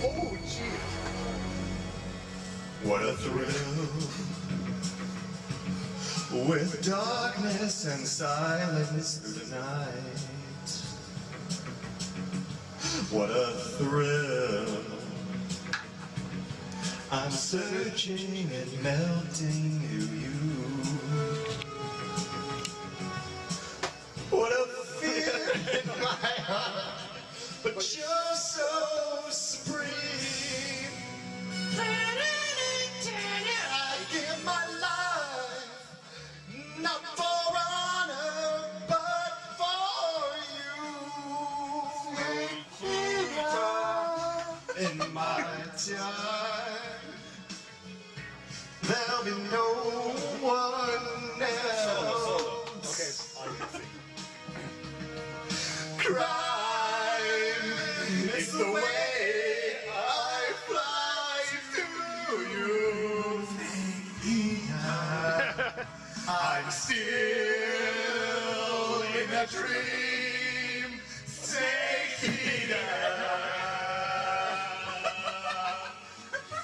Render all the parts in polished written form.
Oh, jeez. What a thrill, with darkness and silence through the night. What a thrill, I'm searching and melting you. What a fear in my heart, but you're so supreme. I give my life, not for honor, but for you. In my time, there'll be no one else. Crime is the way I fly to you. I'm still in a dream. Take me there.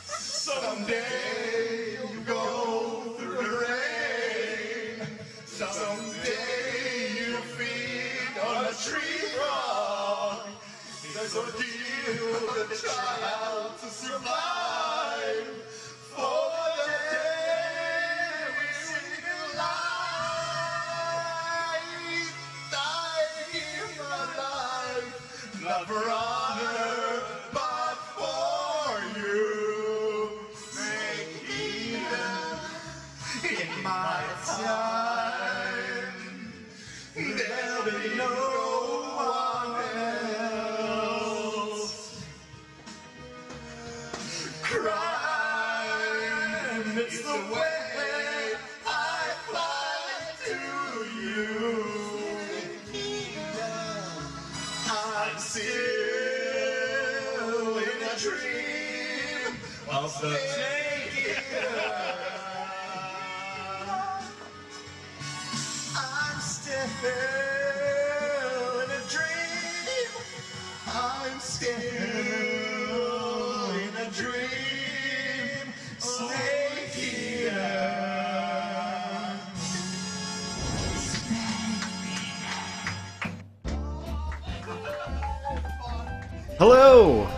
Someday you go through the rain. Someday you feed on a tree frog. There's ordeal the child to survive. For the day we see light. I give my life, not for honor, but for you. Make me in my time. There'll be no one else. Crime is the way I fly to you. I'm still in a dream of the taking. I'm still in a dream. I'm still in a dream. Stay here.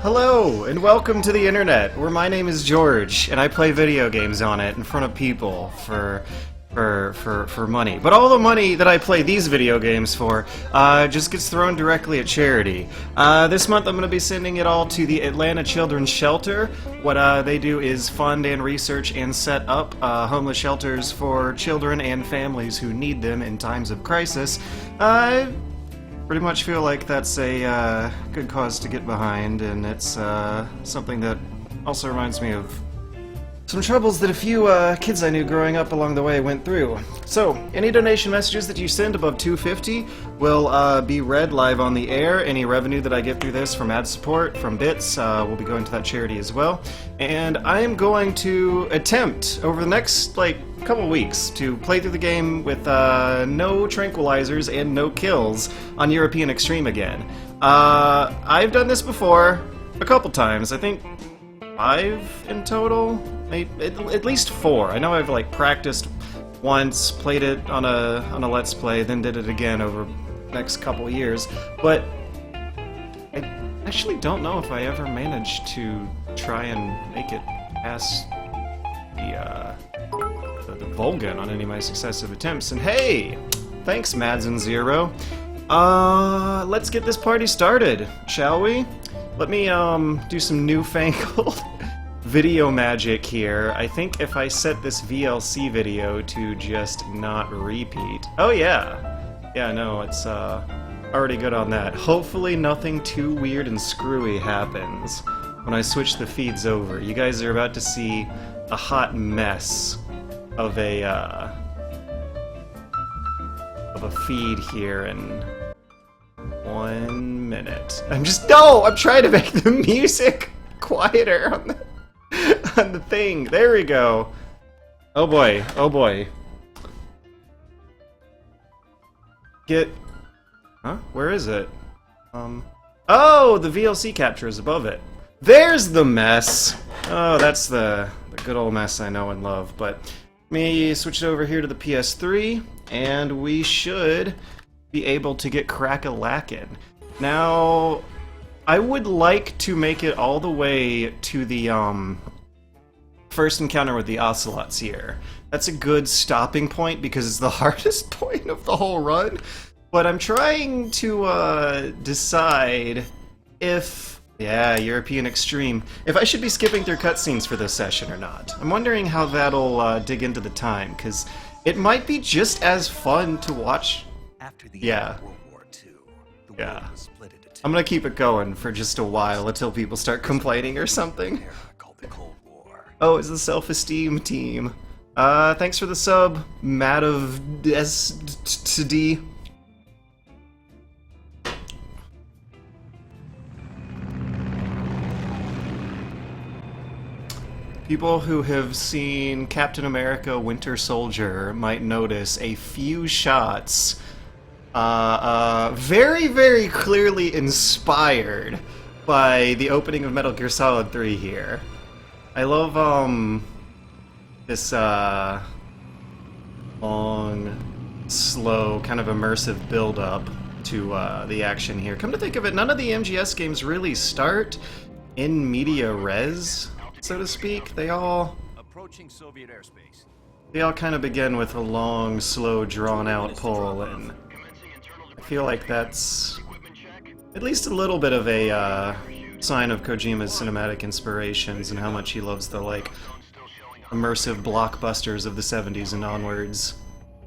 Hello, and welcome to the internet, where my name is George, and I play video games on it in front of people for money. But all the money that I play these video games for just gets thrown directly at charity. This month I'm going to be sending it all to the Atlanta Children's Shelter. What they do is fund and research and set up homeless shelters for children and families who need them in times of crisis. I pretty much feel like that's a good cause to get behind, and it's something that also reminds me of some troubles that a few kids I knew growing up along the way went through. So, any donation messages that you send above $2.50 will be read live on the air. Any revenue that I get through this from ad support, from bits, will be going to that charity as well. And I am going to attempt, over the next, couple weeks, to play through the game with no tranquilizers and no kills on European Extreme again. I've done this before a couple times. I think 5 in total? At least 4. I know I've practiced once, played it on a Let's Play, then did it again over the next couple years, but I actually don't know if I ever managed to try and make it past the Volgan on any of my successive attempts. And hey, thanks Madsen0. Let's get this party started, shall we? Let me do some newfangled video magic here. I think if I set this VLC video to just not repeat. Oh yeah. Yeah, no, it's already good on that. Hopefully nothing too weird and screwy happens when I switch the feeds over. You guys are about to see a hot mess of a feed here in 1 minute. I'm trying to make the music quieter on the thing. There we go. Oh boy, oh boy. Huh? Where is it? Oh, the VLC capture is above it. There's the mess. Oh, that's the good old mess I know and love. But let me switch it over here to the PS3, and we should be able to get crack-a-lackin'. Now, I would like to make it all the way to the first encounter with the Ocelots here. That's a good stopping point because it's the hardest point of the whole run. But I'm trying to decide if... Yeah, European Extreme. If I should be skipping through cutscenes for this session or not. I'm wondering how that'll dig into the time, because it might be just as fun to watch. After the end of World War II, the world was split into two. I'm gonna keep it going for just a while until people start complaining or something. Era called the Cold War. Oh, it's the self-esteem team. Thanks for the sub, Matt of SD. People who have seen Captain America Winter Soldier might notice a few shots very, very clearly inspired by the opening of Metal Gear Solid 3 here. I love, this, long, slow, kind of immersive build-up to, the action here. Come to think of it, none of the MGS games really start in media res, so to speak. They all Approaching Soviet airspace. They all kind of begin with a long, slow, drawn-out pull, and I feel like that's at least a little bit of a sign of Kojima's cinematic inspirations and how much he loves the, like, immersive blockbusters of the 70s and onwards.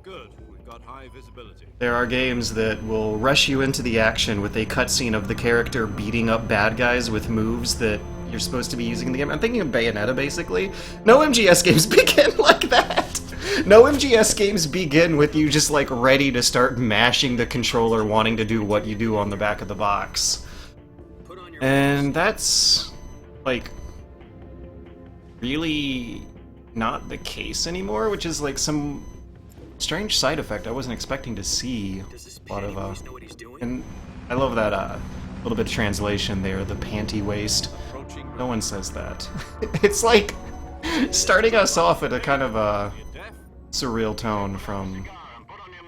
Good. We've got high visibility. There are games that will rush you into the action with a cutscene of the character beating up bad guys with moves that you're supposed to be using in the game. I'm thinking of Bayonetta, basically. No MGS games begin like that! No MGS games begin with you just, like, ready to start mashing the controller, wanting to do what you do on the back of the box. And that's, like, really not the case anymore, which is, like, some strange side effect I wasn't expecting to see. A lot of, and I love that, little bit of translation there, the panty waist. No one says that. It's like starting us off at a kind of a surreal tone from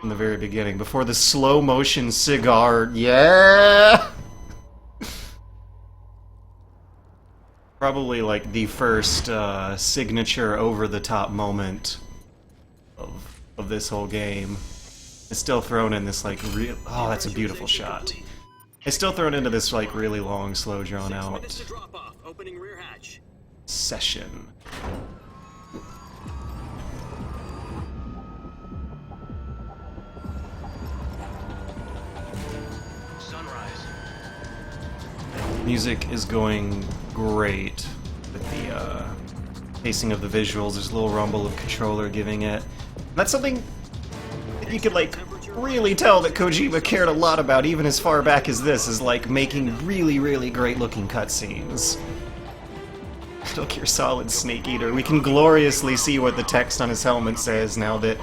the very beginning, before the slow motion cigar. Yeah! Probably like the first signature over-the-top moment of this whole game. It's still thrown in this like real... Oh, that's a beautiful shot. It's still thrown into this like really long, slow, drawn-out session. Music is going great with the pacing of the visuals. There's a little rumble of controller giving it. That's something that you could like really tell that Kojima cared a lot about, even as far back as this, is like making really, really great looking cutscenes. Metal Gear Solid Snake Eater. We can gloriously see what the text on his helmet says now that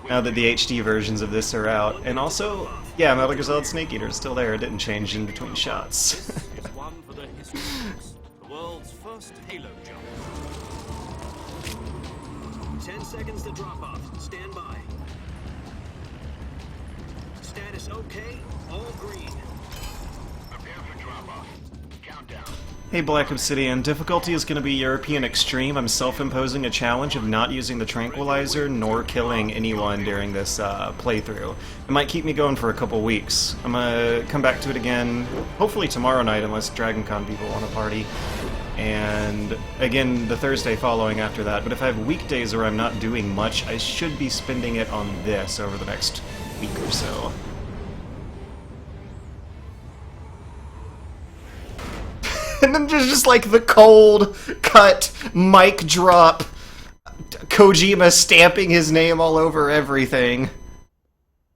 the HD versions of this are out. And also, yeah, Metal Gear Solid Snake Eater is still there. It didn't change in between shots. One for the history books. The world's first Halo jump. 10 seconds to drop off. Stand by. Status okay. All green. Prepare for drop-off. Countdown. Hey Black Obsidian, difficulty is going to be European Extreme. I'm self-imposing a challenge of not using the tranquilizer nor killing anyone during this playthrough. It might keep me going for a couple weeks. I'm going to come back to it again, hopefully tomorrow night, unless Dragon Con people want to party. And again, the Thursday following after that. But if I have weekdays where I'm not doing much, I should be spending it on this over the next week or so. And then there's just like the cold cut mic drop, Kojima stamping his name all over everything.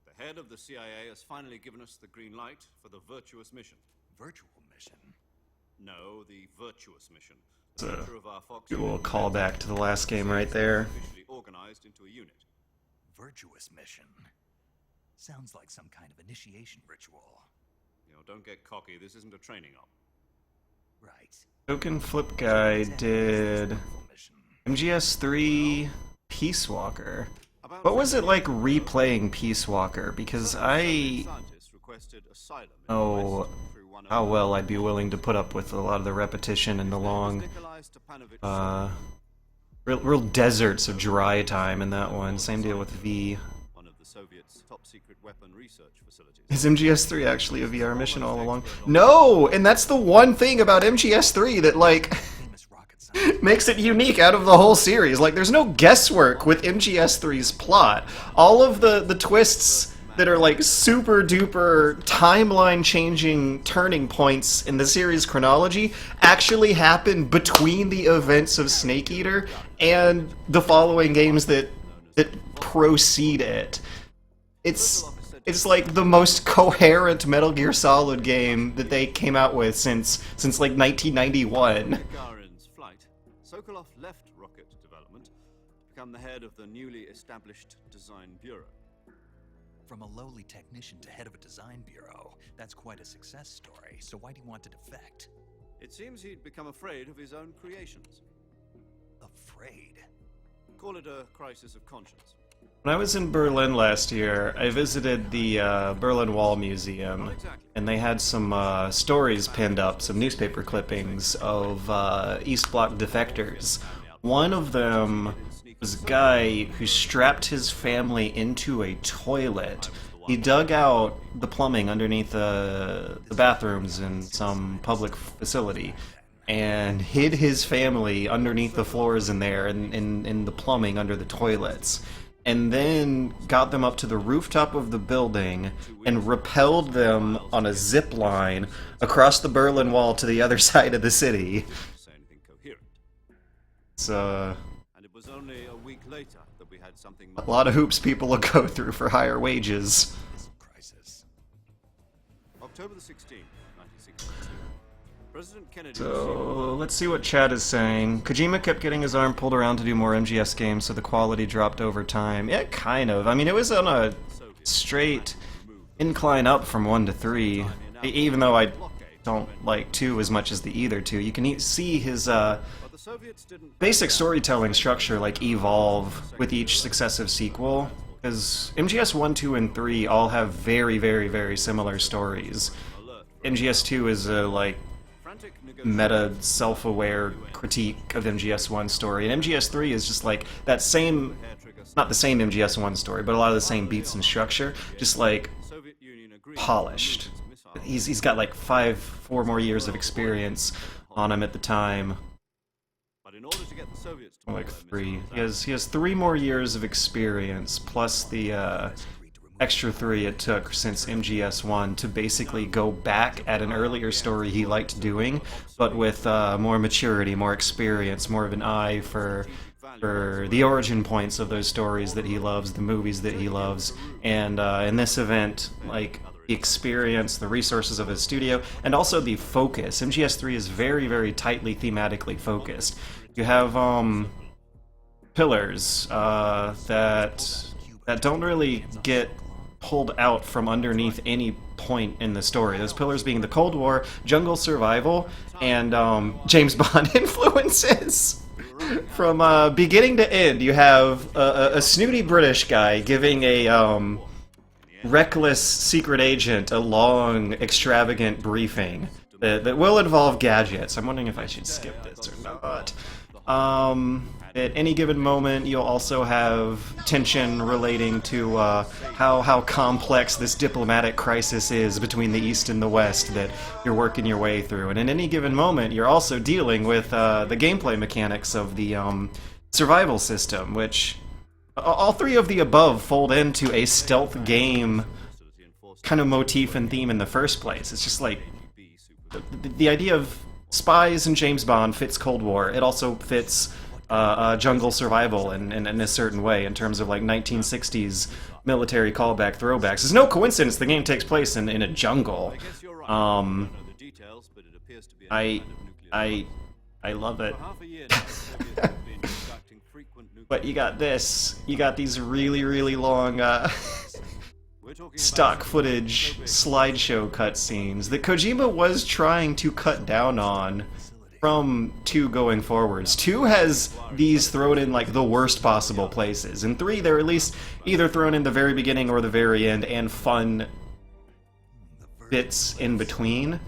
The head of the CIA has finally given us the green light for the Virtuous Mission. Virtual Mission? No, the Virtuous Mission. It's a Director of our Fox little callback to the last game right there. officially organized into a unit. Virtuous Mission. Sounds like some kind of initiation ritual. You know, don't get cocky. This isn't a training op. Right. Token Flip Guy did MGS3 Peace Walker. What was it like replaying Peace Walker? Because I know how well I'd be willing to put up with a lot of the repetition and the long, real deserts of dry time in that one. Same deal with V. One of the Soviets' top secret weapon research facilities. Is MGS3 actually a VR mission all along? No! And that's the one thing about MGS3 that, like, makes it unique out of the whole series. Like, there's no guesswork with MGS3's plot. All of the twists that are, like, super duper timeline-changing turning points in the series chronology actually happen between the events of Snake Eater and the following games that precede it. It's like the most coherent Metal Gear Solid game that they came out with since like 1991. Gagarin's flight, Sokolov left rocket development to become the head of the newly established design bureau. From a lowly technician to head of a design bureau, that's quite a success story. So why do you want to defect? It seems he'd become afraid of his own creations. Afraid? Call it a crisis of conscience. When I was in Berlin last year, I visited the Berlin Wall Museum, and they had some stories pinned up, some newspaper clippings of East Bloc defectors. One of them was a guy who strapped his family into a toilet. He dug out the plumbing underneath the bathrooms in some public facility and hid his family underneath the floors in there, in the plumbing under the toilets. And then got them up to the rooftop of the building and repelled them on a zip line across the Berlin Wall to the other side of the city. It's And it was only a week later that we had something a lot of hoops people will go through for higher wages. Crisis. October the 16th, 1962. President Kennedy So, let's see what chat is saying. Kojima kept getting his arm pulled around to do more MGS games, so the quality dropped over time. Yeah, kind of. I mean, it was on a straight incline up from 1 to 3. Even though I don't like 2 as much as the either 2. You can see his basic storytelling structure, like, evolve with each successive sequel. Because MGS 1, 2, and 3 all have very, very, very similar stories. MGS 2 is a, like, meta, self-aware critique of MGS1's story, and MGS3 is just like that same, not the same MGS1 story, but a lot of the same beats and structure, just like polished. He's got like 4 more years of experience on him at the time. Like 3. He has 3 more years of experience plus the extra 3 it took since MGS1 to basically go back at an earlier story he liked doing, but with more maturity, more experience, more of an eye for the origin points of those stories that he loves, the movies that he loves, and in this event, like, the experience, the resources of his studio, and also the focus. MGS3 is very, very tightly thematically focused. You have pillars that don't really get pulled out from underneath any point in the story. Those pillars being the Cold War, jungle survival, and James Bond influences. From beginning to end, you have a snooty British guy giving a reckless secret agent a long, extravagant briefing that will involve gadgets. I'm wondering if I should skip this or not. At any given moment, you'll also have tension relating to how complex this diplomatic crisis is between the East and the West that you're working your way through. And in any given moment, you're also dealing with the gameplay mechanics of the survival system, which all 3 of the above fold into a stealth game kind of motif and theme in the first place. It's just like the idea of spies and James Bond fits Cold War. It also fits jungle survival in a certain way in terms of like 1960s military callback throwbacks. It's no coincidence the game takes place in a jungle. I love it. But you got this. You got these really, really long stock footage slideshow cutscenes that Kojima was trying to cut down on from 2 going forwards. 2 has these thrown in like the worst possible places. In 3, they're at least either thrown in the very beginning or the very end, and fun bits in between.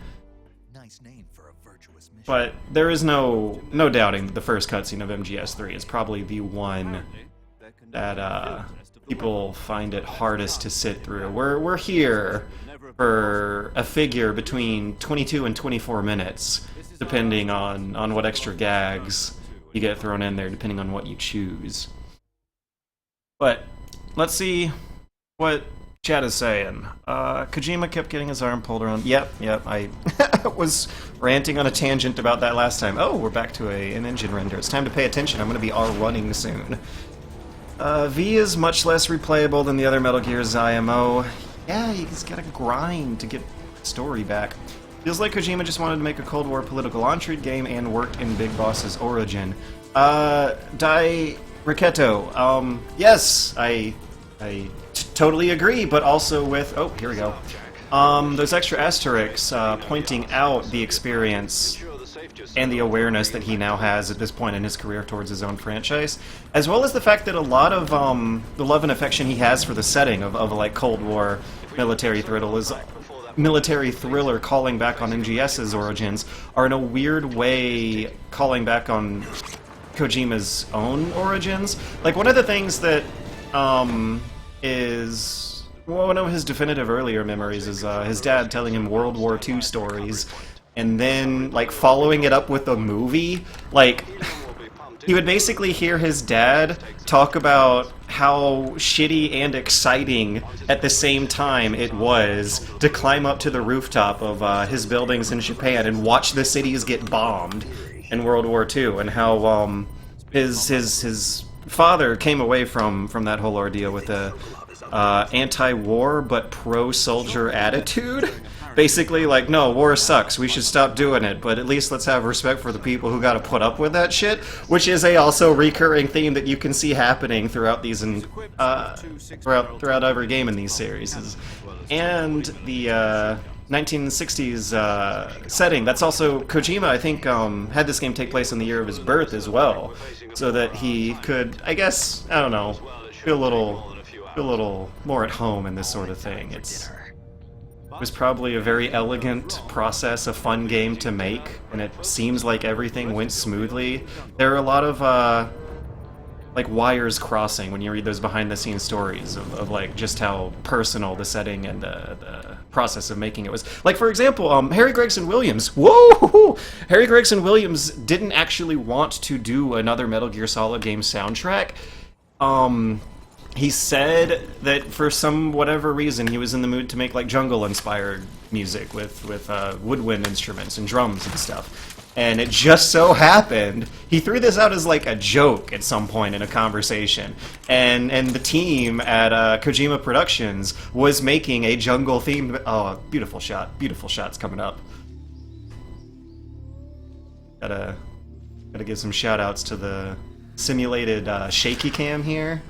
Nice name for a virtuous mission. But there is no doubting that the first cutscene of MGS3 is probably the one that people find it hardest to sit through. We're here for a figure between 22 and 24 minutes, depending on what extra gags you get thrown in there, depending on what you choose. But let's see what chat is saying. Kojima kept getting his arm pulled around. Yep, I was ranting on a tangent about that last time. Oh, we're back to an engine render. It's time to pay attention. I'm going to be R-running soon. V is much less replayable than the other Metal Gear's IMO. Yeah, you just gotta grind to get story back. Feels like Kojima just wanted to make a Cold War political intrigue game and worked in Big Boss's origin. Dai Ricchetto, yes, I totally agree, but also with... Oh, here we go. Those extra asterisks pointing out the experience and the awareness that he now has at this point in his career towards his own franchise, as well as the fact that a lot of the love and affection he has for the setting of like Cold War military thriller calling back on MGS's origins are in a weird way calling back on Kojima's own origins. Like, one of the things that is one of his definitive earlier memories is his dad telling him World War II stories, and then, like, following it up with a movie. Like, he would basically hear his dad talk about how shitty and exciting at the same time it was to climb up to the rooftop of his buildings in Japan and watch the cities get bombed in World War II, and how his father came away from that whole ordeal with a anti-war but pro-soldier attitude. Basically, like, no, war sucks, we should stop doing it, but at least let's have respect for the people who gotta put up with that shit, which is a also recurring theme that you can see happening throughout these throughout every game in these series. And the 1960s setting, that's also Kojima, I think, had this game take place in the year of his birth as well, so that he could, I guess, I don't know, feel a little more at home in this sort of thing. It was probably a very elegant process, a fun game to make, and it seems like everything went smoothly. There are a lot of like wires crossing when you read those behind-the-scenes stories of like just how personal the setting and the process of making it was. Like, for example, Harry Gregson Williams. Whoa! Harry Gregson Williams didn't actually want to do another Metal Gear Solid game soundtrack. He said that for some whatever reason he was in the mood to make like jungle-inspired music with woodwind instruments and drums and stuff. And it just so happened he threw this out as like a joke at some point in a conversation, and the team at Kojima Productions was making a jungle-themed... Oh, beautiful shots coming up. Gotta give some shout-outs to the simulated shaky cam here.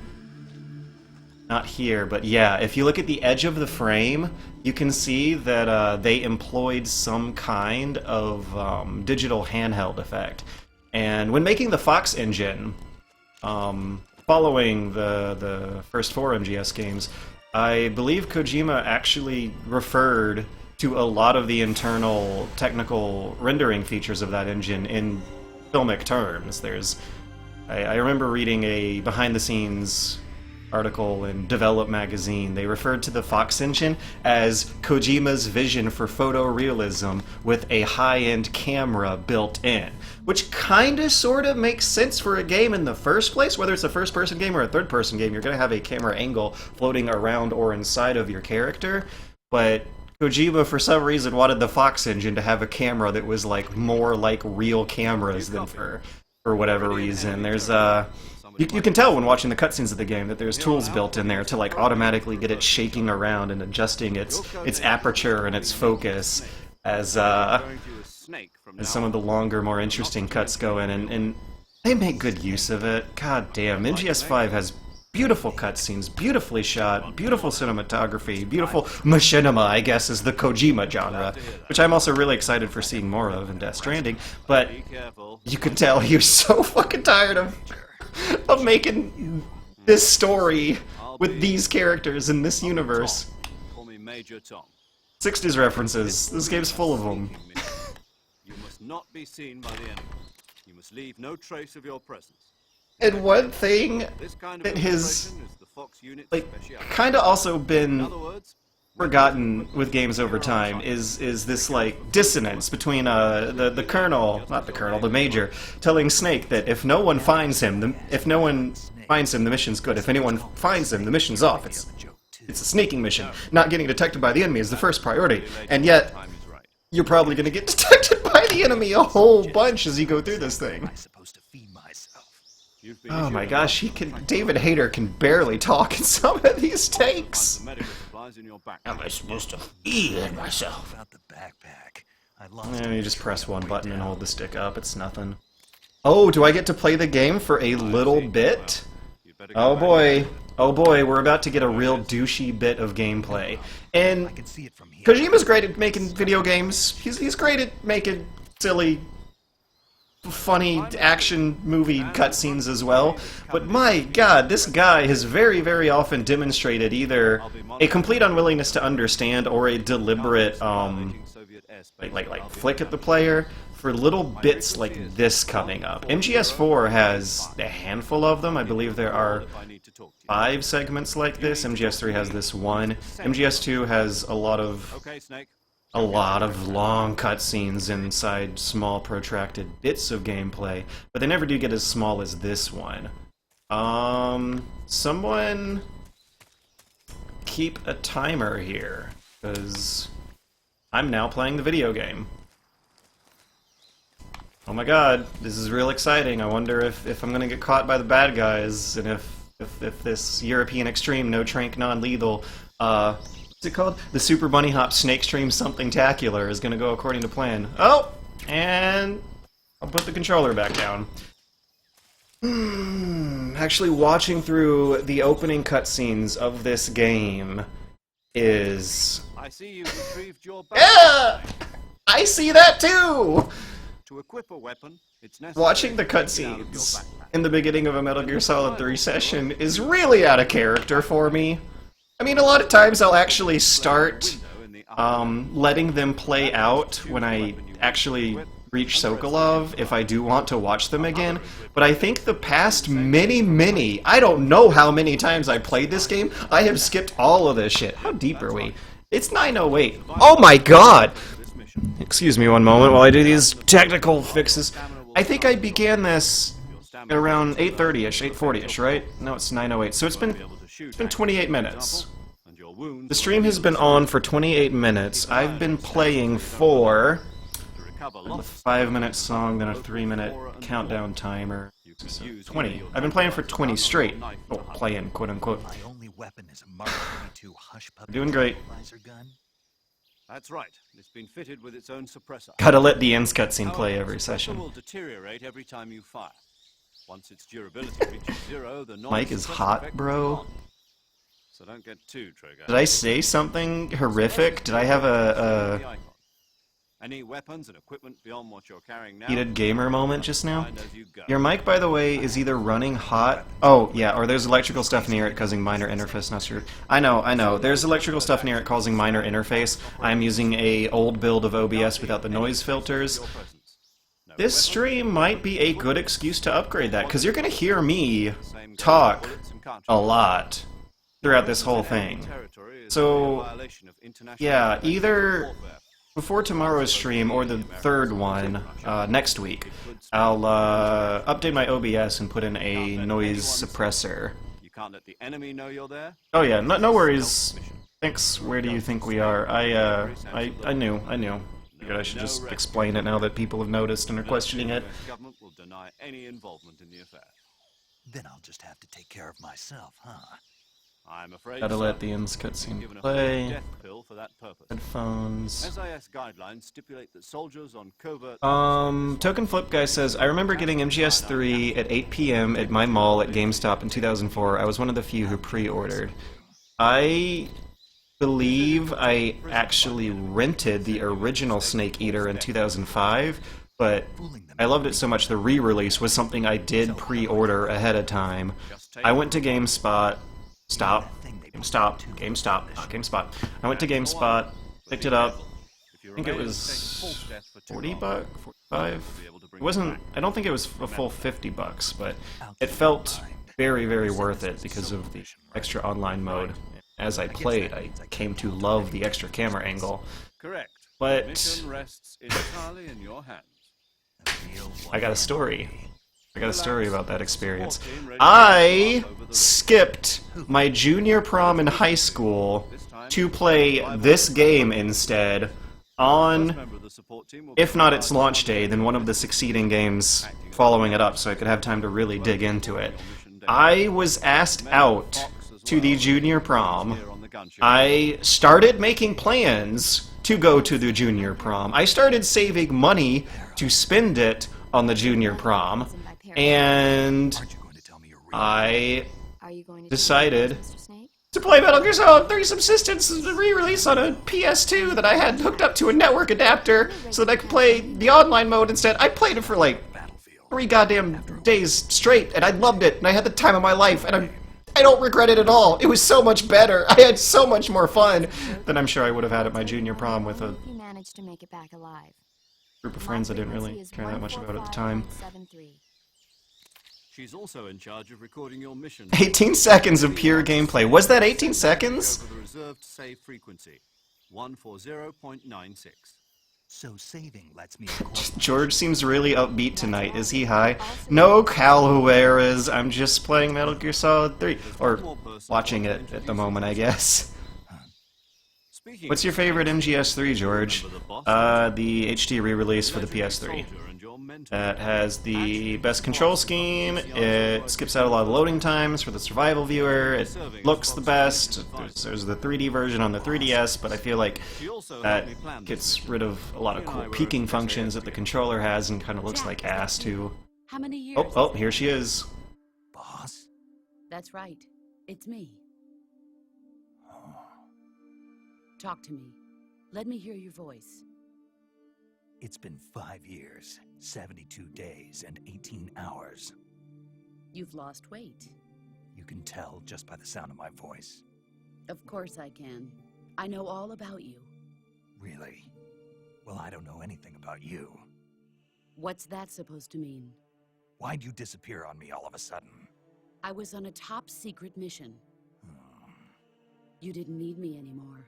Not here, but yeah, if you look at the edge of the frame, you can see that they employed some kind of digital handheld effect. And when making the Fox engine, following the first 4 MGS games, I believe Kojima actually referred to a lot of the internal technical rendering features of that engine in filmic terms. I remember reading a behind-the-scenes article in Develop magazine. They referred to the Fox engine as Kojima's vision for photorealism with a high-end camera built in, which kinda sorta makes sense for a game in the first place. Whether it's a first-person game or a third-person game, you're gonna have a camera angle floating around or inside of your character, but Kojima for some reason wanted the Fox engine to have a camera that was like more like real cameras than for whatever reason. There's You can tell when watching the cutscenes of the game that there's tools built in there to like automatically get it shaking around and adjusting its aperture and its focus as some of the longer, more interesting cuts go in, and they make good use of it. God damn, MGS5 has Beautiful cutscenes, beautifully shot, beautiful cinematography, beautiful machinima, I guess, is the Kojima genre, which I'm also really excited for seeing more of in Death Stranding, but you can tell he was so fucking tired of making this story with these characters in this universe. Call me Major Tom. 60s references, this game's full of them. You must not be seen by the enemy. You must leave no trace of your presence. And one thing This kind of that has, infiltration is the Fox Unit like, speciality. kind of also In been other words, forgotten with games over time is this, like, dissonance between the colonel, not the colonel, the major, telling Snake that if no one finds him, the mission's good. If anyone finds him, the mission's off. It's a sneaking mission. Not getting detected by the enemy is the first priority. And yet, time is right. you're probably going to get detected by the enemy a whole bunch as you go through this thing. I'm supposed to feed myself. You've been Oh issued my a gosh, license David Hayter can barely talk in some of these takes. to medical supplies in your backpack. Am I supposed to feed myself? About the backpack. I lost And you just press one button and hold the stick up, it's nothing. Oh, do I get to play the game for a little bit? You'd better go Oh back. boy. Oh boy, we're about to get a real douchey bit of gameplay. And I can see it from here. Kojima's great at making video games. He's great at making silly, funny action movie cutscenes as well. But my god, this guy has very, very often demonstrated either a complete unwillingness to understand or a deliberate, Soviet airspace. like flick at the player for little bits like this coming up. MGS4 has a handful of them. I believe there are I need to talk to you. 5 segments like this. MGS3 has this one. MGS2 has a lot of Okay, Snake. long cutscenes inside small protracted bits of gameplay, but they never do get as small as this one. Someone keep a timer here, because I'm now playing the video game. Oh my god, this is real exciting. I wonder if I'm gonna get caught by the bad guys, and if this European Extreme, no trank, non-lethal, what's it called? The Super Bunny Hop Snake Stream Something Tacular is gonna go according to plan. Oh! And I'll put the controller back down. Actually watching through the opening cutscenes of this game is... I see you retrieved your Ah! backpack. I see that too! To equip a weapon, it's necessary Watching the to take it out of your cutscenes backpack. in the beginning of a Metal Gear Solid 3 session is really out of character for me. I mean, a lot of times I'll actually start letting them play out when I actually reach Sokolov if I do want to watch them again, but I think the past many, I don't know how many times I played this game, I have skipped all of this shit. How deep are we? It's 9:08. Oh my god! Excuse me one moment while I do these technical fixes. I think I began this at around 8:30ish, 8:40ish, right? No, it's 9:08. So it's been 28 minutes. The stream has been on for 28 minutes. I've been playing for a 5-minute song, then a 3-minute countdown timer. So 20. I've been playing for 20 straight. Oh, playing, quote unquote. My only weapon is a Mark 22 hush puppy Doing great. laser gun. That's right. It's been fitted with its own suppressor. Gotta let the ends cutscene play However, every the suppressor session. will deteriorate every time you fire. Once its durability reaches 0, the Mike is non-suppressor hot, effect bro. is gone. So don't get too trigger. Did I say something horrific? Did I have a Any weapons and equipment beyond what you're carrying now? heated gamer moment just now? Find as you go. Your mic, by the way, is either running hot... Oh, yeah, or there's electrical stuff near it causing minor interface. Not sure. I know. There's electrical stuff near it causing minor interface. I'm using a old build of OBS without the noise filters. This stream might be a good excuse to upgrade that, because you're going to hear me talk a lot throughout this whole thing. So, yeah, either before tomorrow's stream or the third one next week, I'll update my OBS and put in a noise suppressor. You can't let the enemy know you're there. Oh yeah, no worries. Thanks. Where do you think we are? I knew. Figured I should just explain it now that people have noticed and are questioning it. The government will deny any involvement in the affair. Then I'll just have to take care of myself, huh? I'm afraid Gotta so. let the ends cutscene Given a play. death pill for that purpose. Headphones. SIS guidelines stipulate that soldiers on covert. Token Flip Guy says, I remember getting MGS3 at 8 p.m. at my mall at GameStop in 2004. I was one of the few who pre-ordered. I believe I actually rented the original Snake Eater in 2005, but I loved it so much the re-release was something I did pre-order ahead of time. I went to GameSpot. GameSpot. I went to GameSpot, picked it up. I think it was 40 bucks, 45. It wasn't. I don't think it was a full 50 bucks, but it felt very, very worth it because of the extra online mode. As I played, I came to love the extra camera angle. Correct. But Mission rests entirely in your hands. I got a story. I got a story about that experience. I skipped my junior prom in high school to play this game instead on, if not its launch day, then one of the succeeding games following it up, so I could have time to really dig into it. I was asked out to the junior prom. I started making plans to go to the junior prom. I started saving money to spend it on the junior prom, and I decided to play Metal Gear Solid 3 Subsistence as a re-release on a PS2 that I had hooked up to a network adapter so that I could play the online mode instead. I played it for like 3 goddamn days straight, and I loved it, and I had the time of my life, and I don't regret it at all. It was so much better. I had so much more fun than I'm sure I would have had at my junior prom with a group of friends I didn't really care that much about at the time. She's also in charge of recording your mission. 18 seconds of pure gameplay. Was that 18 seconds? Over the reserved save frequency, 140.96. So saving lets me. George seems really upbeat tonight. Is he high? No Calaveras. I'm just playing Metal Gear Solid 3. Or watching it at the moment, I guess. What's your favorite MGS3, George? The HD re-release for the PS3. That has the best control scheme, it skips out a lot of loading times for the survival viewer, it looks the best, there's the 3D version on the 3DS, but I feel like that gets rid of a lot of cool peeking functions that the controller has and kind of looks like ass too. Oh, here she is. Boss? That's right. It's me. Talk to me. Let me hear your voice. It's been 5 years, 72 days, and 18 hours. You've lost weight. You can tell just by the sound of my voice. Of course I can. I know all about you. Really? Well, I don't know anything about you. What's that supposed to mean? Why'd you disappear on me all of a sudden? I was on a top-secret mission. You didn't need me anymore.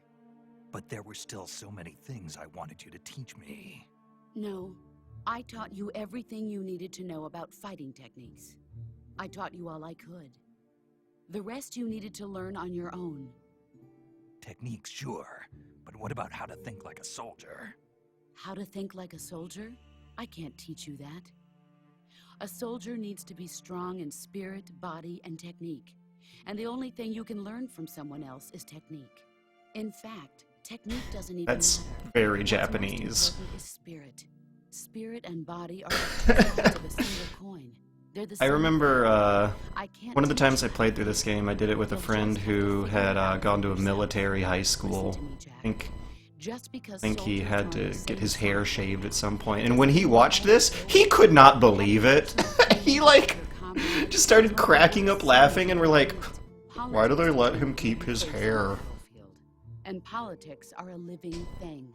But there were still so many things I wanted you to teach me. No, I taught you everything you needed to know about fighting techniques. I taught you all I could. The rest you needed to learn on your own. Techniques, sure. But what about how to think like a soldier? How to think like a soldier? I can't teach you that. A soldier needs to be strong in spirit, body, and technique. And the only thing you can learn from someone else is technique. In fact, technique doesn't even That's matter. very What's Japanese. most important is spirit. Spirit and body are like two sides of a single coin. They're the I same. remember I can't one of the teach times I you. played through this game, I did it with a friend who had gone to a military high school. Listen to me, Jack. I think Just because he soldiers had aren't to the get same his hair size. shaved at some point, and when he watched this, he could not believe it. He like just started cracking up laughing, and we're like, why do they let him keep his hair? And politics are a living thing.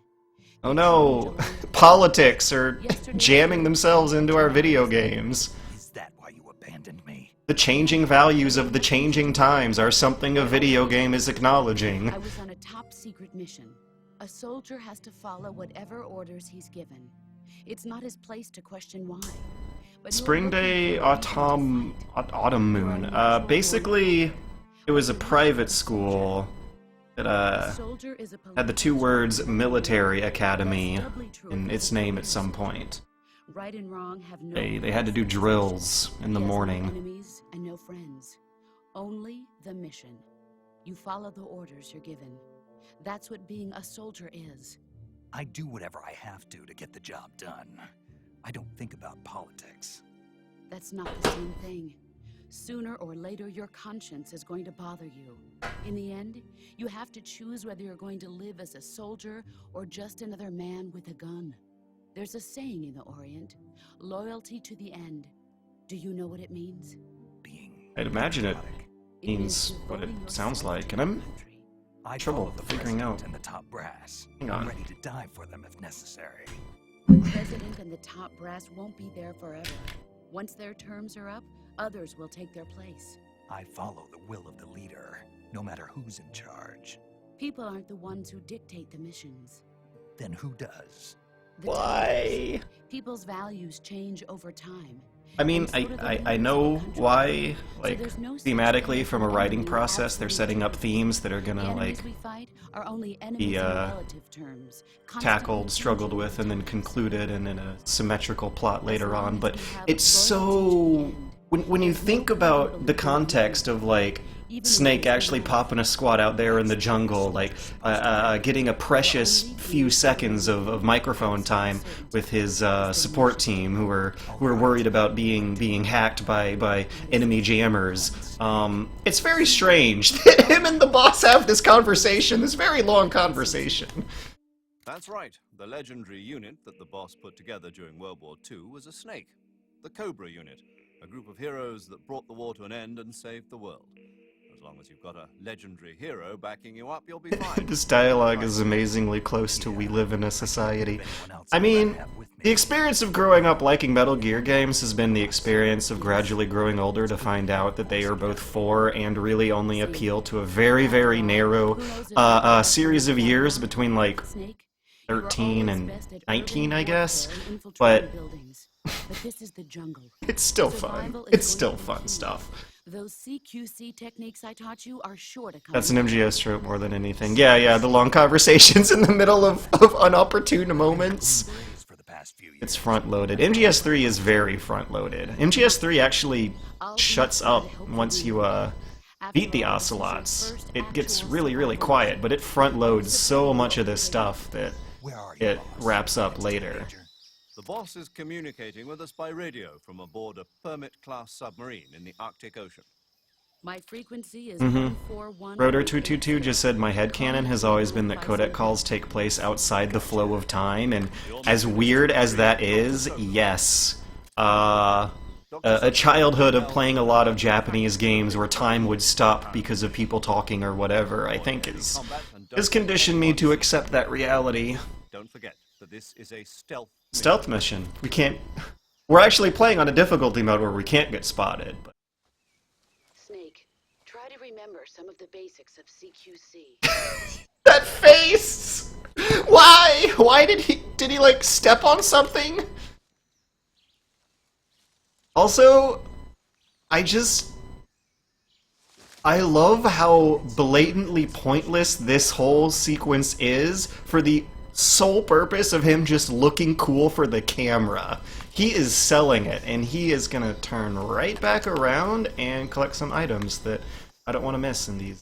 Oh no, politics are jamming themselves into our video games. Is that why you abandoned me? The changing values of the changing times are something a video game is acknowledging. I was on a top-secret mission. A soldier has to follow whatever orders he's given. It's not his place to question why. But Spring Day, Autumn Moon. Basically, it was a private school that had the 2 words military academy in its name at some point. Right and wrong have no They had to do drills in the He has no morning. enemies and no friends. Only the mission. You follow the orders you're given. That's what being a soldier is. I do whatever I have to get the job done. I don't think about politics. That's not the same thing. Sooner or later, your conscience is going to bother you. In the end, you have to choose whether you're going to live as a soldier or just another man with a gun. There's a saying in the Orient, loyalty to the end. Do you know what it means? I'd imagine it means what it sounds like, and I'm trouble figuring out. And the top brass. Hang on. I'm ready to die for them if necessary. The president and the top brass won't be there forever. Once their terms are up, others will take their place. I follow the will of the leader, no matter who's in charge. People aren't the ones who dictate the missions. Then who does? Why? People's values change over time. I mean, I know why, like, thematically from a writing process, they're setting up themes that are gonna, like, be, tackled, struggled with, and then concluded, and in a symmetrical plot later on, but it's so... When you think about the context of, like, Snake actually popping a squad out there in the jungle, like, getting a precious few seconds of microphone time with his support team who are worried about being hacked by enemy jammers. It's very strange that him and the boss have this conversation, this very long conversation. That's right. The legendary unit that the boss put together during World War II was a snake. The Cobra Unit. A group of heroes that brought the war to an end and saved the world. As long as you've got a legendary hero backing you up, you'll be fine. This dialogue is amazingly close to "We live in a society." I mean, the experience of growing up liking Metal Gear games has been the experience of gradually growing older to find out that they are both for and really only appeal to a very, very narrow series of years between, like, 13 and 19, I guess. But this is the jungle. It's still fun. It's still fun stuff. Those CQC techniques I taught you are sure to come. That's an MGS trope more than anything. Yeah, the long conversations in the middle of unopportune moments. It's front-loaded. MGS3 is very front-loaded. MGS3 actually shuts up once you beat the Ocelots. It gets really, really quiet, but it front-loads so much of this stuff that it wraps up later. The boss is communicating with us by radio from aboard a Permit-class submarine in the Arctic Ocean. My frequency is 141. Rotor222 just said, my headcanon has always been that codec calls take place outside the flow of time, and as weird as that is, yes. A childhood of playing a lot of Japanese games where time would stop because of people talking or whatever, I think has conditioned me to accept that reality. Don't forget that this is a stealth mission. We're actually playing on a difficulty mode where we can't get spotted. But. Snake, try to remember some of the basics of CQC. That face! Why? Why did he like step on something? Also, I love how blatantly pointless this whole sequence is for the sole purpose of him just looking cool for the camera. He is selling it, and he is gonna turn right back around and collect some items that I don't want to miss in these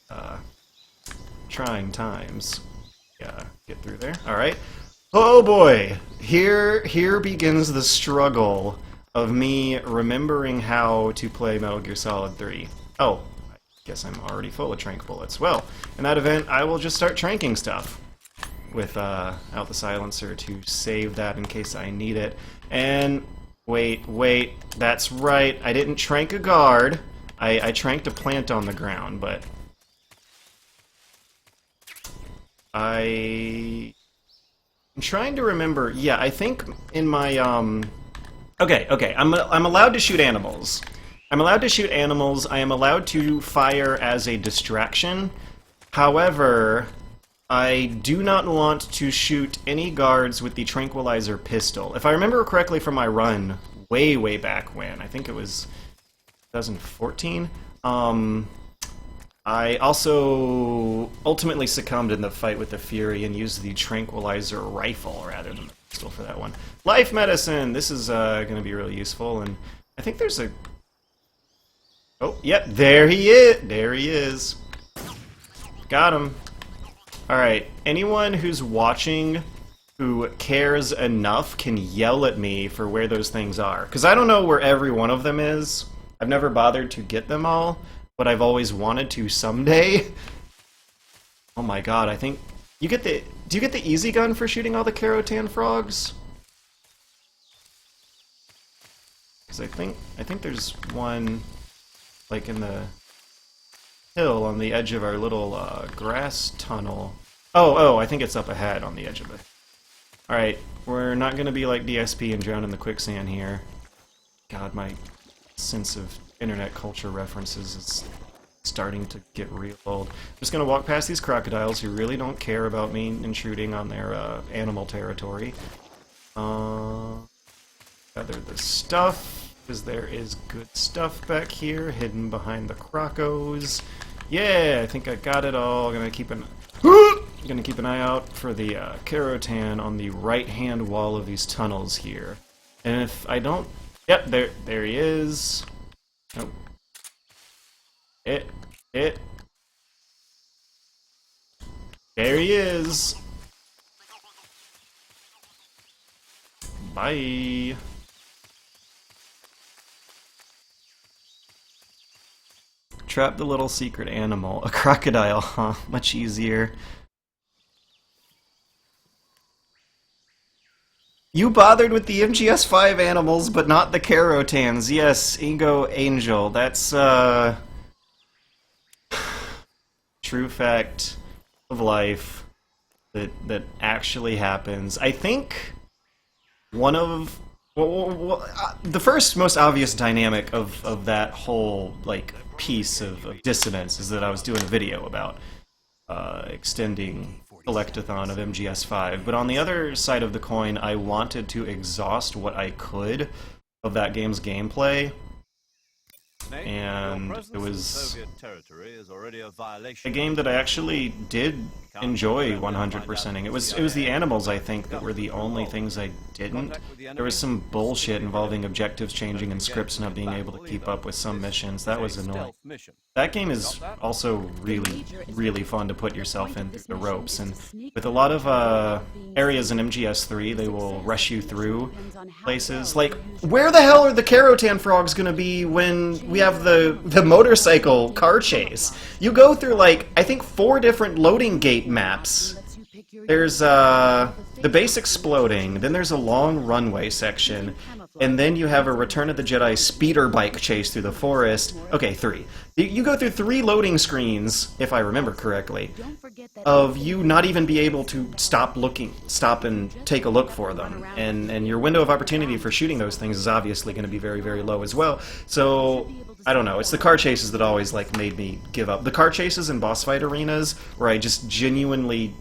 trying times. Yeah, get through there. Alright. Oh boy! Here begins the struggle of me remembering how to play Metal Gear Solid 3. Oh, I guess I'm already full of trank bullets. Well, in that event, I will just start tranking stuff with out the silencer to save that in case I need it. And wait, that's right, I didn't trank a guard. I tranked a plant on the ground, but I'm trying to remember. Yeah, I think in my Okay, I'm allowed to shoot animals. I'm allowed to shoot animals. I am allowed to fire as a distraction. However, I do not want to shoot any guards with the tranquilizer pistol. If I remember correctly from my run, way back when, I think it was 2014, I also ultimately succumbed in the fight with the Fury and used the tranquilizer rifle rather than the pistol for that one. Life medicine! This is going to be really useful, and I think there's a... Oh, yep, there he is! There he is. got him. Alright, anyone who's watching who cares enough can yell at me for where those things are. Because I don't know where every one of them is. I've never bothered to get them all, but I've always wanted to someday. Oh my god, I think... Do you get the easy gun for shooting all the Carotan frogs? Because I think there's one, like, in the hill on the edge of our little grass tunnel. Oh, I think it's up ahead on the edge of it. Alright, we're not going to be like DSP and drown in the quicksand here. God, my sense of internet culture references is starting to get real old. I'm just going to walk past these crocodiles who really don't care about me intruding on their animal territory. Gather the stuff, because there is good stuff back here, hidden behind the crocos. Yeah, I think I got it all. Gonna keep an eye out for the Carotan on the right-hand wall of these tunnels here. And if I don't... Yep, there he is. Nope. There he is. Bye. Trap the little secret animal. A crocodile, huh? Much easier. You bothered with the MGS5 animals, but not the Carotans. Yes, Ego Angel. That's, true fact of life that actually happens. I think one of... the first most obvious dynamic of that whole, like, piece of dissonance is that I was doing a video about extending Collectathon of MGS5, but on the other side of the coin, I wanted to exhaust what I could of that game's gameplay, and it was a game that I actually did enjoy 100%ing. It was the animals, I think, that were the only things I didn't. There was some bullshit involving objectives changing and scripts not being able to keep up with some missions. That was annoying. That game is also really, really fun to put yourself in through the ropes, and with a lot of areas in MGS3, they will rush you through places. Like, where the hell are the Carotan frogs gonna be when we have the motorcycle car chase? You go through, like, I think 4 different loading gate maps. There's the base exploding, then there's a long runway section, and then you have a Return of the Jedi speeder bike chase through the forest. Okay, 3. You go through 3 loading screens, if I remember correctly, of you not even be able to stop and take a look for them. And your window of opportunity for shooting those things is obviously going to be very, very low as well. So, I don't know, it's the car chases that always, like, made me give up. The car chases in boss fight arenas, where I just genuinely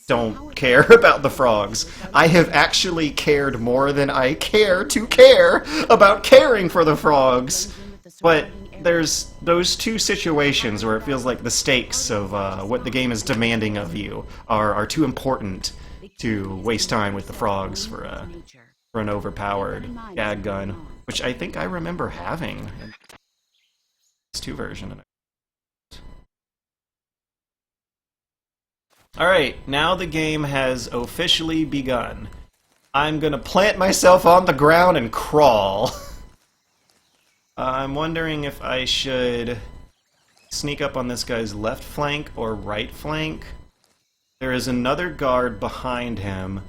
don't care about the frogs. I have actually cared more than I care to care about caring for the frogs. But there's those 2 situations where it feels like the stakes of what the game is demanding of you are too important to waste time with the frogs for an overpowered gag gun, which I think I remember having in this 2 version. Alright, now the game has officially begun. I'm gonna plant myself on the ground and crawl. I'm wondering if I should sneak up on this guy's left flank or right flank. There is another guard behind him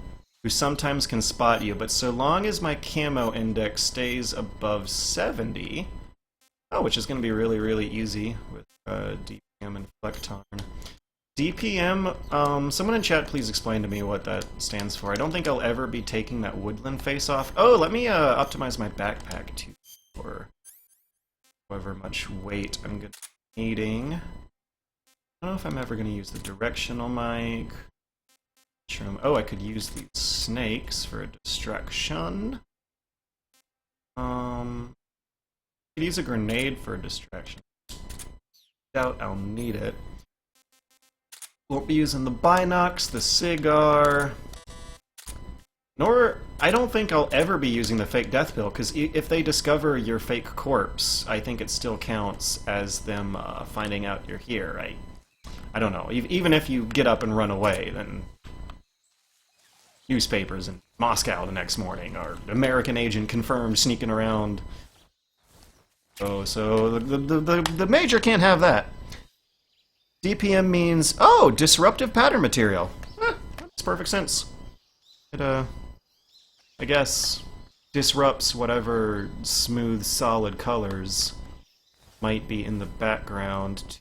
who sometimes can spot you, but so long as my camo index stays above 70... Oh, which is going to be really, really easy with DPM and Flecton. DPM, someone in chat please explain to me what that stands for. I don't think I'll ever be taking that woodland face off. Oh, let me optimize my backpack too for however much weight I'm going to be needing. I don't know if I'm ever going to use the directional mic. Oh, I could use these snakes for a distraction. I could use a grenade for a distraction. Doubt I'll need it. Won't be using the binocs, the cigar, nor I don't think I'll ever be using the fake death pill, because if they discover your fake corpse, I think it still counts as them finding out you're here. I don't know. Even if you get up and run away, then newspapers in Moscow the next morning, or American agent confirmed sneaking around. So the Major can't have that. DPM means, oh, disruptive pattern material. Makes perfect sense. It, I guess, disrupts whatever smooth, solid colors might be in the background to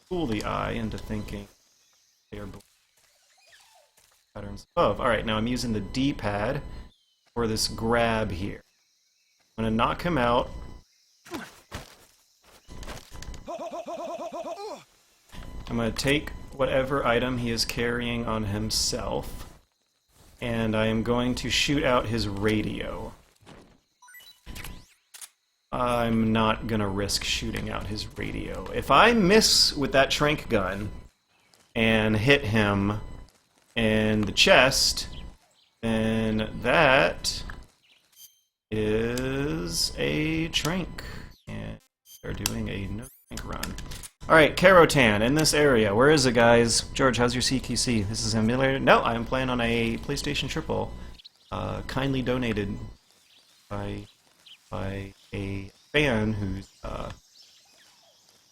fool the eye into thinking they are patterns above. Alright, now I'm using the D-pad for this grab here. I'm gonna knock him out. I'm gonna take whatever item he is carrying on himself, and I am going to shoot out his radio. I'm not gonna risk shooting out his radio. If I miss with that tranq gun and hit him in the chest, then that is a tranq, and they're doing a no tranq run. Alright, Carotan, in this area. Where is it, guys? George, how's your CQC? This is emulated? No, I'm playing on a PlayStation Triple. Kindly donated by a fan whose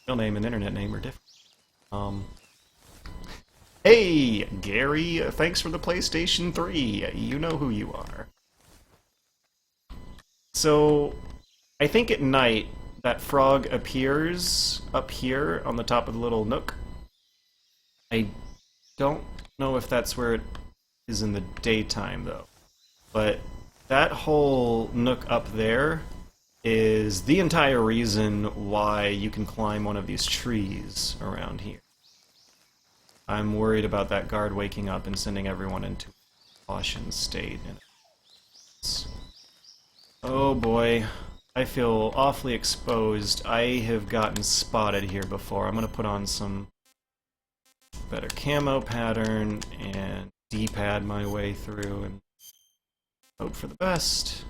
real name and internet name are different. Hey, Gary, thanks for the PlayStation 3. You know who you are. So, I think at night, that frog appears up here on the top of the little nook. I don't know if that's where it is in the daytime, though. But that whole nook up there is the entire reason why you can climb one of these trees around here. I'm worried about that guard waking up and sending everyone into a caution state. Oh boy. I feel awfully exposed. I have gotten spotted here before. I'm going to put on some better camo pattern and D-pad my way through and hope for the best.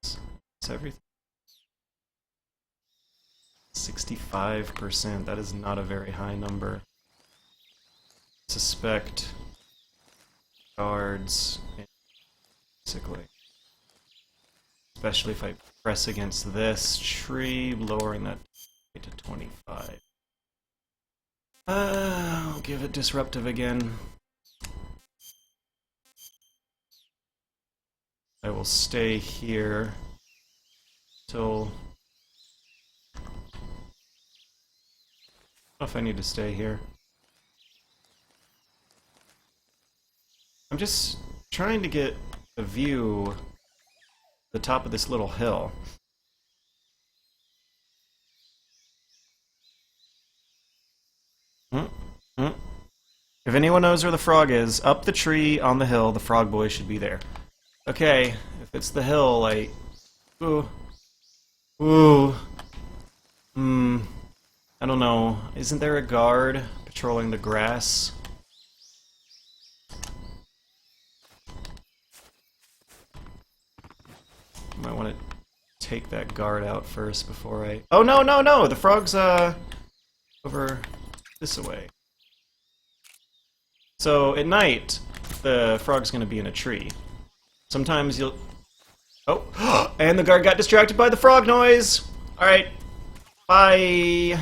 That's everything. 65%. That is not a very high number. Suspect guards, basically. Especially if I press against this tree, lowering that to 25. I'll give it disruptive again. I will stay here till... I don't know if I need to stay here. I'm just trying to get a view the top of this little hill. If anyone knows where the frog is, up the tree on the hill, the frog boy should be there. Okay, if it's the hill, I... Ooh. Ooh. I don't know. Isn't there a guard patrolling the grass? Might want to take that guard out first before I... Oh, no, no, no! The frog's, over this way. So, at night, the frog's gonna be in a tree. Sometimes you'll... Oh! And the guard got distracted by the frog noise! Alright. Bye!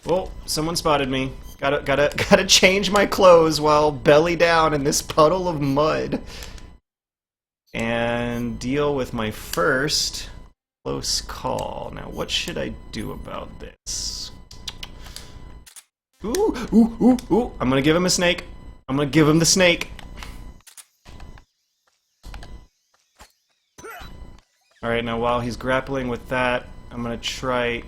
Oh, someone spotted me. Gotta change my clothes while belly down in this puddle of mud. And deal with my first close call. Now, what should I do about this? Ooh, ooh, ooh, ooh. I'm gonna give him a snake. I'm gonna give him the snake. Alright, now while he's grappling with that, I'm gonna try...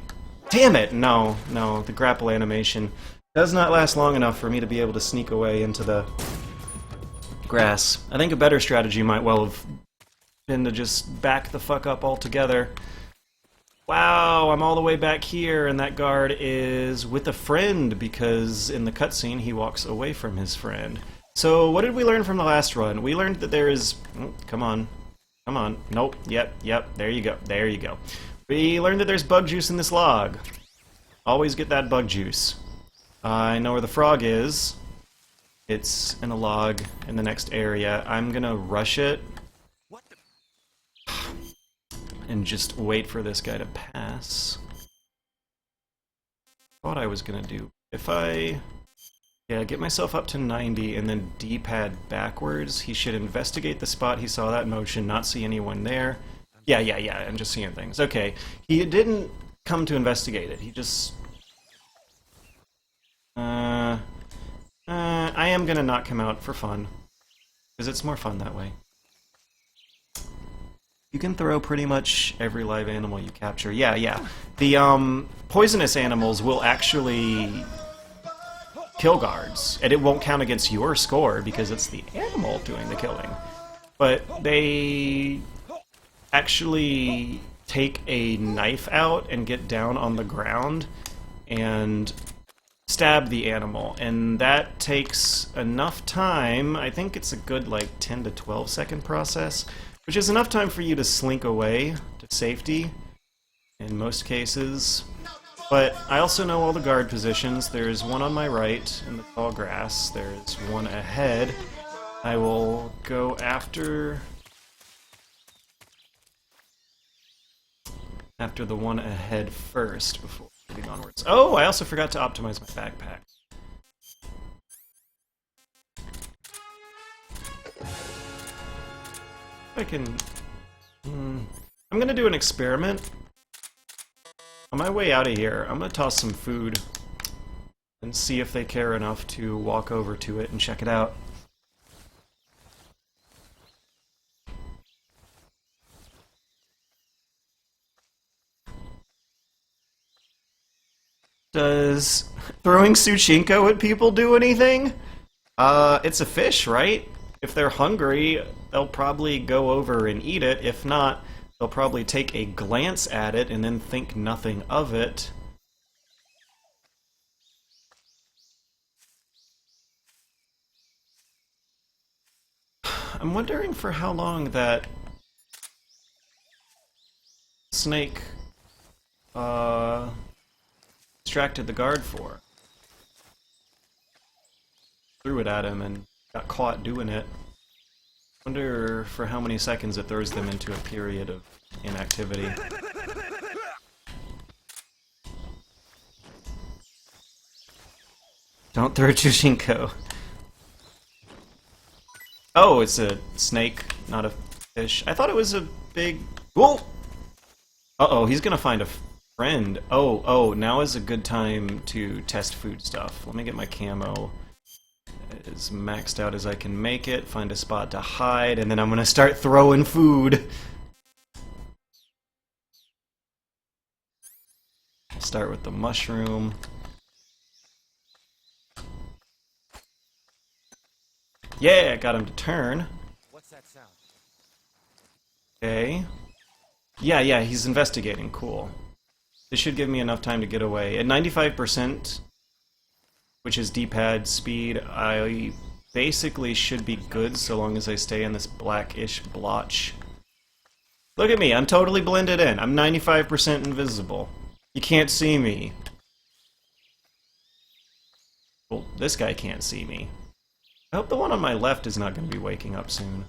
Damn it! No, no, the grapple animation does not last long enough for me to be able to sneak away into the grass. I think a better strategy might well have been to just back the fuck up altogether. Wow, I'm all the way back here, and that guard is with a friend, because in the cutscene he walks away from his friend. So, what did we learn from the last run? We learned that there is... come on. Come on. Nope. Yep. There you go. There you go. We learned that there's bug juice in this log. Always get that bug juice. I know where the frog is. It's in a log in the next area. I'm gonna rush it. And just wait for this guy to pass. Thought I was gonna do. If I... Yeah, get myself up to 90 and then D-pad backwards. He should investigate the spot. He saw that motion, not see anyone there. Yeah, I'm just seeing things. Okay, he didn't come to investigate it. He just... I am gonna knock him out for fun. Because it's more fun that way. You can throw pretty much every live animal you capture. Yeah. The, poisonous animals will actually kill guards, and it won't count against your score because it's the animal doing the killing. But they actually take a knife out and get down on the ground and stab the animal, and that takes enough time. I think it's a good like 10 to 12 second process, which is enough time for you to slink away to safety in most cases. But I also know all the guard positions. There's one on my right in the tall grass. There's one ahead. I will go after the one ahead first before moving onwards. Oh, I also forgot to optimize my backpack. I can... I'm gonna do an experiment. On my way out of here, I'm gonna toss some food and see if they care enough to walk over to it and check it out. Does throwing Suchinko at people do anything? It's a fish, right? If they're hungry, they'll probably go over and eat it. If not, they'll probably take a glance at it and then think nothing of it. I'm wondering for how long that snake distracted the guard for. Threw it at him and got caught doing it. Wonder for how many seconds it throws them into a period of inactivity. Don't throw Chushinko. Oh, it's a snake, not a fish. I thought it was a big... Whoa! Uh-oh, he's gonna find a friend. Oh, now is a good time to test food stuff. Let me get my camo as maxed out as I can make it, find a spot to hide, and then I'm gonna start throwing food. Start with the mushroom. Yeah, got him to turn. What's that sound? Okay. Yeah, he's investigating. Cool. This should give me enough time to get away. At 95%, which is D-pad speed, I basically should be good so long as I stay in this blackish blotch. Look at me, I'm totally blended in. I'm 95% invisible. You can't see me. Well, this guy can't see me. I hope the one on my left is not going to be waking up soon.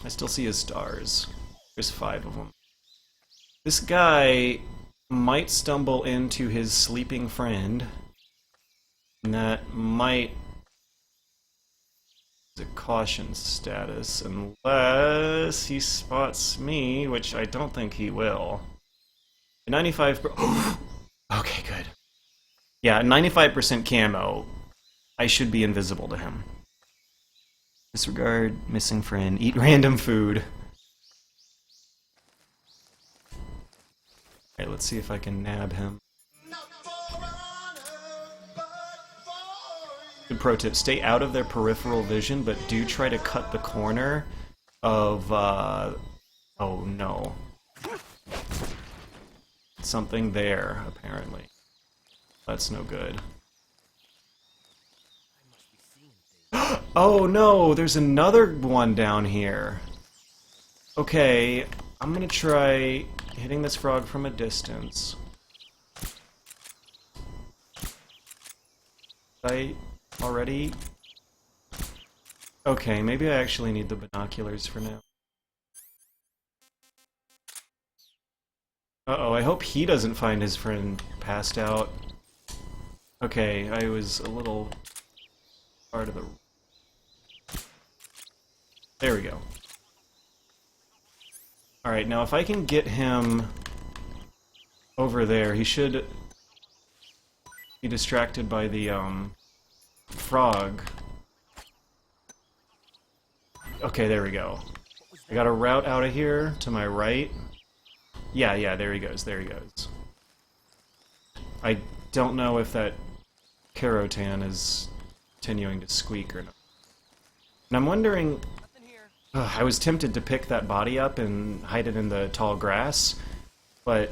I still see his stars. There's 5 of them. This guy might stumble into his sleeping friend, and that might be a caution status, unless he spots me, which I don't think he will. 95%... Okay, good. Yeah, 95% camo. I should be invisible to him. Disregard, missing friend, eat random food. Alright, let's see if I can nab him. Good pro tip, stay out of their peripheral vision, but do try to cut the corner of, oh no. Something there, apparently. That's no good. Oh no, there's another one down here. Okay, I'm gonna try hitting this frog from a distance. I already... Okay, maybe I actually need the binoculars for now. Uh-oh, I hope he doesn't find his friend passed out. Okay, I was a little part of the... There we go. Alright, now if I can get him over there, he should be distracted by the, frog. Okay, there we go. I got a route out of here to my right. Yeah, there he goes, there he goes. I don't know if that Carotan is continuing to squeak or not. And I'm wondering... I was tempted to pick that body up and hide it in the tall grass, but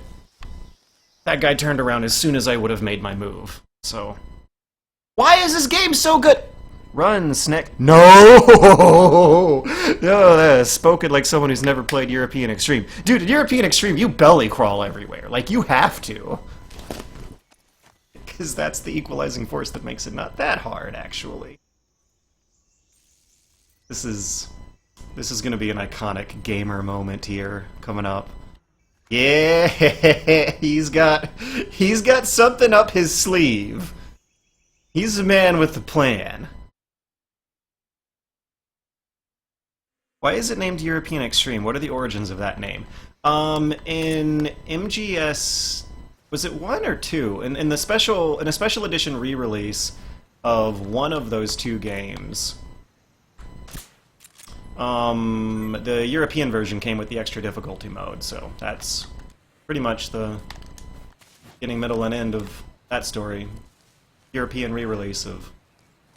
that guy turned around as soon as I would have made my move, so... Why is this game so good? Run, Snake. No! No, spoken like someone who's never played European Extreme. Dude, in European Extreme, you belly crawl everywhere. Like, you have to. Because that's the equalizing force that makes it not that hard, actually. This is going to be an iconic gamer moment here, coming up. Yeah! He's got something up his sleeve. He's a man with a plan. Why is it named European Extreme? What are the origins of that name? In MGS, was it 1 or 2? In a special edition re-release of one of those two games, the European version came with the extra difficulty mode, so that's pretty much the beginning, middle, and end of that story. European re-release of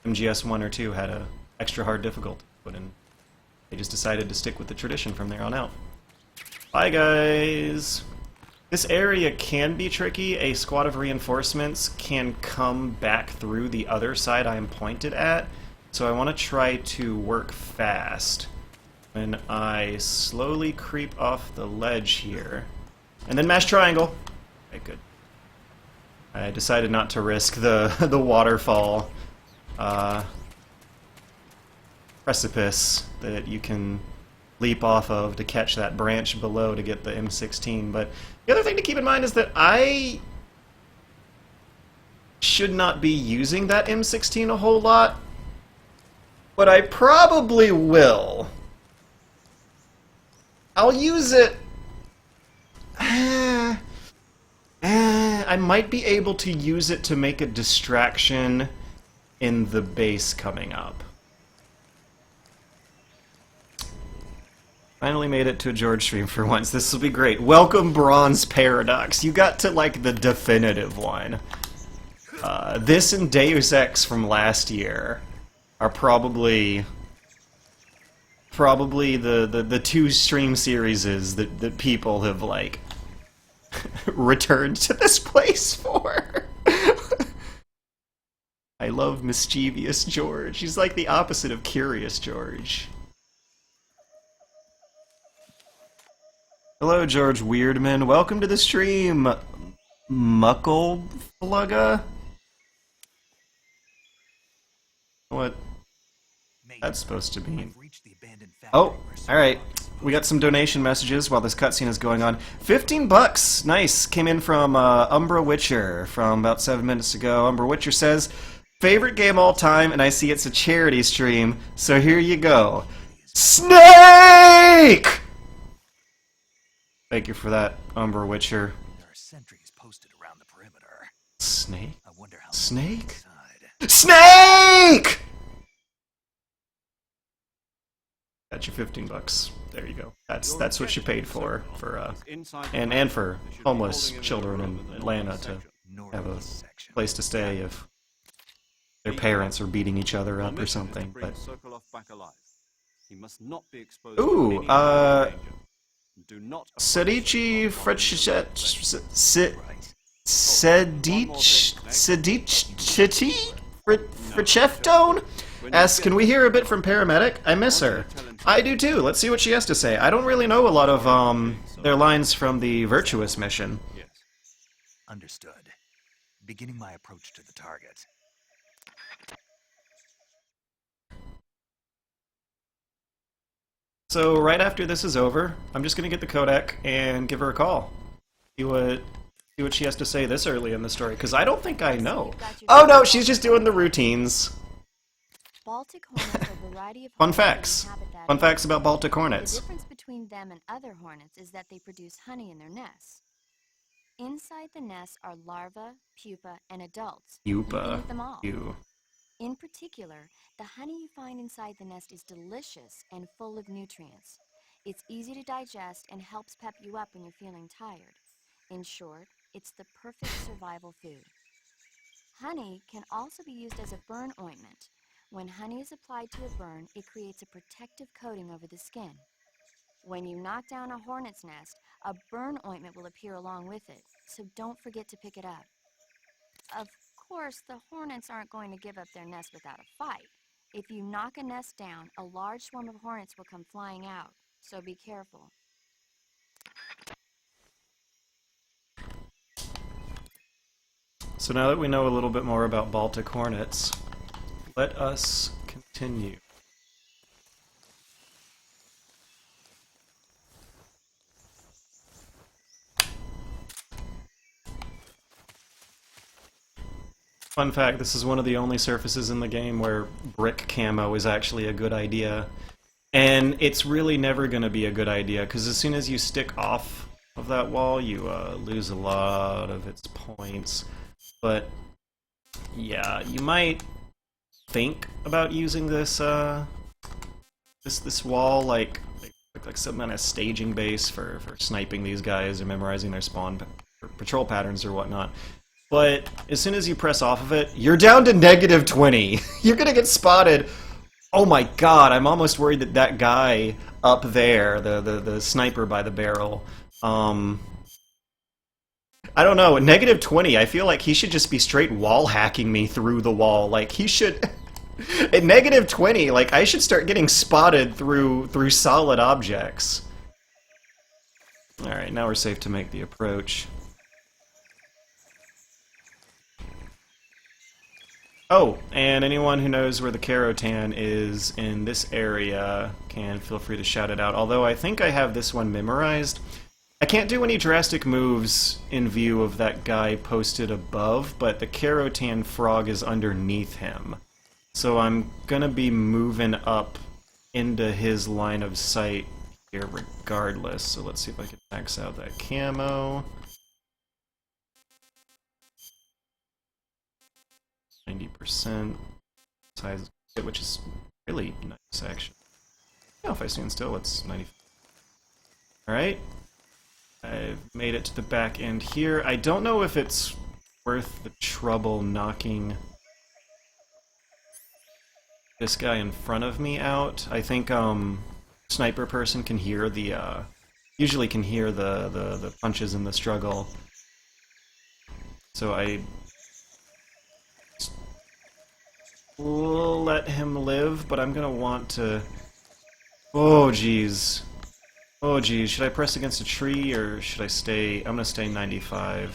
MGS 1 or 2 had a extra hard difficulty put in. They just decided to stick with the tradition from there on out. Bye, guys! This area can be tricky. A squad of reinforcements can come back through the other side I am pointed at, so I want to try to work fast when I slowly creep off the ledge here. And then mash triangle! Okay, good. I decided not to risk the waterfall precipice that you can leap off of to catch that branch below to get the M16. But the other thing to keep in mind is that I should not be using that M16 a whole lot, but I probably will. I'll use it... I might be able to use it to make a distraction in the base coming up. Finally made it to a George stream for once. This will be great. Welcome, Bronze Paradox. You got to, like, the definitive one. This and Deus Ex from last year are probably the two stream series that people have, like, returned to this place for. I love mischievous George. He's like the opposite of curious George. Hello, George Weirdman. Welcome to the stream, Muckleflugga. What that's supposed to mean. Oh, alright. We got some donation messages while this cutscene is going on. $15! Nice! Came in from Umbra Witcher from about 7 minutes ago. Umbra Witcher says, favorite game all time, and I see it's a charity stream, so here you go. Snake! Thank you for that, Umbra Witcher. There are sentries posted around the perimeter. Snake? I wonder how Snake? inside. Snake! Got you $15. There you go. That's what you paid for and for homeless children in Atlanta to have a place to stay if their parents are beating each other up or something. But ooh, Sedici Frechefton asks, can we hear a bit from Paramedic? I miss her. I do too. Let's see what she has to say. I don't really know a lot of their lines from the Virtuous Mission. Yes. Understood. Beginning my approach to the target. So right after this is over, I'm just gonna get the codec and give her a call. See what she has to say this early in the story, because I don't think I know. Oh no, she's just doing the routines. Baltic hornets are a variety of Fun hornets that facts. inhabit that Fun area. facts about Baltic hornets. The difference between them and other hornets is that they produce honey in their nests. Inside the nests are larvae, pupa, and adults. You can Pupa. eat them all. You. In particular, the honey you find inside the nest is delicious and full of nutrients. It's easy to digest and helps pep you up when you're feeling tired. In short, it's the perfect survival food. Honey can also be used as a burn ointment. When honey is applied to a burn, it creates a protective coating over the skin. When you knock down a hornet's nest, a burn ointment will appear along with it, so don't forget to pick it up. Of course, the hornets aren't going to give up their nest without a fight. If you knock a nest down, a large swarm of hornets will come flying out, so be careful. So now that we know a little bit more about Baltic hornets, let us continue. Fun fact, this is one of the only surfaces in the game where brick camo is actually a good idea. And it's really never going to be a good idea, because as soon as you stick off of that wall, you lose a lot of its points. But yeah, you might think about using this this wall like some kind of staging base for sniping these guys or memorizing their spawn patrol patterns or whatnot. But as soon as you press off of it, you're down to -20. You're gonna get spotted. Oh my god, I'm almost worried that that guy up there, the sniper by the barrel, I don't know, at -20, I feel like he should just be straight wall hacking me through the wall. Like, he should... At -20, like, I should start getting spotted through solid objects. Alright, now we're safe to make the approach. Oh, and anyone who knows where the Carotan is in this area can feel free to shout it out. Although I think I have this one memorized. I can't do any drastic moves in view of that guy posted above, but the Carotan frog is underneath him. So I'm gonna be moving up into his line of sight here regardless. So let's see if I can max out that camo. 90% size, which is really nice actually. Yeah, if I stand still, it's 90. Alright. I've made it to the back end here. I don't know if it's worth the trouble knocking this guy in front of me out. I think sniper person can hear the usually can hear the punches in the struggle. So I will let him live, but I'm gonna want to... Oh jeez. Oh geez, should I press against a tree or should I stay? I'm gonna stay 95.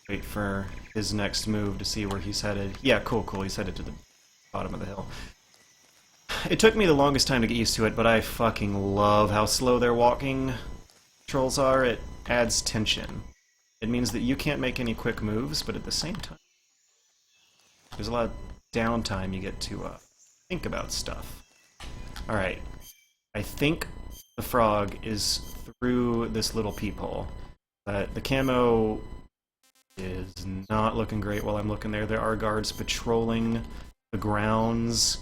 Wait for his next move to see where he's headed. Yeah, cool, he's headed to the bottom of the hill. It took me the longest time to get used to it, but I fucking love how slow their walking controls are. It adds tension. It means that you can't make any quick moves, but at the same time, there's a lot of downtime you get to think about stuff. Alright. I think the frog is through this little peephole. The camo is not looking great while I'm looking there. There are guards patrolling the grounds.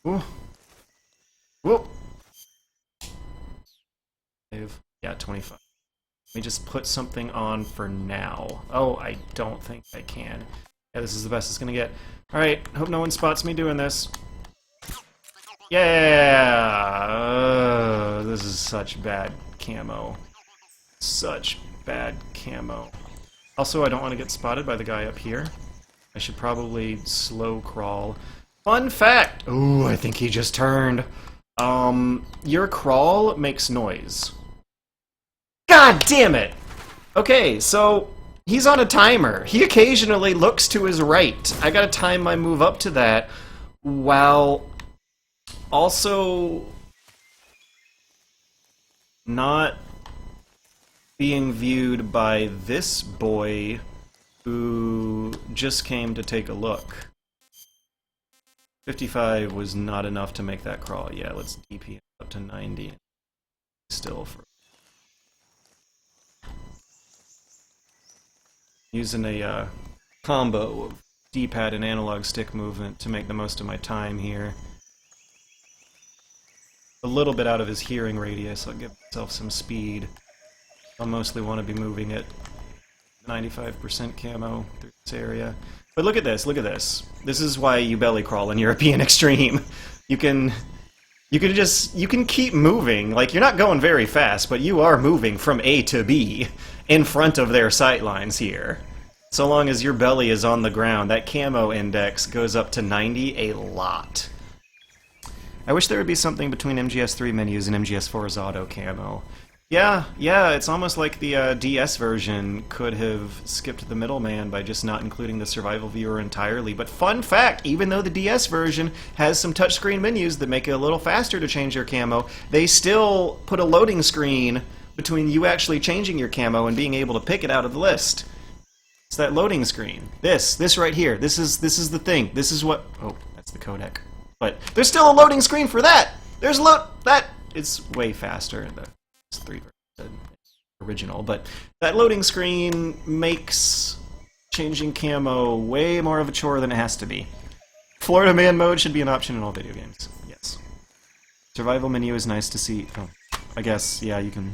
Ooh. Whoop! Yeah, 25. Let me just put something on for now. Oh, I don't think I can. Yeah, this is the best it's gonna get. Alright, hope no one spots me doing this. Yeah! This is such bad camo. Such bad camo. Also, I don't want to get spotted by the guy up here. I should probably slow crawl. Fun fact! Ooh, I think he just turned. Your crawl makes noise. God damn it! Okay, so he's on a timer. He occasionally looks to his right. I gotta time my move up to that, while also not being viewed by this boy who just came to take a look. 55 was not enough to make that crawl. Yeah, let's DP up to 90. Still for using a combo of D-pad and analog stick movement to make the most of my time here. A little bit out of his hearing radius, I'll give myself some speed. I'll mostly want to be moving at 95% camo through this area. But look at this, look at this. This is why you belly crawl in European Extreme. You can keep moving. Like, you're not going very fast, but you are moving from A to B in front of their sightlines here. So long as your belly is on the ground, that camo index goes up to 90 a lot. I wish there would be something between MGS3 menus and MGS4's auto camo. Yeah, it's almost like the DS version could have skipped the middleman by just not including the survival viewer entirely. But fun fact, even though the DS version has some touchscreen menus that make it a little faster to change your camo, they still put a loading screen between you actually changing your camo and being able to pick it out of the list. It's that loading screen. This right here. This is the thing. This is what... Oh, that's the codec. But there's still a loading screen for that! There's that! It's way faster. The 3 original, but that loading screen makes changing camo way more of a chore than it has to be. Florida Man mode should be an option in all video games. Yes. Survival menu is nice to see. Oh, I guess, yeah, you can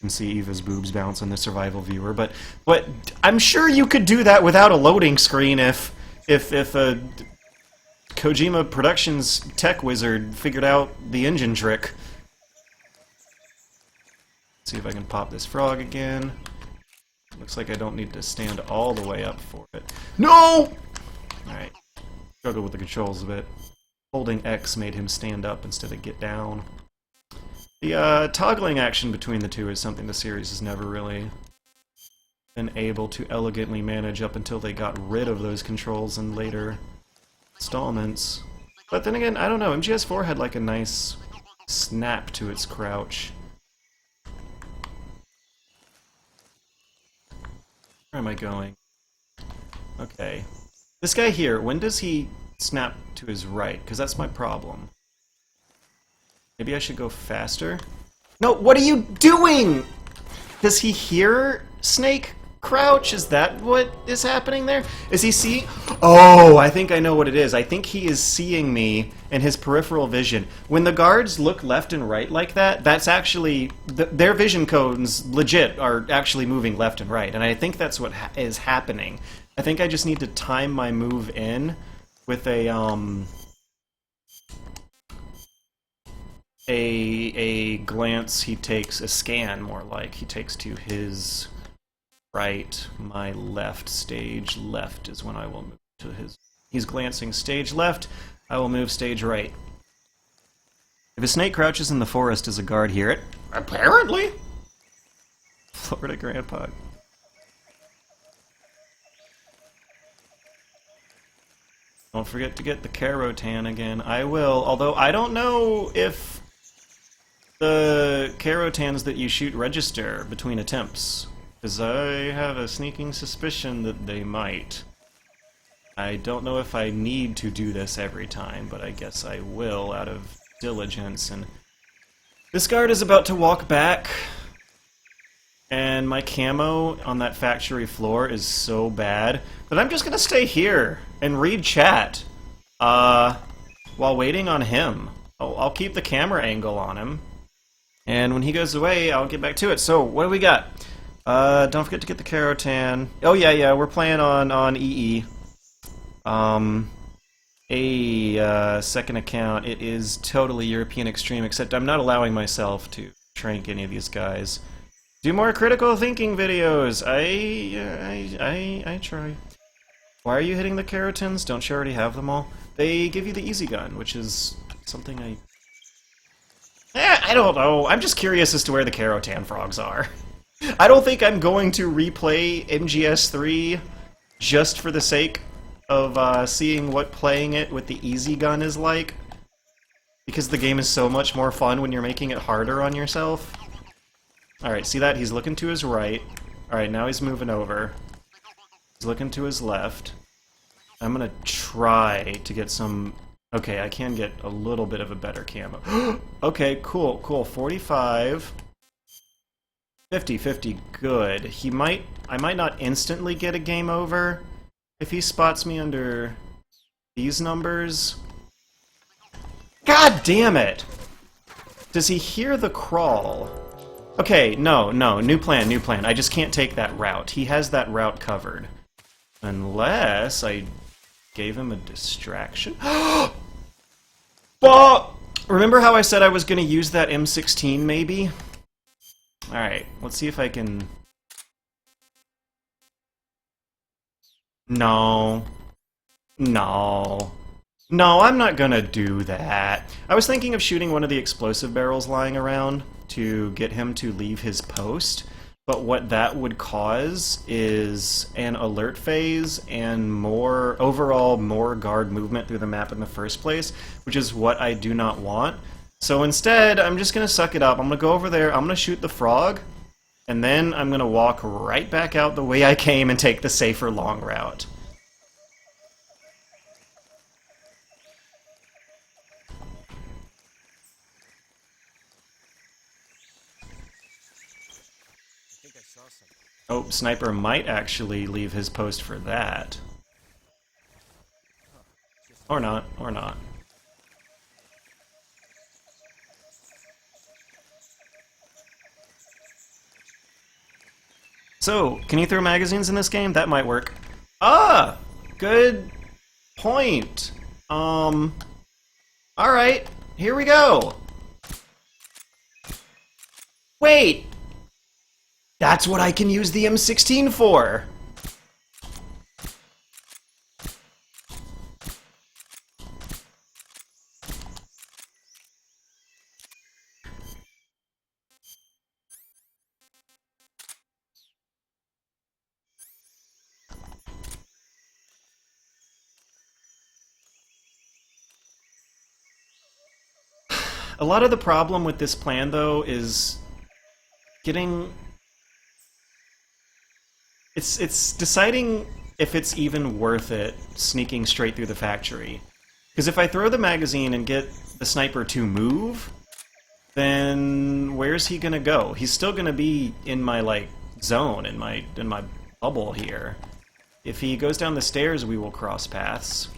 see Eva's boobs bounce on the survival viewer, but I'm sure you could do that without a loading screen if a Kojima Productions tech wizard figured out the engine trick. See if I can pop this frog again. Looks like I don't need to stand all the way up for it. No! Alright. Struggle with the controls a bit. Holding X made him stand up instead of get down. The toggling action between the two is something the series has never really been able to elegantly manage up until they got rid of those controls in later installments. But then again, I don't know, MGS4 had like a nice snap to its crouch. Where am I going? Okay. This guy here, when does he snap to his right? Because that's my problem. Maybe I should go faster? No, what are you doing? Does he hear Snake crouch? Is that what is happening there? Is he seeing... Oh, I think I know what it is. I think he is seeing me in his peripheral vision. When the guards look left and right like that, that's actually... their vision cones, legit, are actually moving left and right. And I think that's what is happening. I think I just need to time my move in with a glance he takes, a scan more like, he takes to his right, my left, stage left is when I will move to his... He's glancing stage left, I will move stage right. If a snake crouches in the forest, does a guard hear it? Apparently! Florida Grandpa. Don't forget to get the Carotan again. I will, although I don't know if the Carotans that you shoot register between attempts. Because I have a sneaking suspicion that they might. I don't know if I need to do this every time, but I guess I will out of diligence. And this guard is about to walk back, and my camo on that factory floor is so bad that I'm just gonna stay here and read chat while waiting on him. I'll keep the camera angle on him, and when he goes away, I'll get back to it. So, what do we got? Don't forget to get the Carotan. Oh yeah, we're playing on EE. Second account. It is totally European Extreme, except I'm not allowing myself to trank any of these guys. Do more critical thinking videos. I try. Why are you hitting the Keratins? Don't you already have them all? They give you the easy gun, which is something I don't know. I'm just curious as to where the Kerotan frogs are. I don't think I'm going to replay MGS3 just for the sake of seeing what playing it with the easy gun is like. Because the game is so much more fun when you're making it harder on yourself. Alright, see that? He's looking to his right. Alright, now he's moving over. He's looking to his left. I'm gonna try to get some... Okay, I can get a little bit of a better camo. Okay, cool, cool. 45. 50, 50, good. I might not instantly get a game over if he spots me under these numbers. God damn it! Does he hear the crawl? Okay, no, new plan, new plan. I just can't take that route. He has that route covered. Unless I gave him a distraction. But remember how I said I was going to use that M16 maybe? Alright, let's see if I can... No. No. No, I'm not gonna do that. I was thinking of shooting one of the explosive barrels lying around to get him to leave his post, but what that would cause is an alert phase and overall more guard movement through the map in the first place, which is what I do not want. So instead, I'm just gonna suck it up. I'm gonna go over there, I'm gonna shoot the frog, and then I'm gonna walk right back out the way I came and take the safer long route. Oh, Sniper might actually leave his post for that. Or not, or not. So, can you throw magazines in this game? That might work. Ah! Good point. Alright, here we go! Wait! That's what I can use the M16 for! A lot of the problem with this plan, though, is getting... It's deciding if it's even worth it sneaking straight through the factory. Because if I throw the magazine and get the sniper to move, then where's he gonna go? He's still gonna be in my, like, zone, in my bubble here. If he goes down the stairs, we will cross paths.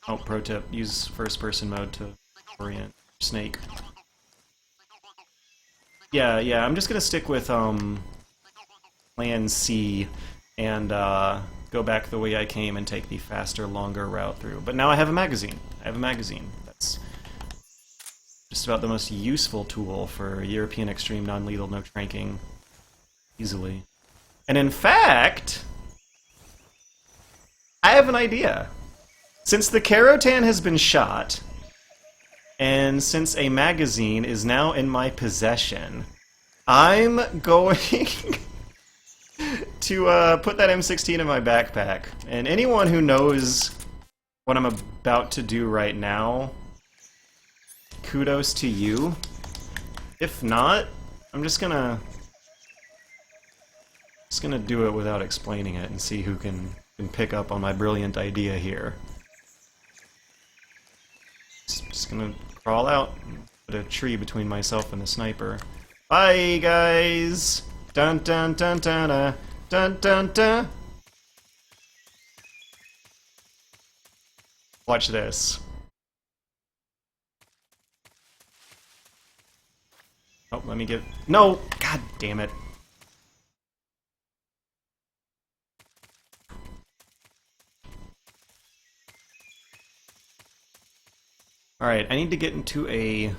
Oh, pro tip, use first-person mode to orient Snake. Yeah, I'm just gonna stick with, Plan C and, go back the way I came and take the faster, longer route through. But now I have a magazine. That's just about the most useful tool for European Extreme Non-Lethal No Tranking easily. And in fact, I have an idea. Since the Kerotan has been shot, and since a magazine is now in my possession, I'm going to put that M16 in my backpack. And anyone who knows what I'm about to do right now, kudos to you. If not, I'm just gonna do it without explaining it and see who can pick up on my brilliant idea here. Just gonna crawl out, put a tree between myself and the sniper. Bye, guys! Dun dun dun dun dun dun dun. Watch this. Oh, let me get... No! God damn it. Alright, I need to get into a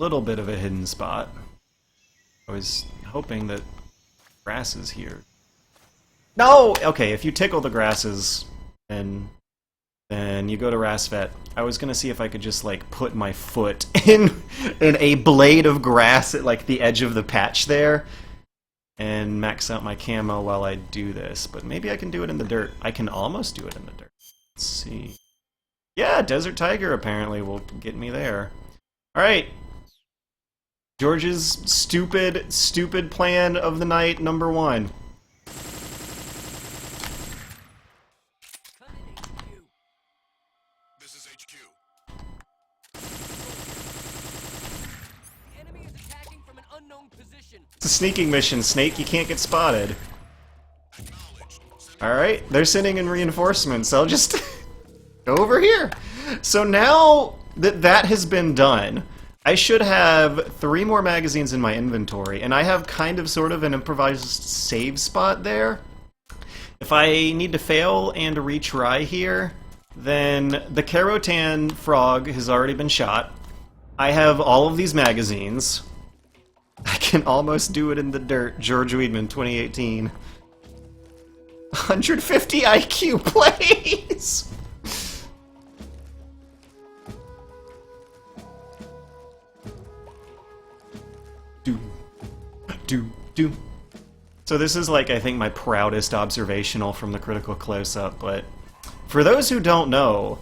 little bit of a hidden spot. I was hoping that grasses here. No! Okay, if you tickle the grasses, then you go to Rassvet. I was gonna see if I could just, like, put my foot in a blade of grass at, like, the edge of the patch there, and max out my camo while I do this. But maybe I can do it in the dirt. I can almost do it in the dirt. Let's see. Yeah, Desert Tiger apparently will get me there. Alright. George's stupid plan of the night, number 1. This is HQ. The enemy is attacking from an unknown position. It's a sneaking mission, Snake. You can't get spotted. Alright, they're sending in reinforcements. I'll just go over here. So now that that has been done, I should have 3 more magazines in my inventory, and I have kind of sort of an improvised save spot there. If I need to fail and retry here, then the Carotan frog has already been shot. I have all of these magazines. I can almost do it in the dirt. George Weidman, 2018. 150 IQ plays! Do. So this is, like, I think my proudest observational from the critical close-up, but for those who don't know,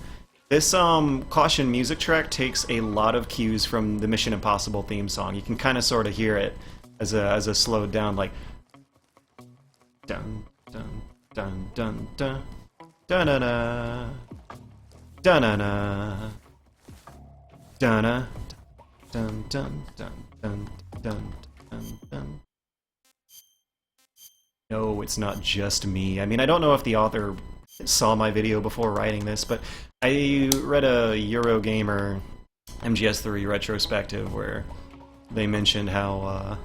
this Caution music track takes a lot of cues from the Mission Impossible theme song. You can kind of sort of hear it as a slowed down, like dun dun dun dun dun dun dun dun dun dun dun dun dun dun dun dun. No, it's not just me. I mean, I don't know if the author saw my video before writing this, but I read a Eurogamer MGS3 retrospective where they mentioned how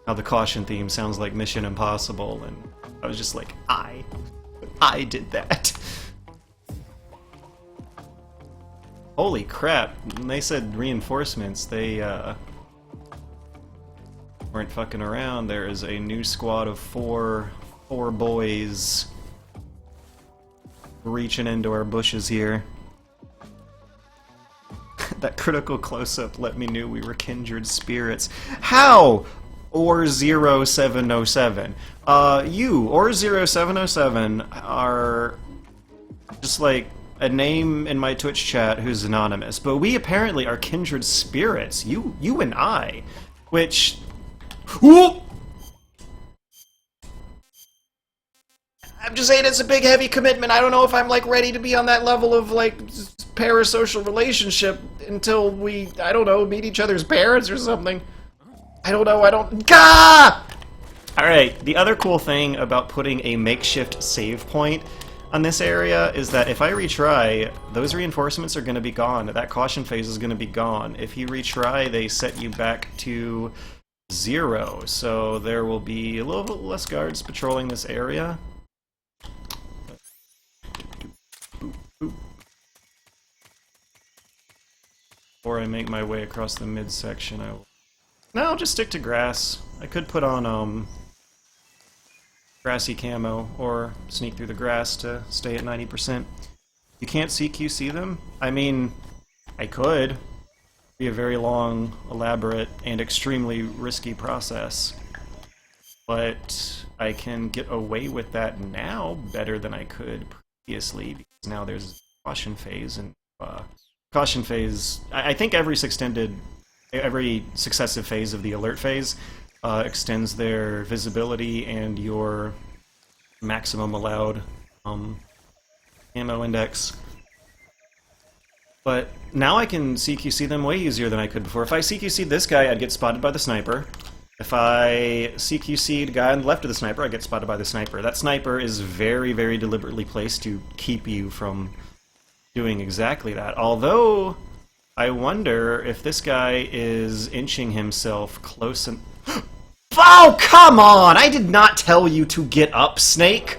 the Caution theme sounds like Mission Impossible, and I was just like, I did that. Holy crap, when they said reinforcements, they weren't fucking around. There is a new squad of four boys reaching into our bushes here. That critical close-up let me know we were kindred spirits. How? Or0707. You, Or0707, are just like a name in my Twitch chat who's anonymous, but we apparently are kindred spirits. You and I. Which... Whoop! I'm just saying it's a big, heavy commitment. I don't know if I'm, like, ready to be on that level of, like, parasocial relationship until we, I don't know, meet each other's parents or something. I don't know, Gah! Alright, the other cool thing about putting a makeshift save point on this area is that if I retry, those reinforcements are going to be gone. That Caution phase is going to be gone. If you retry, they set you back to 0, so there will be a little bit less guards patrolling this area. Before I make my way across the midsection, I will... No, I'll just stick to grass. I could put on, grassy camo, or sneak through the grass to stay at 90%. You can't CQC them? I mean, I could. Be a very long, elaborate, and extremely risky process. But I can get away with that now better than I could previously, because now there's a Caution phase, and Caution phase, I think every successive phase of the alert phase extends their visibility and your maximum allowed ammo index. But now I can CQC them way easier than I could before. If I CQC'd this guy, I'd get spotted by the sniper. If I CQC'd guy on the left of the sniper, I'd get spotted by the sniper. That sniper is very, very deliberately placed to keep you from doing exactly that. Although, I wonder if this guy is inching himself close and... Oh, come on! I did not tell you to get up, Snake!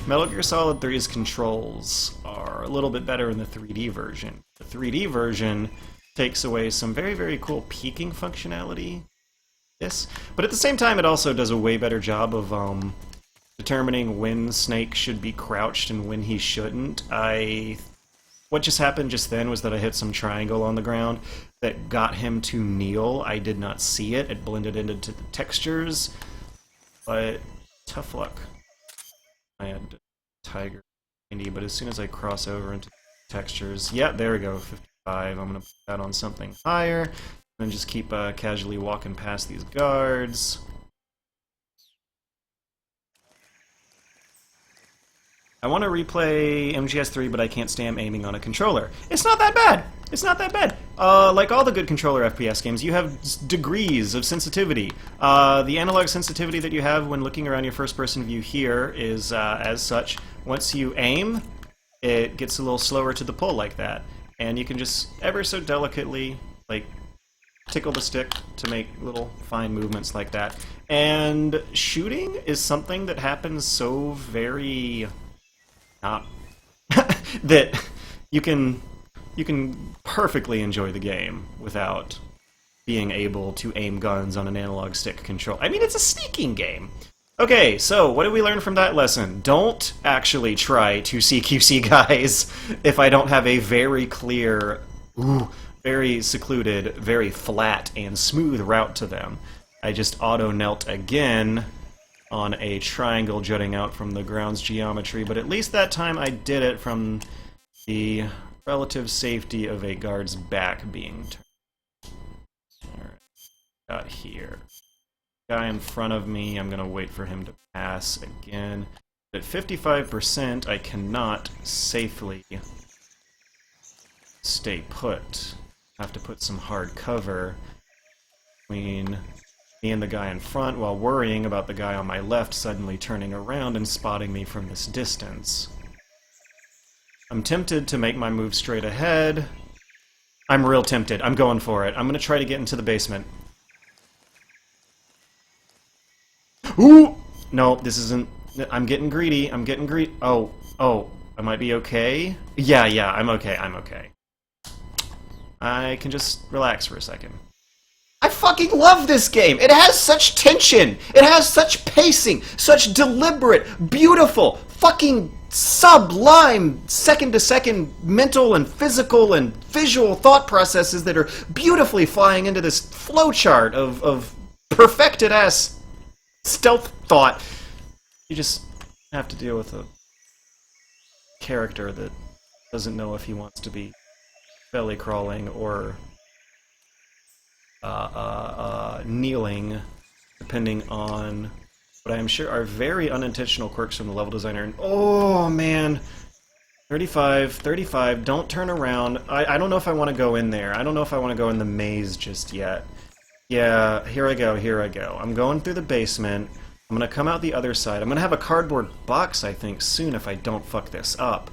Metal Gear Solid 3's controls are a little bit better in the 3D version. The 3D version takes away some very, very cool peeking functionality this. But at the same time, it also does a way better job of determining when Snake should be crouched and when he shouldn't. What just happened just then was that I hit some triangle on the ground that got him to kneel. I did not see it. It blended into the textures, but tough luck. I had Tiger 90, but as soon as I cross over into textures, yeah, there we go, 55. I'm going to put that on something higher, and then just keep casually walking past these guards. I want to replay MGS3, but I can't stand aiming on a controller. It's not that bad! It's not that bad. Like all the good controller FPS games, you have degrees of sensitivity. The analog sensitivity that you have when looking around your first-person view here is as such. Once you aim, it gets a little slower to the pull like that. And you can just ever so delicately, like, tickle the stick to make little fine movements like that. And shooting is something that happens so very... not... that you can perfectly enjoy the game without being able to aim guns on an analog stick control. I mean, it's a sneaking game. Okay, so what did we learn from that lesson? Don't actually try to CQC guys if I don't have a very clear, very secluded, very flat and smooth route to them. I just auto-knelt again on a triangle jutting out from the ground's geometry, but at least that time I did it from the relative safety of a guard's back being turned. Alright, got here. Guy in front of me, I'm gonna wait for him to pass again. At 55%, I cannot safely stay put. I have to put some hard cover between me and the guy in front while worrying about the guy on my left suddenly turning around and spotting me from this distance. I'm tempted to make my move straight ahead. I'm real tempted. I'm going for it. I'm gonna try to get into the basement. Ooh! No, this isn't... I'm getting greedy. I'm getting greedy. Oh, I might be okay? Yeah, I'm okay. I'm okay. I can just relax for a second. I fucking love this game! It has such tension! It has such pacing! Such deliberate, beautiful, fucking sublime second-to-second mental and physical and visual thought processes that are beautifully flying into this flowchart of perfected-ass stealth thought. You just have to deal with a character that doesn't know if he wants to be belly crawling or kneeling, depending on what I am sure are very unintentional quirks from the level designer. And oh man, 35, don't turn around. I don't know if I want to go in there. I don't know if I want to go in the maze just yet. Yeah, here I go. I'm going through the basement. I'm gonna come out the other side. I'm gonna have a cardboard box, I think, soon if I don't fuck this up.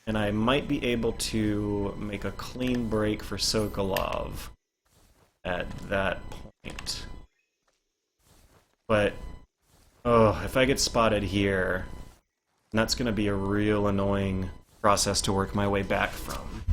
And I might be able to make a clean break for Sokolov at that point. But, if I get spotted here, that's gonna be a real annoying process to work my way back from.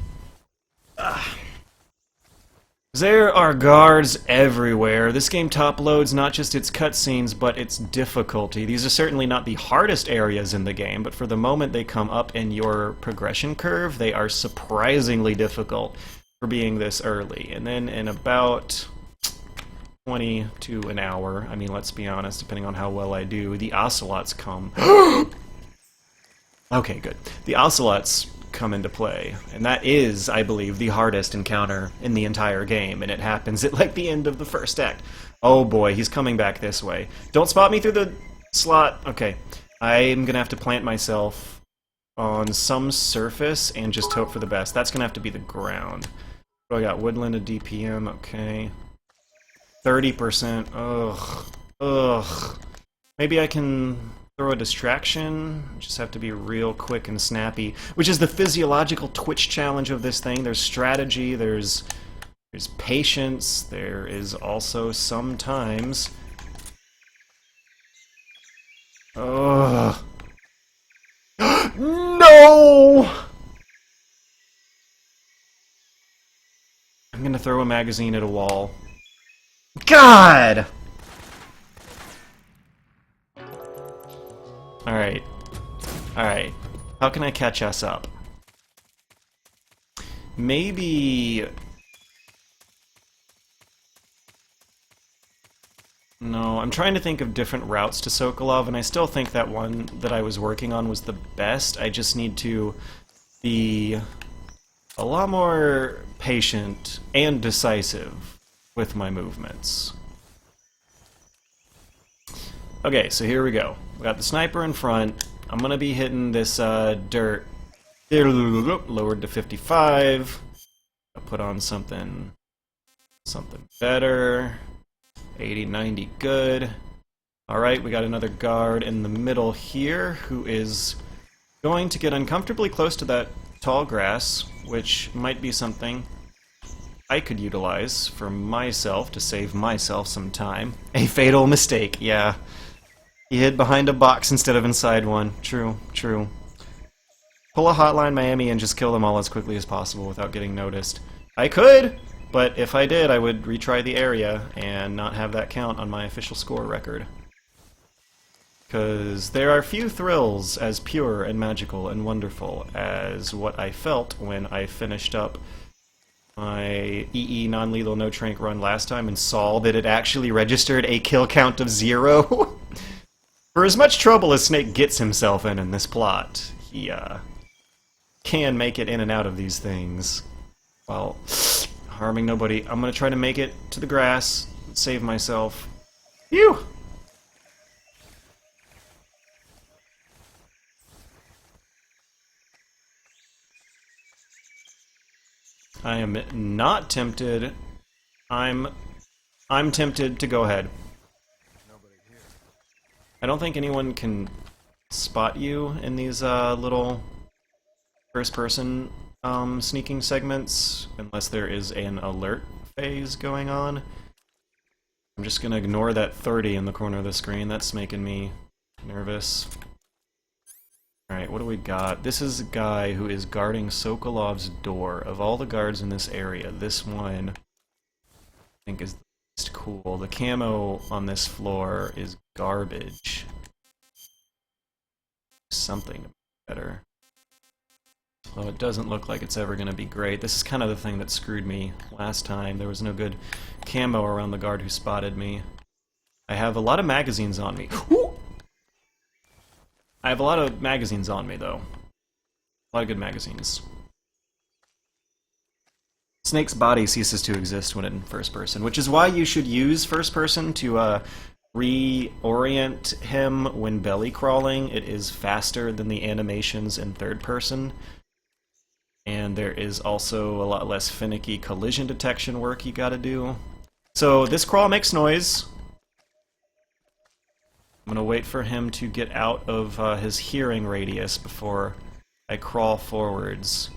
There are guards everywhere. This game top-loads not just its cutscenes, but its difficulty. These are certainly not the hardest areas in the game, but for the moment they come up in your progression curve, they are surprisingly difficult for being this early. And then in about 20 to an hour, I mean, let's be honest, depending on how well I do, the Ocelots come. Okay, good. The Ocelots come into play, and that is, I believe, the hardest encounter in the entire game, and it happens at like the end of the first act. Oh boy, he's coming back this way. Don't spot me through the slot. Okay, I'm gonna have to plant myself on some surface and just hope for the best. That's gonna have to be the ground. Oh, I got woodland to DPM, okay. 30%, ugh. Maybe I can throw a distraction, just have to be real quick and snappy, which is the physiological twitch challenge of this thing. There's strategy, there's patience, there is also sometimes... Ugh. No! I'm gonna throw a magazine at a wall. God! Alright. Alright. How can I catch us up? Maybe... No, I'm trying to think of different routes to Sokolov, and I still think that one that I was working on was the best. I just need to be a lot more patient and decisive with my movements. Okay, so here we go. We got the sniper in front. I'm gonna be hitting this dirt. Lowered to 55. I'll put on something better. 80, 90, good. Alright, we got another guard in the middle here who is going to get uncomfortably close to that tall grass, which might be something I could utilize for myself to save myself some time. A fatal mistake, yeah. He hid behind a box instead of inside one. True, true. Pull a Hotline Miami and just kill them all as quickly as possible without getting noticed. I could! But if I did, I would retry the area and not have that count on my official score record. Because there are few thrills as pure and magical and wonderful as what I felt when I finished up my EE non-lethal no-trank run last time and saw that it actually registered a kill count of 0. For as much trouble as Snake gets himself in this plot, he can make it in and out of these things. Well... harming nobody. I'm gonna try to make it to the grass, save myself. Phew! I am not tempted. I'm tempted to go ahead. I don't think anyone can spot you in these little first-person sneaking segments, unless there is an alert phase going on. I'm just gonna ignore that 30 in the corner of the screen. That's making me nervous. Alright, what do we got? This is a guy who is guarding Sokolov's door. Of all the guards in this area, this one I think is the least cool. The camo on this floor is garbage. Something better. Well, it doesn't look like it's ever going to be great. This is kind of the thing that screwed me last time. There was no good camo around the guard who spotted me. I have a lot of magazines on me. Ooh! I have a lot of magazines on me, though. A lot of good magazines. Snake's body ceases to exist when in first person, which is why you should use first person to reorient him when belly crawling. It is faster than the animations in third person. And there is also a lot less finicky collision detection work you gotta do. So this crawl makes noise. I'm gonna wait for him to get out of his hearing radius before I crawl forwards.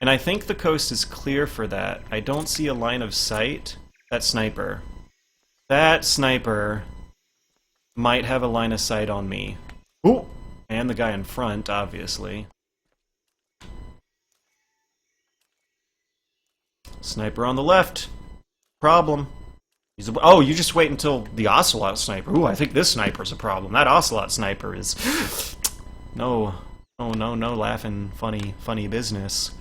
And I think the coast is clear for that. I don't see a line of sight. That sniper. That sniper might have a line of sight on me. Ooh! And the guy in front, obviously. Sniper on the left. Problem. Oh, you just wait until the Ocelot sniper. Ooh, I think this sniper's a problem. That Ocelot sniper is... No. Oh, no, no laughing, funny business.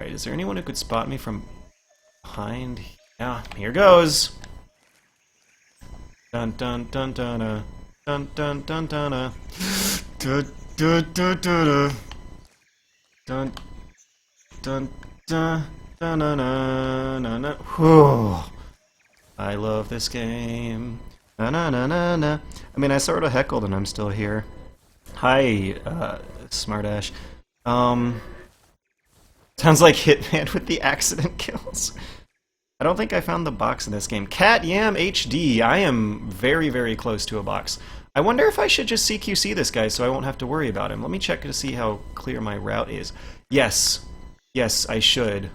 Alright, is there anyone who could spot me from behind? Yeah, here goes. Dun dun dun dun dun dun dun dun dun dun dun dun dun dun dun dun dun dun. Whew. I love this game. Na na na na na. I mean, I sort of heckled and I'm still here. Hi, smartash. Sounds like Hitman with the accident kills. I don't think I found the box in this game. Cat Yam HD. I am very, very close to a box. I wonder if I should just CQC this guy so I won't have to worry about him. Let me check to see how clear my route is. Yes. Yes, I should.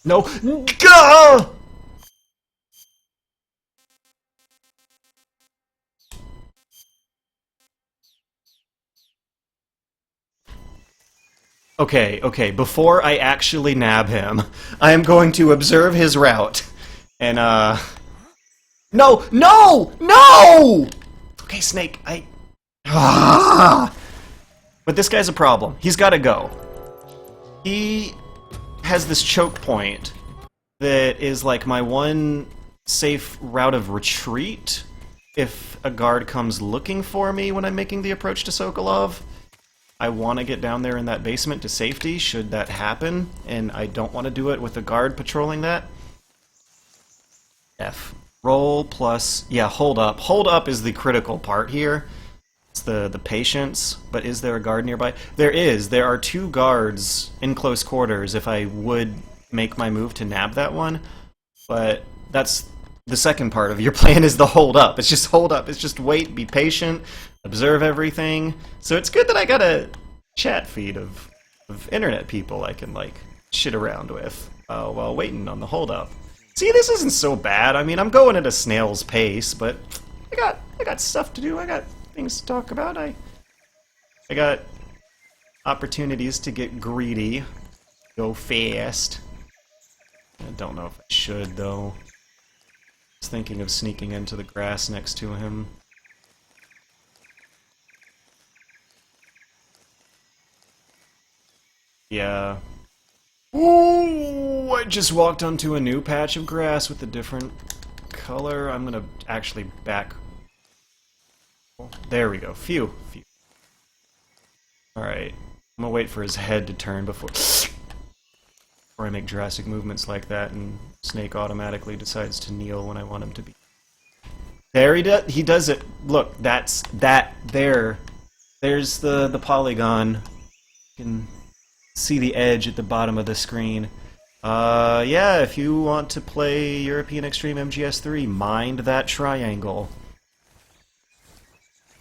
No. Gah! Okay, before I actually nab him, I am going to observe his route, and, No! No! No! Okay, Snake, But this guy's a problem. He's gotta go. He has this choke point that is like my one safe route of retreat if a guard comes looking for me when I'm making the approach to Sokolov. I want to get down there in that basement to safety should that happen, and I don't want to do it with a guard patrolling that. F. Roll plus... yeah, hold up. Hold up is the critical part here. It's the patience, but is there a guard nearby? There is. There are 2 guards in close quarters if I would make my move to nab that one, but that's the second part of your plan is the hold up. It's just hold up. It's just wait, be patient, observe everything. So it's good that I got a chat feed of internet people I can, like, shit around with while waiting on the hold up. See, this isn't so bad. I mean, I'm going at a snail's pace, but I got stuff to do. I got things to talk about. I got opportunities to get greedy, go fast. I don't know if I should, though. I was thinking of sneaking into the grass next to him. Yeah. Ooh, I just walked onto a new patch of grass with a different color. I'm gonna actually back... there we go. Phew. Alright. I'm gonna wait for his head to turn before I make drastic movements like that, and Snake automatically decides to kneel when I want him to be. There he does it. Look, that's that there. There's the polygon. You can see the edge at the bottom of the screen. Yeah, if you want to play European Extreme MGS3, mind that triangle.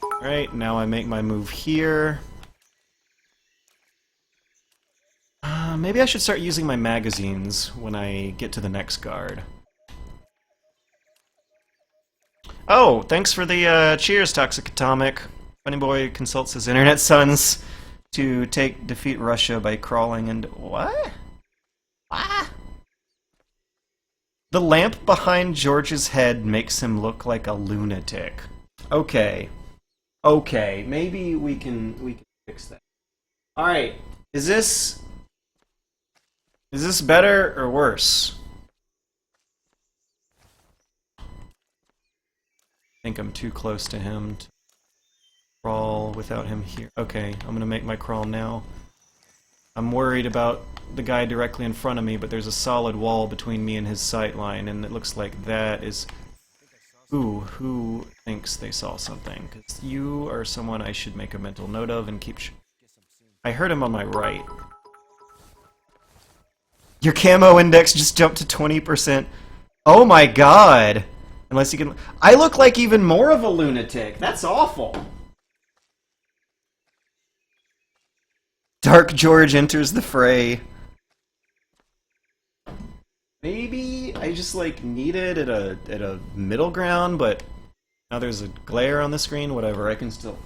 Alright, now I make my move here. Maybe I should start using my magazines when I get to the next guard. Oh, thanks for the cheers, Toxic Atomic. Funny Boy consults his internet sons to defeat Russia by crawling into... what? Ah! The lamp behind George's head makes him look like a lunatic. Okay. Okay, maybe we can fix that. Alright, is this better or worse? I think I'm too close to him to crawl without him here. Okay, I'm gonna make my crawl now. I'm worried about the guy directly in front of me, but there's a solid wall between me and his sight line, and it looks like that is... ooh, who thinks they saw something? Because you are someone I should make a mental note of and keep... I heard him on my right. Your camo index just jumped to 20%. Oh my god! Unless you can... I look like even more of a lunatic! That's awful! Dark George enters the fray. Maybe I just, like, need it at a middle ground, but now there's a glare on the screen. Whatever, I can still...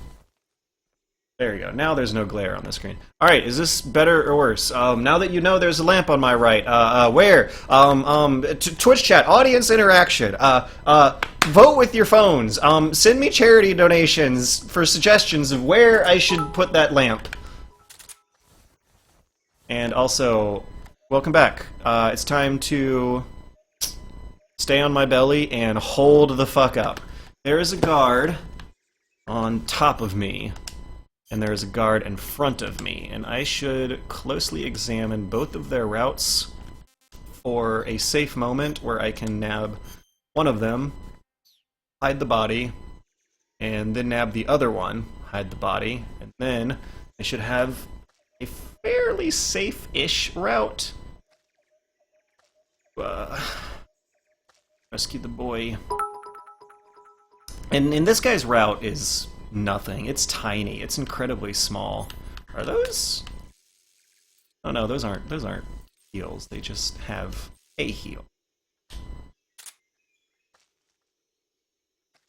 there you go. Now there's no glare on the screen. Alright, is this better or worse? Now that you know there's a lamp on my right, where? Twitch chat, audience interaction, vote with your phones, send me charity donations for suggestions of where I should put that lamp. And also... welcome back. It's time to stay on my belly and hold the fuck up. There is a guard on top of me, and there is a guard in front of me, and I should closely examine both of their routes for a safe moment where I can nab one of them, hide the body, and then nab the other one, hide the body, and then I should have a fairly safe-ish route. Rescue the boy. And this guy's route is nothing. It's tiny. It's incredibly small. Are those? Oh no, those aren't heals. They just have a heal.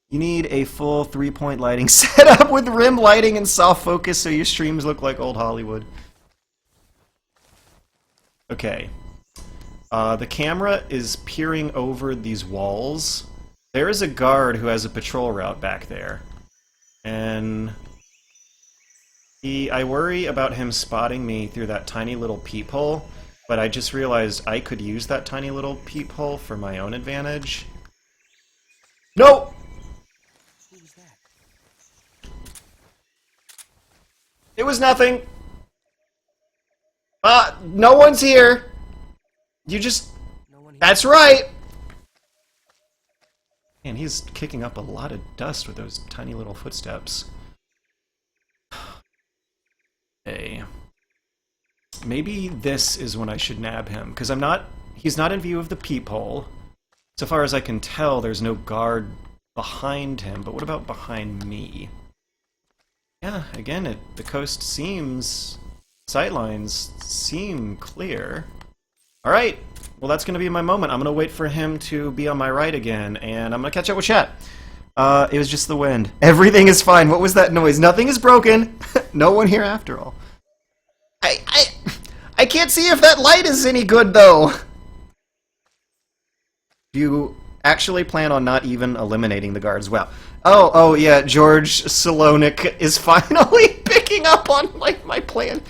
You need a full 3-point lighting setup with rim lighting and soft focus so your streams look like old Hollywood. Okay. The camera is peering over these walls, There is a guard who has a patrol route back there. And I worry about him spotting me through that tiny little peephole, but I just realized I could use that tiny little peephole for my own advantage. No! Who was that? It was nothing! No one's here! You just... No one here. That's right! Man, he's kicking up a lot of dust with those tiny little footsteps. Hey. Maybe this is when I should nab him, because he's not in view of the peephole. So far as I can tell, there's no guard behind him, but what about behind me? Yeah, again, the coast seems... sightlines seem clear. Alright, well that's going to be my moment. I'm going to wait for him to be on my right again, and I'm going to catch up with chat. It was just the wind. Everything is fine. What was that noise? Nothing is broken. No one here after all. I can't see if that light is any good, though. Do you actually plan on not even eliminating the guards? Wow. Oh, yeah, George Salonik is finally picking up on, like, my plan.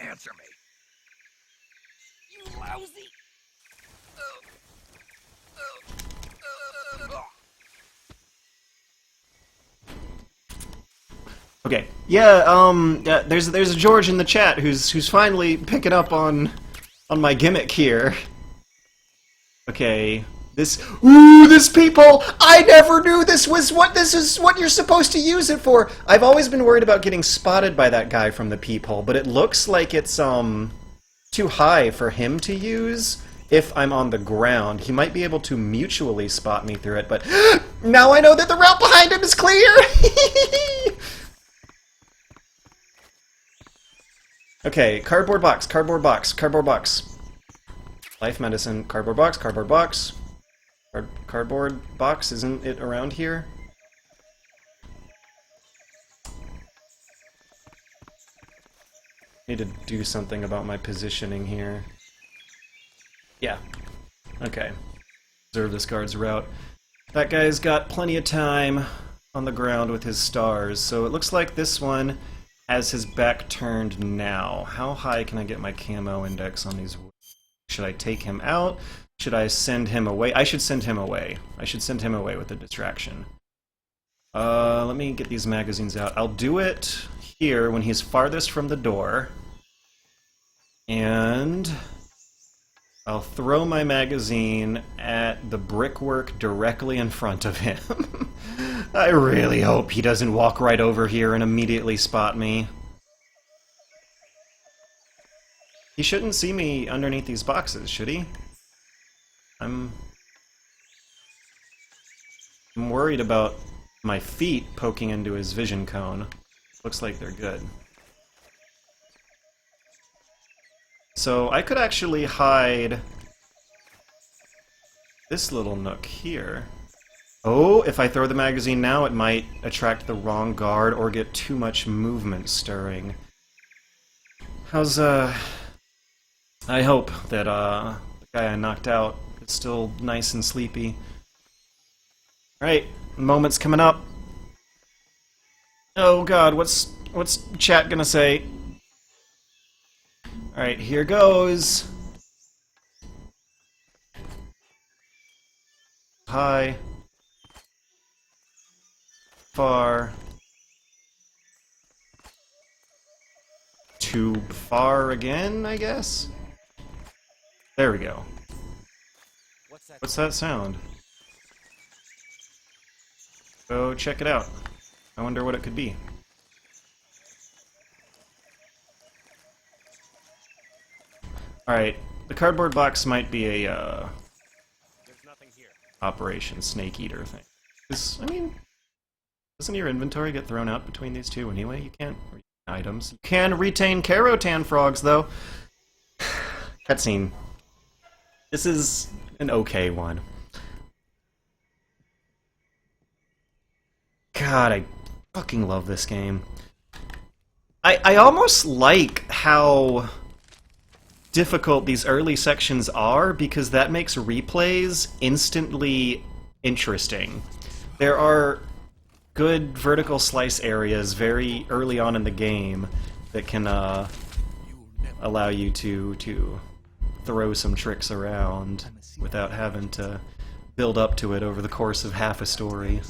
Answer me. You lousy! Okay. Yeah, there's a George in the chat who's finally picking up on my gimmick here. Okay. This people! I never knew this is what you're supposed to use it for. I've always been worried about getting spotted by that guy from the peephole, but it looks like it's too high for him to use if I'm on the ground. He might be able to mutually spot me through it, but now I know that the route behind him is clear. Okay, cardboard box, cardboard box, cardboard box. Life medicine, cardboard box, cardboard box. Cardboard box, isn't it around here? Need to do something about my positioning here. Yeah. Okay. Observe this guard's route. That guy's got plenty of time on the ground with his stars, so it looks like this one has his back turned now. How high can I get my camo index on these? Should I take him out? Should I send him away? I should send him away. I should send him away with a distraction. Let me get these magazines out. I'll do it here when he's farthest from the door. And I'll throw my magazine at the brickwork directly in front of him. I really hope he doesn't walk right over here and immediately spot me. He shouldn't see me underneath these boxes, should he? I'm worried about my feet poking into his vision cone. Looks like they're good. So I could actually hide this little nook here. Oh, if I throw the magazine now, it might attract the wrong guard or get too much movement stirring. How's, I hope that, the guy I knocked out is still nice and sleepy. Alright, moment's coming up. Oh god, what's chat gonna say? Alright, here goes. High. Far. Too far again, I guess? There we go. What's that sound? Go check it out. I wonder what it could be. Alright, the cardboard box might be a, Operation Snake Eater thing. I mean, doesn't your inventory get thrown out between these two anyway? You can't retain items. You can retain Carotan frogs, though. Cutscene. This is an okay one. God, I fucking love this game. I almost like how difficult these early sections are, because that makes replays instantly interesting. There are good vertical slice areas very early on in the game that can allow you to throw some tricks around without having to build up to it over the course of half a story.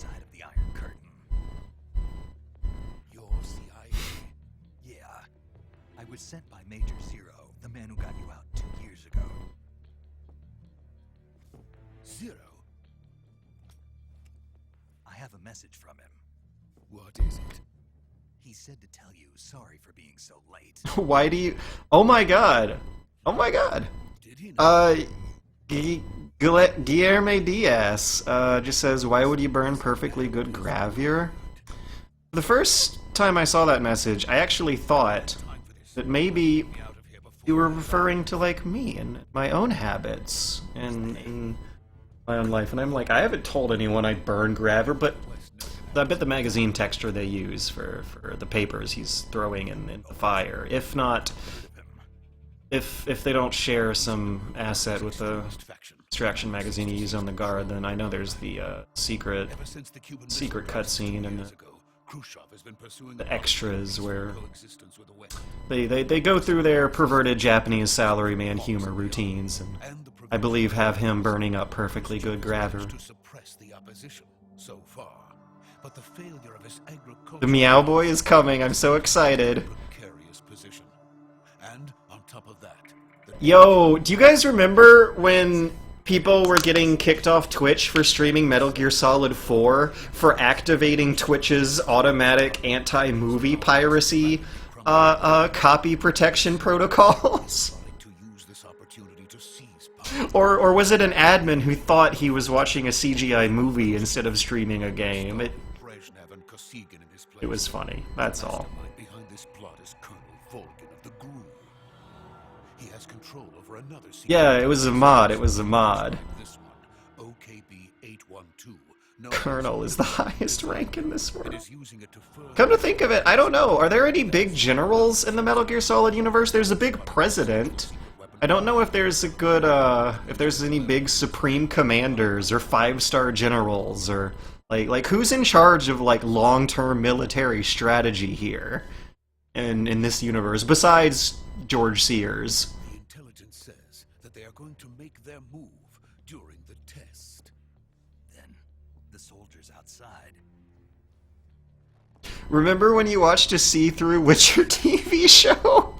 I was sent by Major Zero, the man who got you out 2 years ago. Zero? I have a message from him. What is it? He said to tell you sorry for being so late. Why do you... Oh my god! Oh my god! Guillermo Diaz just says, why would you burn perfectly good gravure? The first time I saw that message, I actually thought that maybe you were referring to, like, me and my own habits in my own life. And I'm like, I haven't told anyone I burn gravure, but I bet the magazine texture they use for the papers he's throwing in the fire. If not, if they don't share some asset with the extraction magazine you use on the guard, then I know there's the secret cutscene and the extras where they go through their perverted Japanese salaryman humor routines, and I believe have him burning up perfectly good gravure. The Meow Boy is coming, I'm so excited. Yo, do you guys remember when people were getting kicked off Twitch for streaming Metal Gear Solid 4 for activating Twitch's automatic anti-movie piracy copy protection protocols? Or was it an admin who thought he was watching a CGI movie instead of streaming a game? It was funny, that's all. Yeah, it was a mod, Colonel is the highest rank in this world. Come to think of it, I don't know, are there any big generals in the Metal Gear Solid universe? There's a big president. I don't know if there's a good, if there's any big supreme commanders or 5-star generals, or, like who's in charge of, like, long-term military strategy here in this universe, besides George Sears? Going to make their move during the test. Then the soldiers outside. Remember when you watched a see-through Witcher TV show?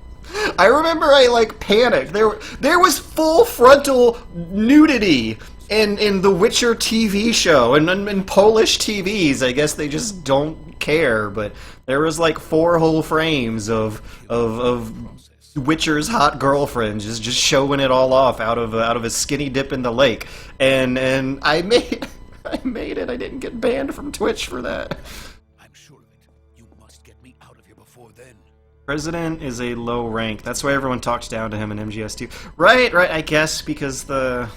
I remember I, like, panicked. There was full frontal nudity in the Witcher TV show, and in Polish TVs. I guess they just don't care, but there was like 4 whole frames of Witcher's hot girlfriend just showing it all off out of a skinny dip in the lake, and I made it. I didn't get banned from Twitch for that. I'm sure of it. You must get me out of here before then. President is a low rank. That's why everyone talks down to him in MGS2. Right. I guess because the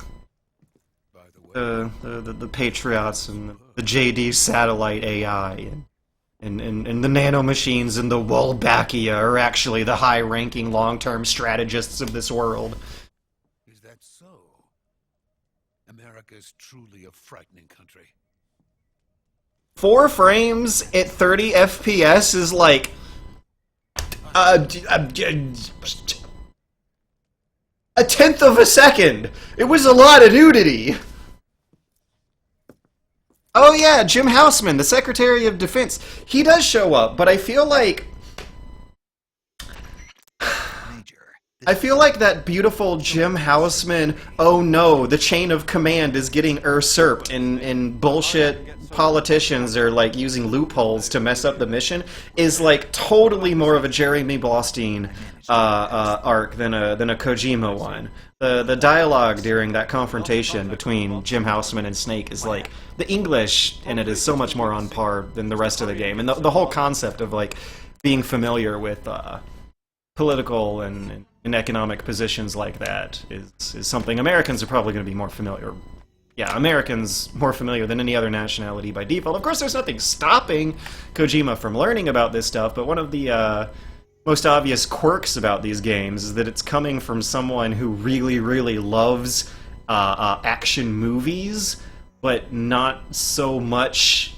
Patriots and the JD satellite AI and the nanomachines and the Wolbachia are actually the high-ranking long-term strategists of this world. Is that so? America is truly a frightening country. 4 frames at 30 FPS is like... a tenth of a second! It was a lot of nudity! Oh yeah, Jim Houseman, the Secretary of Defense. He does show up, but I feel like that beautiful Jim Houseman, oh no, the chain of command is getting usurped and bullshit politicians are like using loopholes to mess up the mission, is like totally more of a Jeremy Blaustein arc than a Kojima one. The dialogue during that confrontation between Jim Houseman and Snake is like, the English in it is so much more on par than the rest of the game, and the whole concept of like being familiar with political and economic positions like that is something Americans are probably going to be more familiar. Yeah, Americans more familiar than any other nationality by default. Of course, there's nothing stopping Kojima from learning about this stuff, but one of the most obvious quirks about these games is that it's coming from someone who really, really loves action movies, but not so much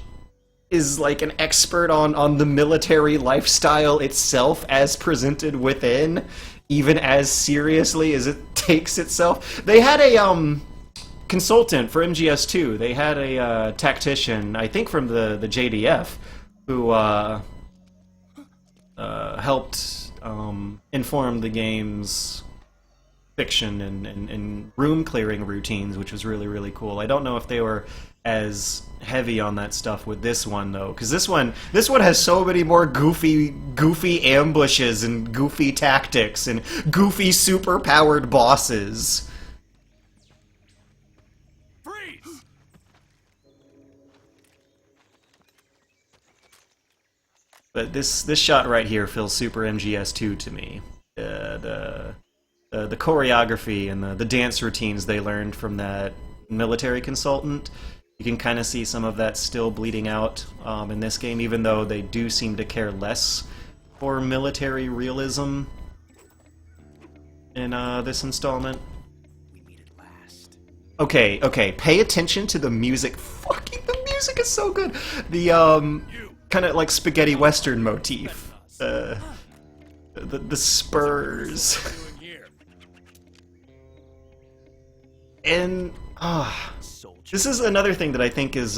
is like an expert on the military lifestyle itself as presented within, even as seriously as it takes itself. They had a consultant for MGS2. They had a tactician, I think from the JDF, who helped inform the game's fiction and room clearing routines, which was really, really cool. I don't know if they were as heavy on that stuff with this one though, because this one has so many more goofy ambushes and goofy tactics and goofy super powered bosses. Freeze! But this shot right here feels super MGS2 to me. The choreography and the dance routines they learned from that military consultant, you can kind of see some of that still bleeding out in this game, even though they do seem to care less for military realism in this installment. We meet at last. Okay, pay attention to the music. Fucking, the music is so good. The kind of like spaghetti western motif. The spurs. And this is another thing that I think is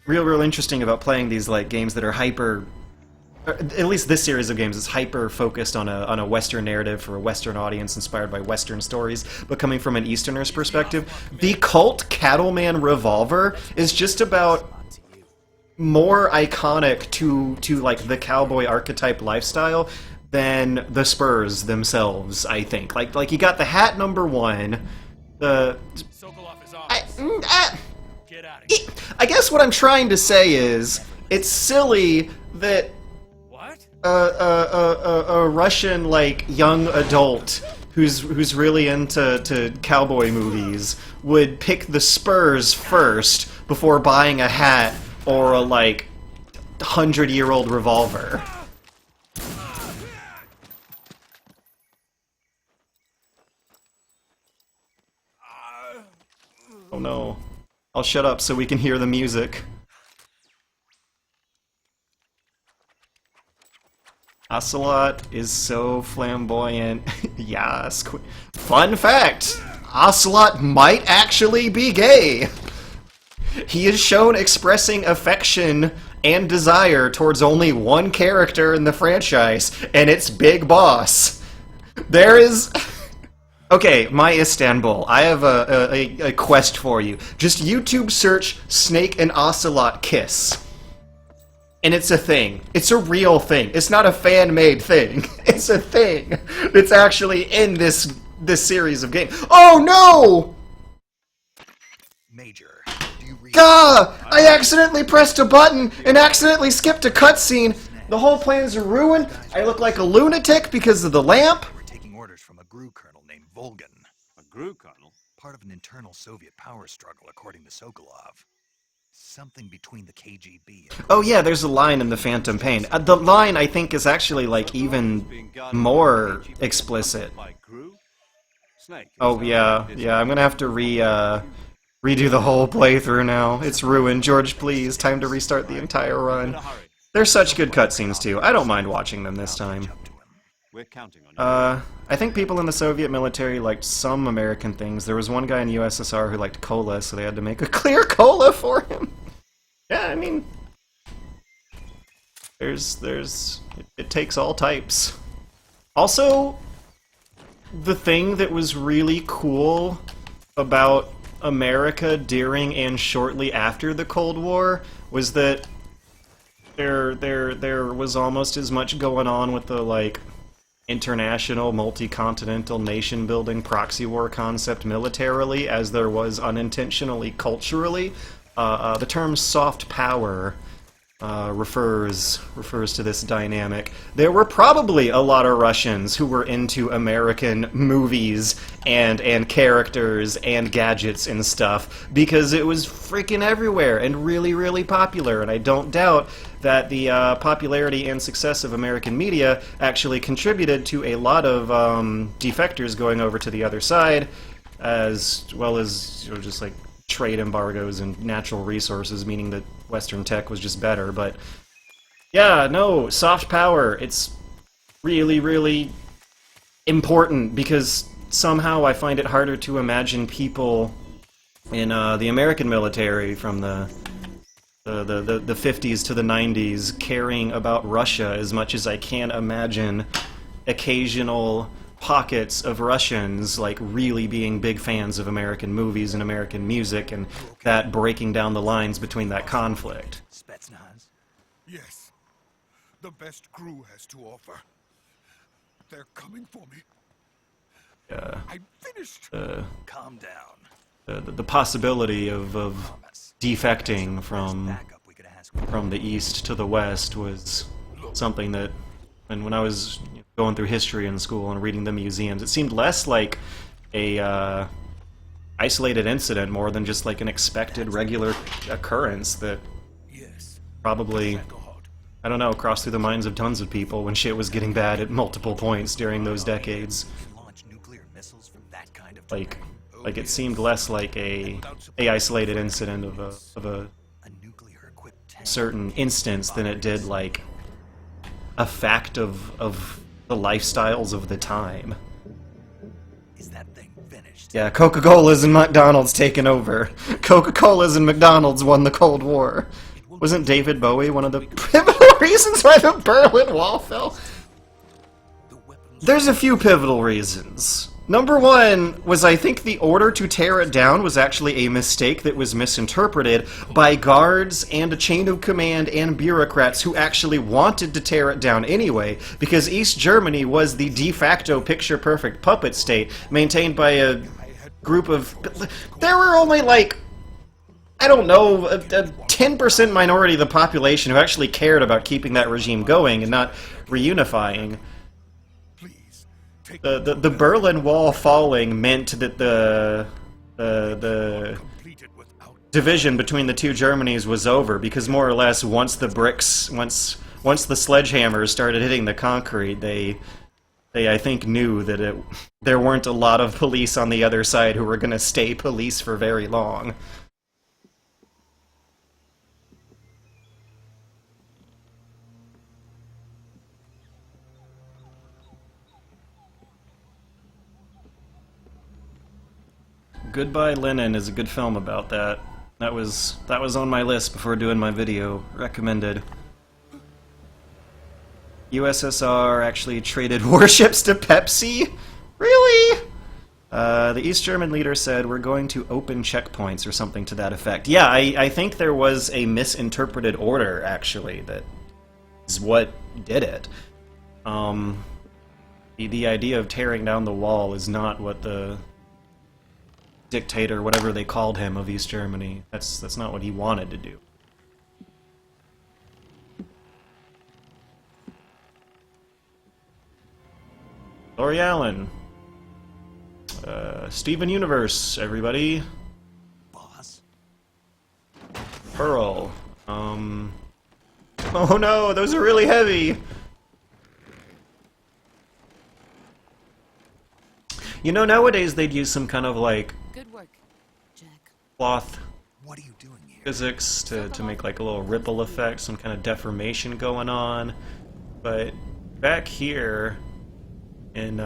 real interesting about playing these like games that are hyper, or at least this series of games is hyper focused on a Western narrative for a Western audience inspired by Western stories, but coming from an Easterner's perspective. The Colt Cattleman revolver is just about more iconic to like the cowboy archetype lifestyle than the spurs themselves, I think. Like you got the hat number 1. I guess what I'm trying to say is it's silly that a Russian like young adult who's really into cowboy movies would pick the spurs first before buying a hat or a like 100-year-old revolver. Oh no. I'll shut up so we can hear the music. Ocelot is so flamboyant. Yes. Fun fact! Ocelot might actually be gay! He is shown expressing affection and desire towards only one character in the franchise, and it's Big Boss. There is... Okay, my Istanbul, I have a quest for you. Just YouTube search Snake and Ocelot kiss. And it's a thing. It's a real thing. It's not a fan-made thing. It's a thing. It's actually in this series of games. Oh no! Major, do you read? Gah! I accidentally pressed a button and accidentally skipped a cutscene. The whole plans are ruined. I look like a lunatic because of the lamp. We're taking orders from a GRU colonel named Volgan. A GRU colonel? Part of an internal Soviet power struggle, according to Sokolov. Something between the KGB and... Oh yeah, there's a line in the Phantom Pain. The line, I think, is actually, like, even more explicit. Oh yeah, I'm gonna have to redo the whole playthrough now. It's ruined. George, please, time to restart the entire run. They're such good cutscenes, too. I don't mind watching them this time. We're counting on you. I think people in the Soviet military liked some American things. There was one guy in the USSR who liked cola, so they had to make a clear cola for him. Yeah, I mean... It takes all types. Also, the thing that was really cool about America during and shortly after the Cold War was that there was almost as much going on with the, like, international, multi-continental, nation-building proxy war concept militarily as there was unintentionally culturally. The term soft power refers to this dynamic. There were probably a lot of Russians who were into American movies and characters and gadgets and stuff because it was freaking everywhere and really, really popular. And I don't doubt that the popularity and success of American media actually contributed to a lot of defectors going over to the other side, as well as just like trade embargoes and natural resources, meaning that Western tech was just better. But yeah, no, soft power, it's really, really important because somehow I find it harder to imagine people in the American military from the 50s to the 90s caring about Russia as much as I can imagine occasional pockets of Russians like really being big fans of American movies and American music, and that breaking down the lines between that conflict. Spetsnaz? Yes. The best crew has to offer. They're coming for me. I'm finished. Calm down. The possibility of defecting from the east to the west was something that, and when I was going through history in school and reading the museums, it seemed less like a isolated incident more than just like an expected regular occurrence that probably, I don't know, crossed through the minds of tons of people when shit was getting bad at multiple points during those decades. Like it seemed less like a isolated incident of a certain instance than it did like a fact of the lifestyles of the time. Is that thing finished? Yeah, Coca-Cola's and McDonald's taken over. Coca-Cola's and McDonald's won the Cold War. Wasn't David Bowie one of the pivotal reasons why the Berlin Wall fell? There's a few pivotal reasons. Number one was, I think the order to tear it down was actually a mistake that was misinterpreted by guards and a chain of command and bureaucrats who actually wanted to tear it down anyway, because East Germany was the de facto picture-perfect puppet state maintained by a group of... There were only like, I don't know, a 10% minority of the population who actually cared about keeping that regime going and not reunifying. The Berlin Wall falling meant that the division between the two Germanys was over, because more or less once the sledgehammers started hitting the concrete, they I think knew that there weren't a lot of police on the other side who were going to stay police for very long. Goodbye Lenin is a good film about that. That was on my list before doing my video. Recommended. USSR actually traded warships to Pepsi? Really? The East German leader said, "We're going to open checkpoints," or something to that effect. Yeah, I think there was a misinterpreted order, actually, that is what did it. The idea of tearing down the wall is not what the dictator, whatever they called him, of East Germany. That's not what he wanted to do. Laurie Allen. Steven Universe, everybody. Boss? Pearl. Oh no, those are really heavy! You know, nowadays they'd use some kind of like Good work, Jack. cloth What are you doing here? physics to make like a little ripple effect, some kind of deformation going on. But back here in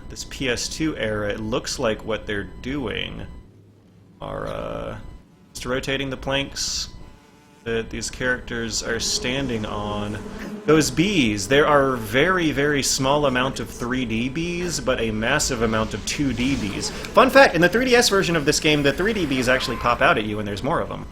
this PS2 era, it looks like what they're doing are just rotating the planks that these characters are standing on. Those bees, there are very, very small amount of 3D bees, but a massive amount of 2D bees. Fun fact, in the 3DS version of this game, the 3D bees actually pop out at you and there's more of them.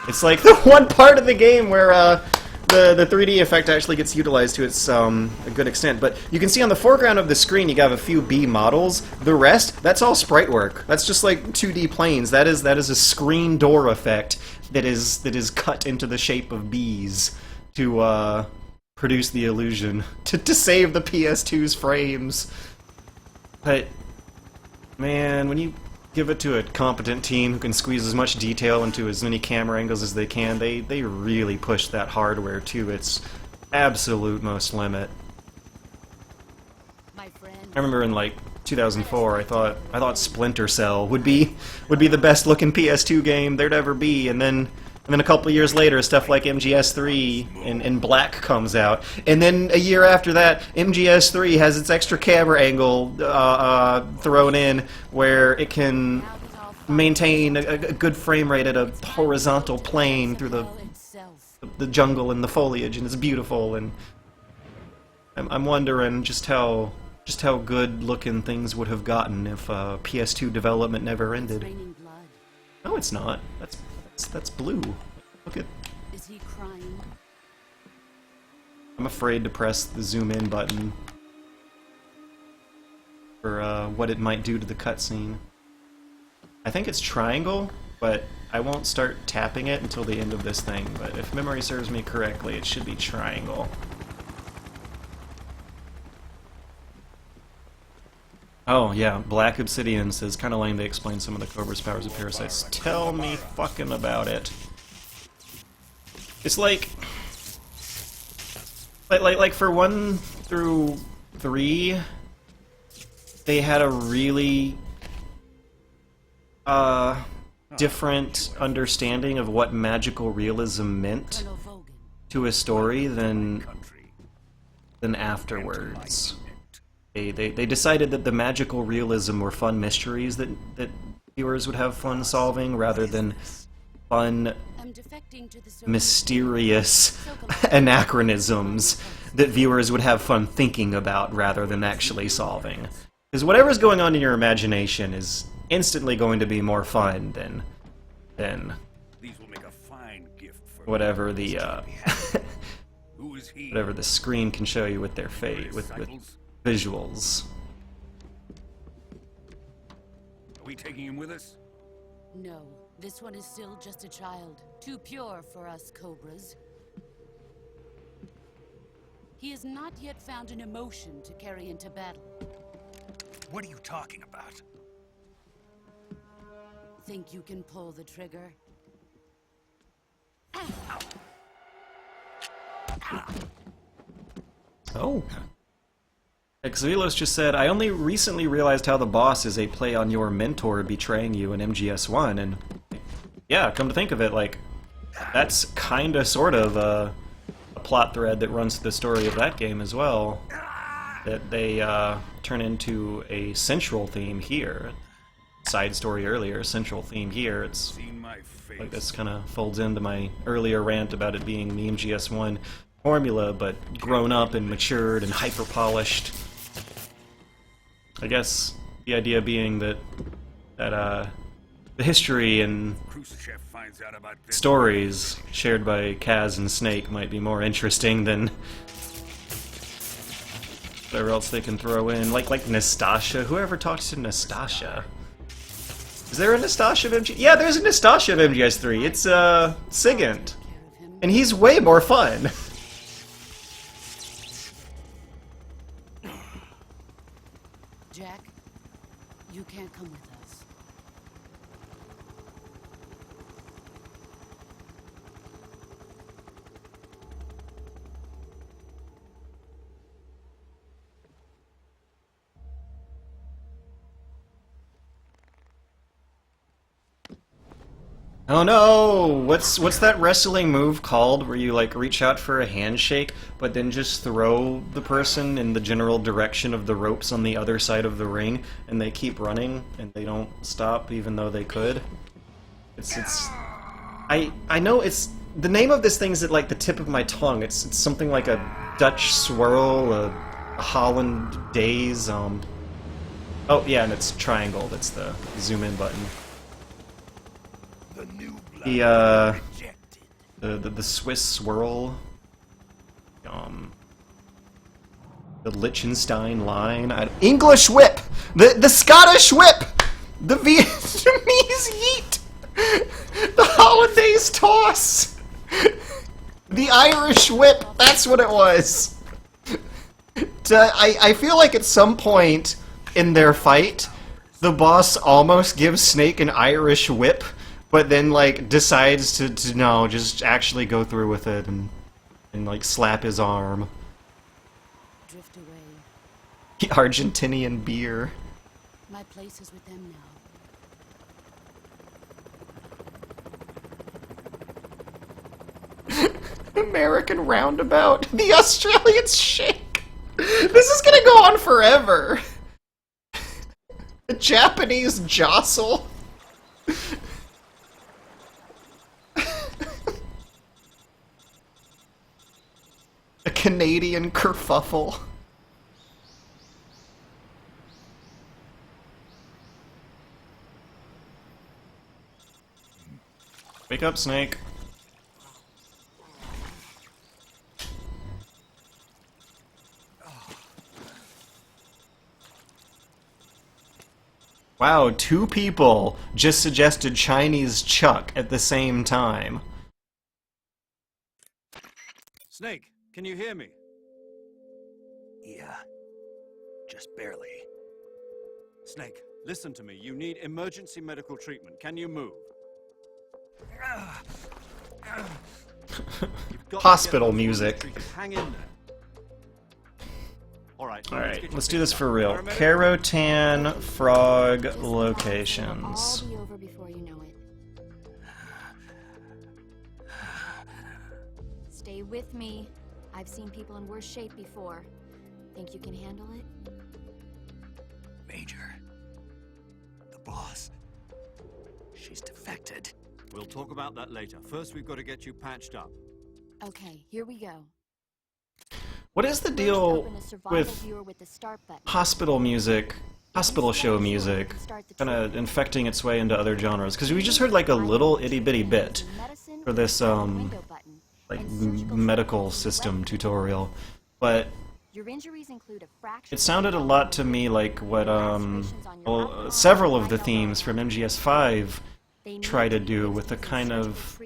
It's like the one part of the game where the 3D effect actually gets utilized to its a good extent. But you can see on the foreground of the screen, you have a few bee models. The rest, that's all sprite work. That's just like 2D planes. That is a screen door effect that is cut into the shape of bees to produce the illusion to save the PS2's frames. But man, when you give it to a competent team who can squeeze as much detail into as many camera angles as they can, they really push that hardware to its absolute most limit. My friend. I remember in like 2004, I thought Splinter Cell would be the best looking PS2 game there'd ever be, and then a couple of years later, stuff like MGS3 and Black comes out, and then a year after that, MGS3 has its extra camera angle thrown in, where it can maintain a good frame rate at a horizontal plane through the jungle and the foliage, and it's beautiful. And I'm wondering just how good looking things would have gotten if PS2 development never ended. No, it's not. That's blue. Look at... Is he crying? I'm afraid to press the zoom in button for what it might do to the cutscene. I think it's triangle, but I won't start tapping it until the end of this thing. But if memory serves me correctly, it should be triangle. Oh, yeah, Black Obsidian says, kinda lame they explain some of the Cobra's powers of parasites. Tell me fucking about it. It's like for 1 through 3, they had a really different understanding of what magical realism meant to a story than afterwards. They decided that the magical realism were fun mysteries that viewers would have fun solving, rather than fun, mysterious anachronisms that viewers would have fun thinking about rather than actually solving. Because whatever's going on in your imagination is instantly going to be more fun than whatever the whatever the screen can show you with their face, with visuals. Are we taking him with us? No, this one is still just a child. Too pure for us Cobras. He has not yet found an emotion to carry into battle. What are you talking about? Think you can pull the trigger? Oh. Xvilos just said, I only recently realized how the boss is a play on your mentor betraying you in MGS1, and yeah, come to think of it, like, that's kinda sort of a plot thread that runs through the story of that game as well, that they turn into a central theme here. Side story earlier, central theme here. It's like this kind of folds into my earlier rant about it being the MGS1 formula, but grown up and matured and hyper polished. I guess the idea being that the history and stories shared by Kaz and Snake might be more interesting than whatever else they can throw in, like Nastasia. Whoever talks to Nastasia. Is there a Nastasia of MGS? Yeah, there's a Nastasia of MGS3. It's Sigint, and he's way more fun. Jack, you can't come with us. Oh no! What's that wrestling move called where you like reach out for a handshake but then just throw the person in the general direction of the ropes on the other side of the ring and they keep running and they don't stop even though they could? I know it's the name of this thing is at like the tip of my tongue. It's something like a Dutch swirl, a Holland daze. Oh yeah, and it's triangle. That's the zoom in button. The Swiss swirl The Liechtenstein line. English whip! The Scottish whip! The Vietnamese yeet! The Hollandaise toss! The Irish whip! That's what it was! I feel like at some point in their fight, the boss almost gives Snake an Irish whip, but then, like, decides to no, just actually go through with it and like, slap his arm. Drift away. The Argentinian beer. My place is with them now. American roundabout. The Australian shake. This is gonna go on forever. The Japanese jostle. A Canadian kerfuffle. Wake up, Snake. Wow, 2 people just suggested Chinese Chuck at the same time. Snake, can you hear me? Yeah, just barely. Snake, listen to me. You need emergency medical treatment. Can you move? You've got Hospital to get music. treated. Hang in there. Alright, Let's do this for real. Carotan frog locations. It'll all be over before you know it. Stay with me. I've seen people in worse shape before. Think you can handle it? Major. The boss. She's defected. We'll talk about that later. First, we've got to get you patched up. Okay, here we go. What is the deal with hospital music, hospital show music, kind of infecting its way into other genres? Because we just heard like a little itty-bitty bit for this, like, medical system tutorial, but it sounded a lot to me like what, well, several of the themes from MGS5 try to do with a kind of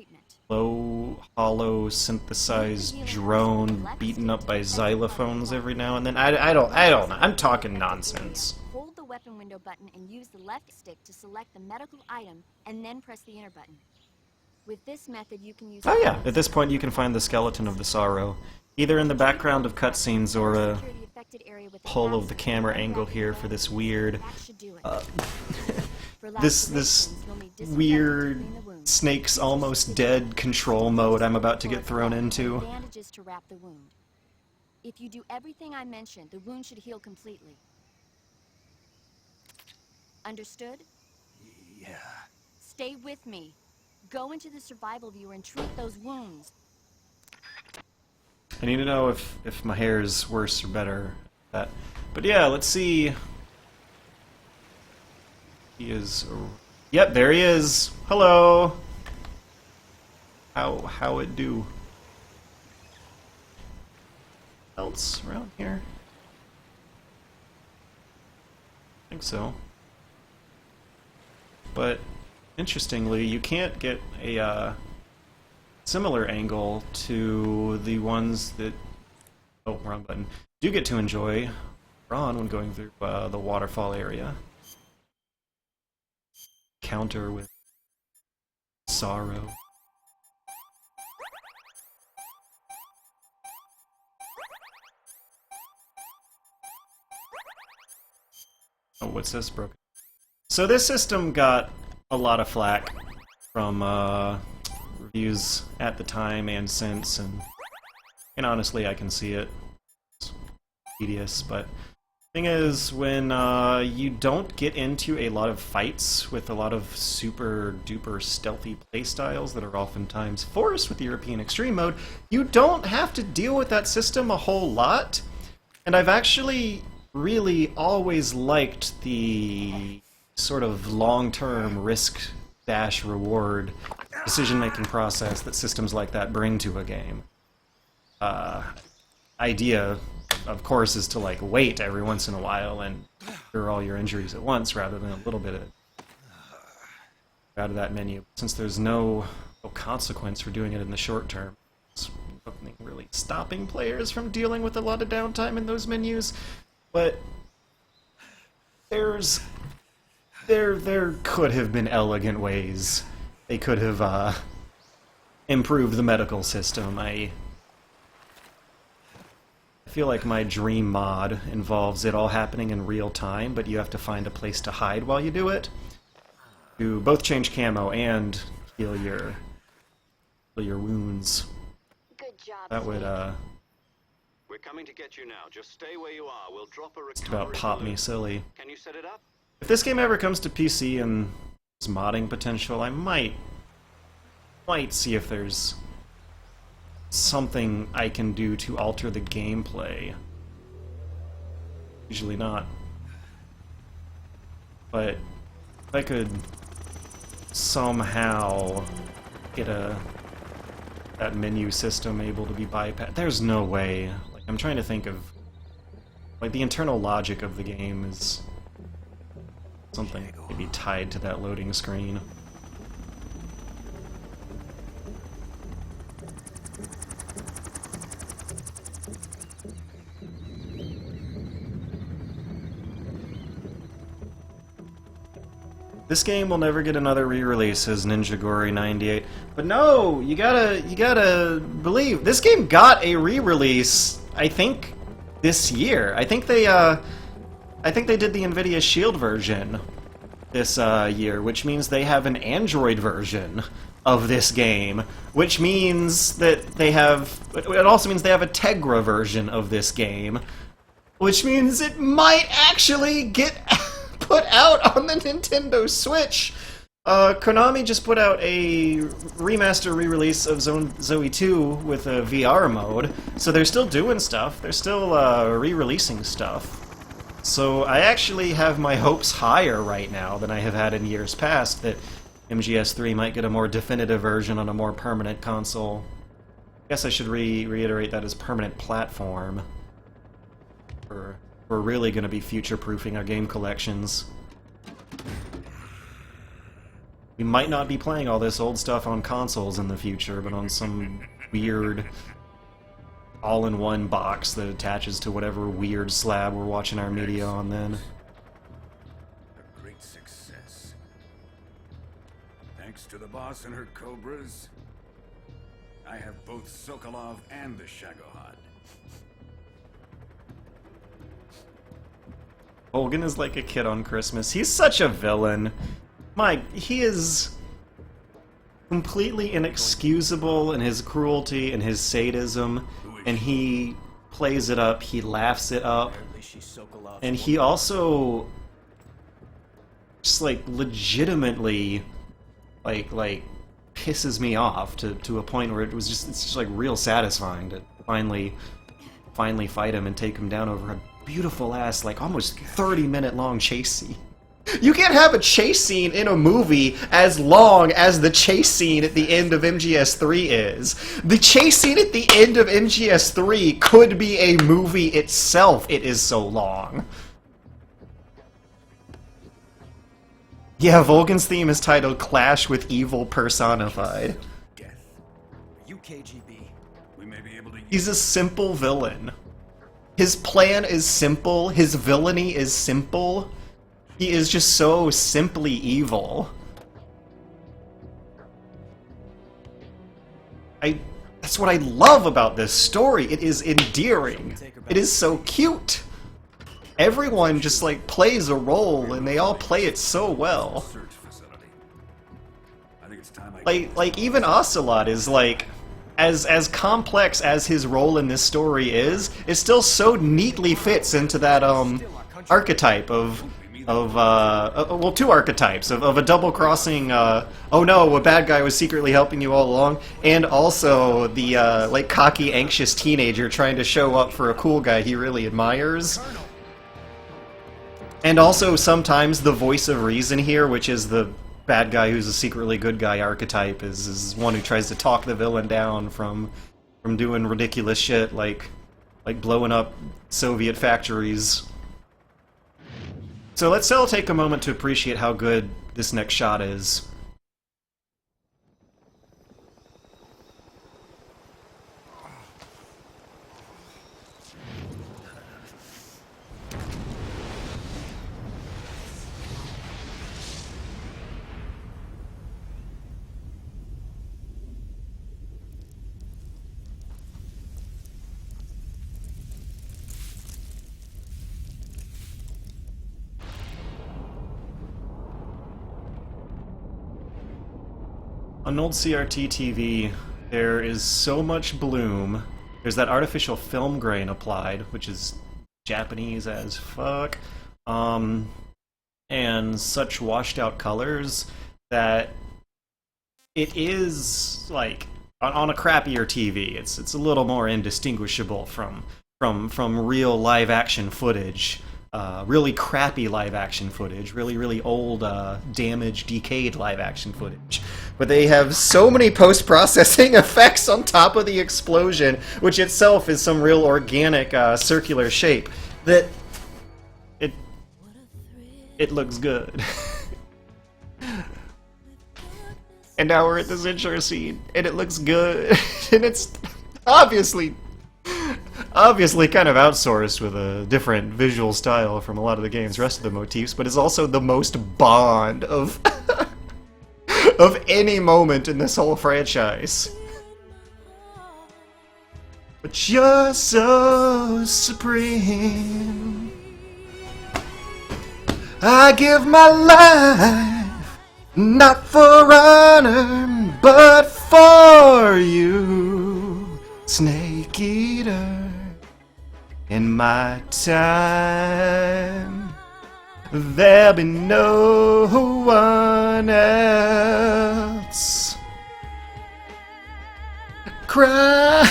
low, hollow, synthesized drone beaten up by xylophones every now and then. I don't know. I'm talking nonsense. Hold the weapon window button and use the left stick to select the medical item, and then press the enter button. With this method, you can use... Oh yeah, at this point you can find the skeleton of the Sorrow, either in the background of cutscenes or a pull of the camera angle here for this weird, this weird Snake's almost dead control mode I'm about to get thrown into. Bandages to wrap the wound. If you do everything I mentioned, the wound should heal completely. Understood? Yeah. Stay with me. Go into the survival viewer and treat those wounds. I need to know if my hair is worse or better. But yeah, let's see. He is... Yep, there he is. Hello. How it do? Else around here? I think so. But interestingly, you can't get a similar angle to the ones that wrong button do get to enjoy Ron when going through the waterfall area. Counter with sorrow. Oh, what's this broken? So this system got a lot of flack from reviews at the time and since, and honestly I can see it. It's tedious, but thing is, when you don't get into a lot of fights with a lot of super duper stealthy playstyles that are oftentimes forced with European Extreme Mode, you don't have to deal with that system a whole lot. And I've actually really always liked the sort of long-term risk-reward decision-making process that systems like that bring to a game. idea, of course, is to like wait every once in a while and cure all your injuries at once rather than a little bit out of that menu. Since there's no consequence for doing it in the short term, it's nothing really stopping players from dealing with a lot of downtime in those menus. But there could have been elegant ways they could have improved the medical system. I feel like my dream mod involves it all happening in real time, but you have to find a place to hide while you do it. To both change camo and heal your wounds. Good job. That would We're coming to get you now. Just stay where you are. We'll drop a just about pop me silly. Can you set it up? If this game ever comes to PC and has modding potential, I might see if there's something I can do to alter the gameplay. Usually not. But if I could somehow get that menu system able to be bypassed, there's no way. Like, I'm trying to think of like the internal logic of the game is something maybe tied to that loading screen. This game will never get another re-release as Ninja Gory 98. But no, you gotta believe this game got a re-release, I think, this year. I think they did the NVIDIA Shield version this year, which means they have an Android version of this game, which means that they have... It also means they have a Tegra version of this game, which means it might actually get put out on the Nintendo Switch. Konami just put out a remaster re-release of Zoe 2 with a VR mode, so they're still doing stuff. They're still re-releasing stuff. So I actually have my hopes higher right now than I have had in years past that MGS3 might get a more definitive version on a more permanent console. I guess I should reiterate that as permanent platform. We're really going to be future-proofing our game collections. We might not be playing all this old stuff on consoles in the future, but on some weird all-in-one box that attaches to whatever weird slab we're watching our media on then. A great success. Thanks to the boss and her cobras, I have both Sokolov and the Shagohod. Volgin is like a kid on Christmas. He's such a villain. He is completely inexcusable in his cruelty and his sadism, and he plays it up, he laughs it up, and he also just like legitimately like pisses me off to a point where it's just like real satisfying to finally fight him and take him down over a beautiful ass, like almost 30-minute long chase scene. You can't have a chase scene in a movie as long as the chase scene at the end of MGS3 is. The chase scene at the end of MGS3 could be a movie itself, it is so long. Yeah, Volgin's theme is titled Clash with Evil Personified. Death. You KGB. We may be able to. He's a simple villain. His plan is simple, his villainy is simple. He is just so simply evil. That's what I love about this story. It is endearing. It is so cute. Everyone just like plays a role and they all play it so well. Like even Ocelot is like as complex as his role in this story is, it still so neatly fits into that archetype of well, two archetypes of a double-crossing, oh no, a bad guy was secretly helping you all along, and also the, like, cocky, anxious teenager trying to show up for a cool guy he really admires. And also, sometimes, the voice of reason here, which is the bad guy who's a secretly good guy archetype, is one who tries to talk the villain down from doing ridiculous shit, like like blowing up Soviet factories. So let's all take a moment to appreciate how good this next shot is. On old CRT TV, there is so much bloom. There's that artificial film grain applied, which is Japanese as fuck, and such washed out colors that it is like on a crappier TV. It's a little more indistinguishable from real live action footage. Really crappy live action footage, really old, damaged, decayed live action footage. But they have so many post-processing effects on top of the explosion, which itself is some real organic, circular shape, that it looks good. And now we're at this intro scene, and it looks good, and it's obviously kind of outsourced with a different visual style from a lot of the game's rest of the motifs, but it's also the most Bond of of any moment in this whole franchise. But you're so supreme. I give my life not for honor, but for you, Snake Eater. In my time, there'll be no one else crying.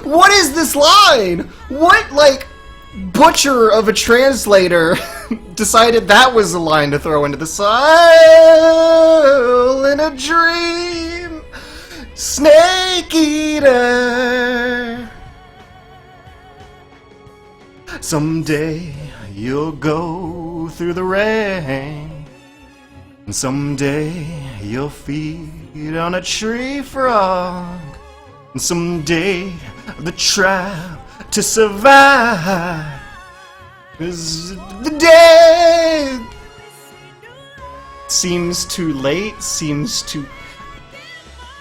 What is this line? What, like, butcher of a translator decided that was the line to throw into the silent dream? Snake Eater. Someday you'll go through the rain, and someday you'll feed on a tree frog, and someday the trial to survive is the day. Seems too late, seems too...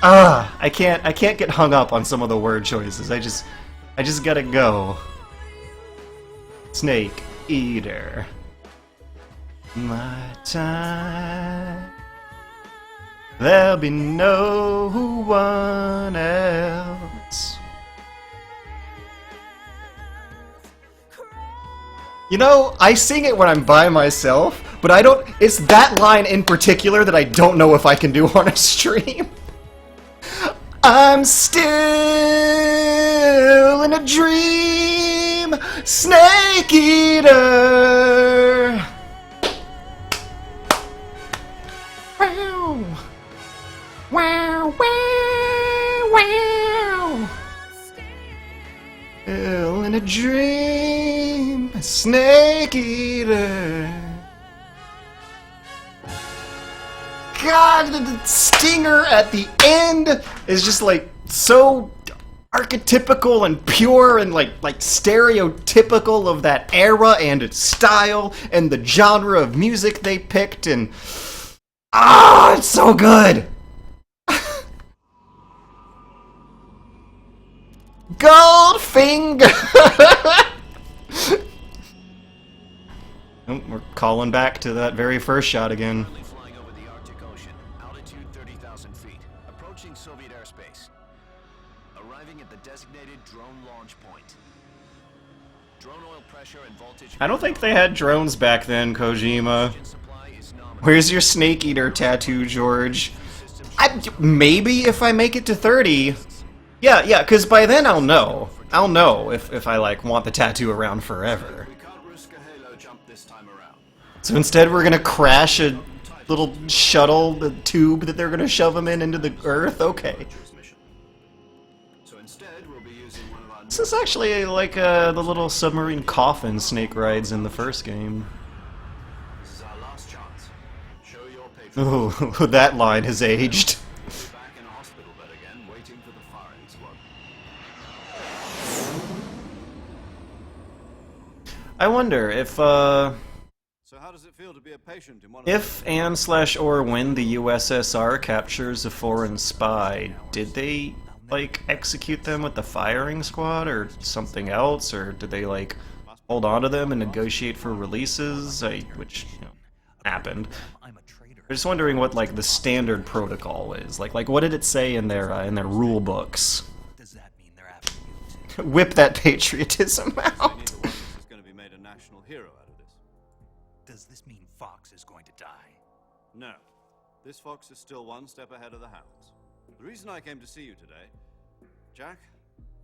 I can't get hung up on some of the word choices. I just gotta go. Snake Eater. My time. There'll be no one else. You know, I sing it when I'm by myself, but I don't... It's that line in particular that I don't know if I can do on a stream. I'm still in a dream, Snake Eater. Wow. Wow, wow, wow. Still in a dream, Snake Eater. God, the stinger at the end is just like so archetypical and pure and like stereotypical of that era and its style and the genre of music they picked, and it's so good. Goldfinger. Oh, we're calling back to that very first shot again. I don't think they had drones back then, Kojima. Where's your Snake Eater tattoo, George? Maybe if I make it to 30. Yeah, because by then I'll know. I'll know if I, like, want the tattoo around forever. So instead we're gonna crash a little shuttle, the tube that they're gonna shove him into the earth? Okay. This is actually like the little submarine coffin Snake rides in the first game. This is our last chance. Show your patriotism. Oh, that line has aged. Back in a hospital bed again, waiting for the firing squad. I wonder if, So how does it feel to be a patient in one of if and/or when the USSR captures a foreign spy, did they, like, execute them with the firing squad or something else, or did they, like, hold on to them and negotiate for releases, which, you know, happened. I'm just wondering what, like, the standard protocol is. Like what did it say in their rule books? Does that mean they're after you too? Whip that patriotism out. Neither one of us is going to be made a national hero out of this. Does this mean Fox is going to die? No. This fox is still one step ahead of the hounds. The reason I came to see you today, Jack,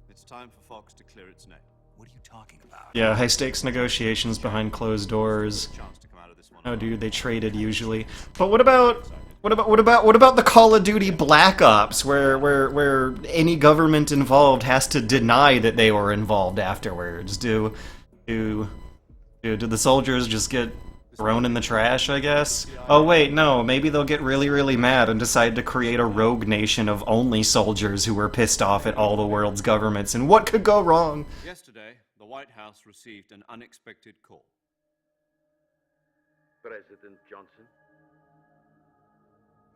it's time for Fox to clear its name. What are you talking about? Yeah, high stakes negotiations behind closed doors. Chance to come out of this one. Oh, dude, they traded usually. But what about the Call of Duty Black Ops, where any government involved has to deny that they were involved afterwards? Do the soldiers just get thrown in the trash, I guess? Oh wait, no, maybe they'll get really, really mad and decide to create a rogue nation of only soldiers who were pissed off at all the world's governments, and what could go wrong? Yesterday, the White House received an unexpected call. President Johnson?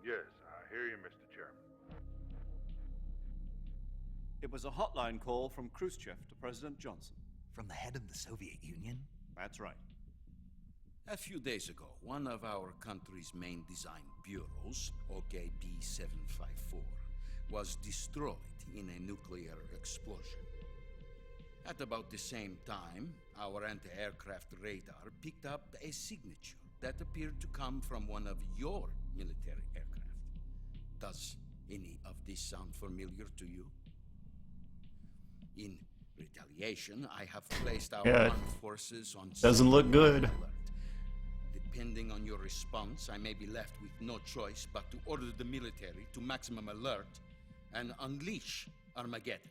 Yes, I hear you, Mr. Chairman. It was a hotline call from Khrushchev to President Johnson. From the head of the Soviet Union? That's right. A few days ago, one of our country's main design bureaus, OKB-754, was destroyed in a nuclear explosion. At about the same time, our anti-aircraft radar picked up a signature that appeared to come from one of your military aircraft. Does any of this sound familiar to you? In retaliation, I have placed our armed forces on Doesn't look good. alert. Depending on your response, I may be left with no choice but to order the military to maximum alert and unleash Armageddon.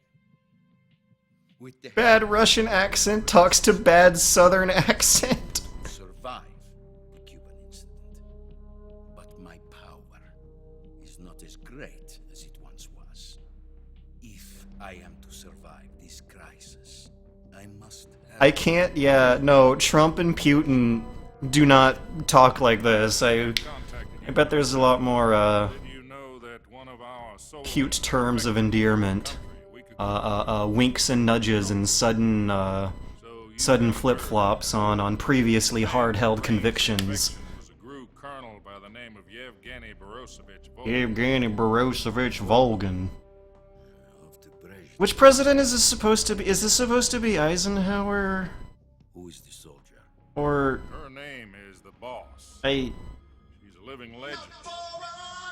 With the Bad Russian accent talks to bad Southern accent. survive the Cuban incident. But my power is not as great as it once was. If I am to survive this crisis, I must have... I can't, yeah, no, Trump and Putin do not talk like this. I bet there's a lot more, cute terms of endearment. Winks and nudges and sudden flip-flops on previously hard-held convictions. Yevgeny Borisovich Volgin. Which president is this supposed to be? Is this supposed to be Eisenhower? Who is the soldier? Or... Her name is the boss. She's a living legend.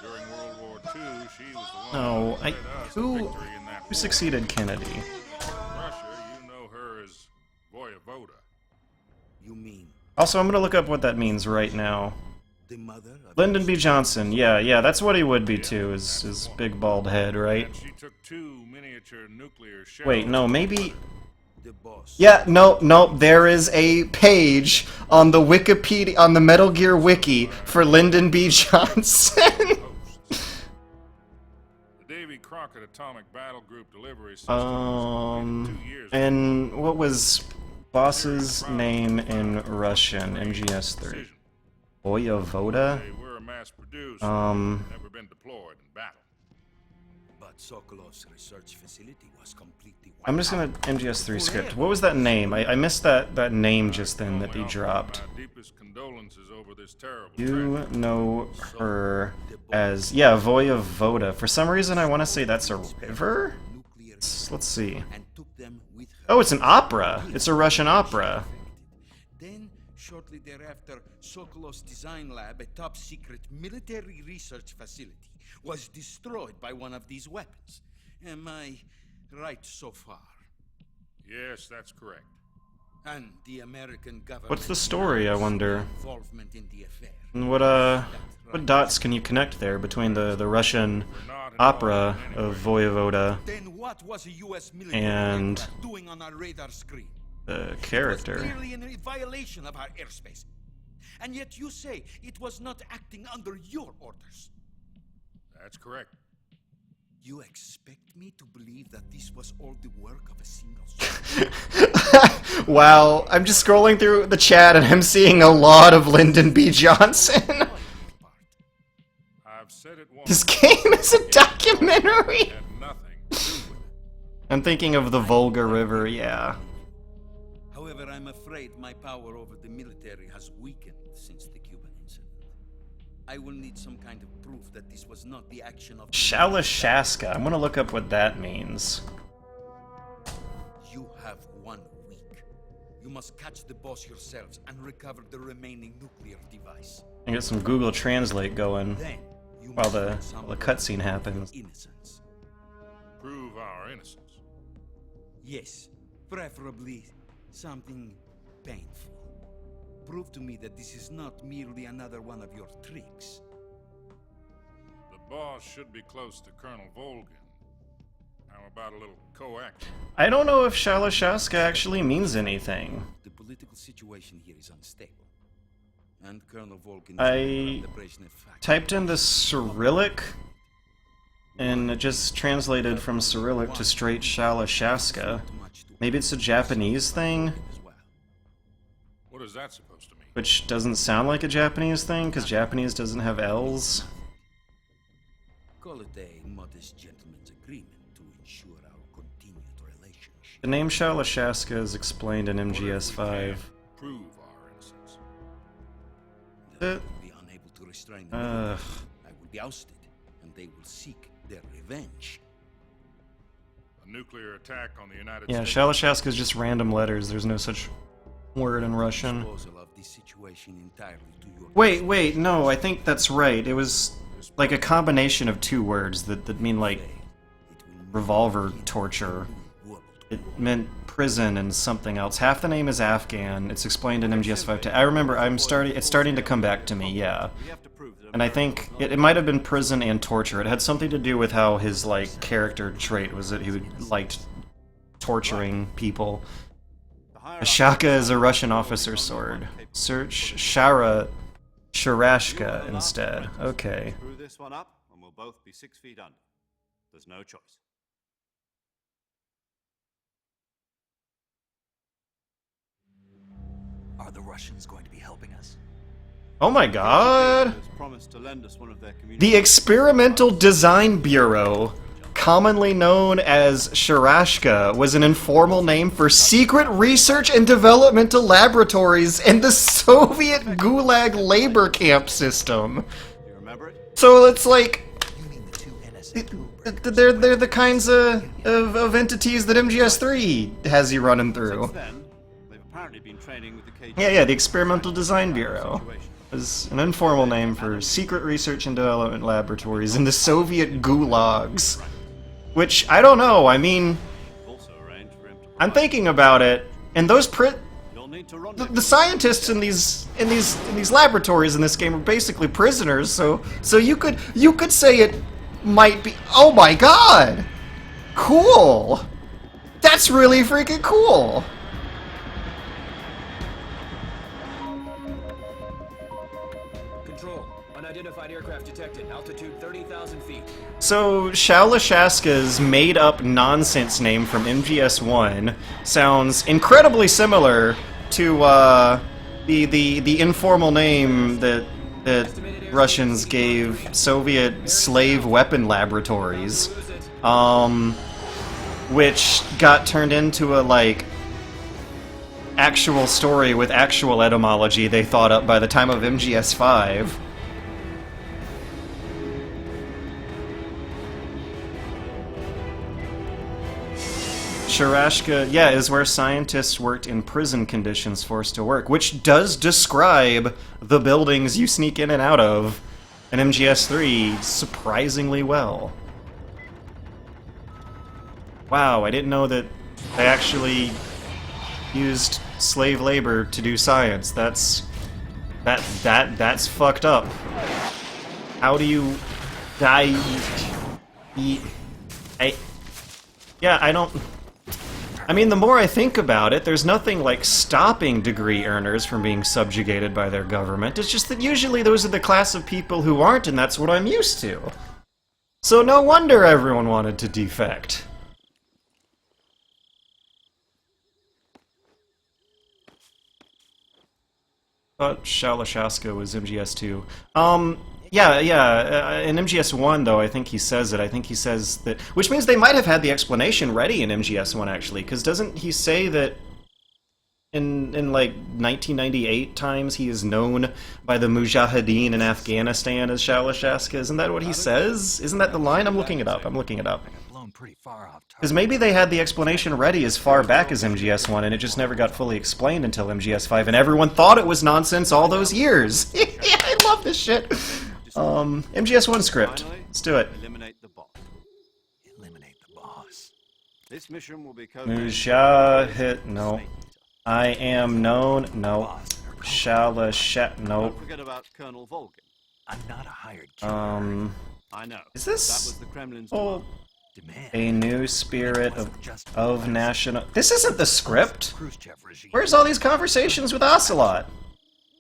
During World War II, she was the one No, who led us to victory in that who war. succeeded Kennedy? Russia, you know her as Voyevoda. You mean Also, I'm gonna look up what that means right now. the mother of... Lyndon B. Johnson, yeah, that's what he would be too, his big bald head, right? And she took 2 miniature nuclear shells. Wait, no, maybe... The boss. Yeah, no, there is a page on the Wikipedia, on the Metal Gear Wiki for Lyndon B. Johnson. The Davy Crockett Atomic Battle Group delivery system was completed 2 years And what was boss's name in Russian? MGS3. Voyevoda? They were mass-produced, never been deployed in battle. But Sokolov's research facility was completely wiped I'm just gonna MGS3 script. What was that name? I missed that name just then that he dropped. My deepest condolences over this terrible You tragedy. know her as... Yeah, Voyevoda. For some reason I want to say that's a river? Let's see. and took them with her. Oh, it's an opera. It's a Russian opera. Then, shortly thereafter, Sokolov's design lab, a top-secret military research facility, was destroyed by one of these weapons. Am I right so far? Yes, that's correct. And the American government... What's the story, I wonder? ...involvement in the affair. And what dots can you connect there between the Russian opera of Voyevoda Then what was a U.S. military and aircraft doing on our radar screen? the It was character. clearly in violation of our airspace. And yet you say it was not acting under your orders. That's correct. You expect me to believe that this was all the work of a single soldier? Wow, I'm just scrolling through the chat and I'm seeing a lot of Lyndon B. Johnson. I've said it once. This game is a documentary. Had nothing to do with it. I'm thinking of the Volga River, yeah. However, I'm afraid my power over the military has weakened since the Cuban incident. I will need some kind of proof that this was not the action of... Shalashaska. I'm gonna look up what that means. You have 1 week. You must catch the boss yourselves and recover the remaining nuclear device. And get some Google Translate going Then you while must the find some cutscene proof of happens. your innocence. Prove our innocence. Yes, preferably something painful. Prove to me that this is not merely another one of your tricks. The boss should be close to Colonel Volgin. How about a little co-action? I don't know if Shalashaska actually means anything. The political situation here is unstable. And Colonel Volgin is I a member of the Brezhnev faction. typed in the Cyrillic, and it just translated from Cyrillic to straight Shalashaska. Maybe it's a Japanese thing, What is that supposed to mean? which doesn't sound like a Japanese thing, because Japanese doesn't have L's. Call it a modest gentleman's agreement to ensure our continued relationship. The name Shalashaska is explained in MGS5. Prove our innocence. They will be unable to restrain the military. Ugh. I will be ousted, and they will seek their revenge. A nuclear attack on the United Yeah, States. Shalashaska is just random letters. There's no such word in Russian. Disposal of this situation entirely to your Wait, no, I think that's right. It was like a combination of 2 words that mean like revolver torture. It meant prison and something else. Half the name is Afghan. It's explained in MGS5. I remember it's starting to come back to me, yeah. And I think it might have been prison and torture. It had something to do with how his like character trait was that he liked torturing people. A shaka is a Russian officer's sword. Search Sharashka instead. Okay. Screw this one up, and we'll both be 6 feet under. There's no choice. Are the Russians going to be helping us? Oh my god! Has promised to lend us one of their The Experimental Design Bureau, commonly known as Sharashka, was an informal name for secret research and developmental laboratories in the Soviet Gulag labor camp system. You remember it? So it's like You mean the 2 NSA they're the kinds of entities that MGS3 has you running through. Since then, they've apparently been training with the KGB. Yeah, the Experimental Design Bureau is an informal name for secret research and development laboratories in the Soviet gulags. Which, I don't know, I mean, Also arranged for him to I'm thinking about it, and those You'll need to run the scientists in these laboratories in this game are basically prisoners, so you could say it might be. Oh my god! Cool! That's really freaking cool! Control. Unidentified aircraft detected. Altitude 30,000 feet. So, Shalashaska's made-up nonsense name from MGS1 sounds incredibly similar to the informal name that Russians gave Soviet slave weapon laboratories, which got turned into a like actual story with actual etymology they thought up by the time of MGS5. Sharashka, yeah, is where scientists worked in prison conditions forced to work, which does describe the buildings you sneak in and out of in MGS3 surprisingly well. Wow, I didn't know that they actually used slave labor to do science. That's fucked up. How do you die? Yeah, I don't... I mean, the more I think about it, there's nothing like stopping degree earners from being subjugated by their government. It's just that usually those are the class of people who aren't, and that's what I'm used to. So no wonder everyone wanted to defect. But Shalashaska was MGS2. In MGS1, though, I think he says it. I think he says that... Which means they might have had the explanation ready in MGS1, actually, because doesn't he say that in like, 1998 times he is known by the Mujahideen in Afghanistan as Shalashaska? Isn't that what he says? Isn't that the line? I'm looking it up. Because maybe they had the explanation ready as far back as MGS1, and it just never got fully explained until MGS5, and everyone thought it was nonsense all those years. Yeah, I love this shit. MGS1 script. Let's do it. Eliminate the boss. This mission will be Mujahid. No. I am known. No. Shalashat. No. Don't forget about Colonel Volgin. I'm not a hired killer. I know. Is this? That was the Kremlin's Demand. A new spirit of national... This isn't the script! Where's all these conversations with Ocelot?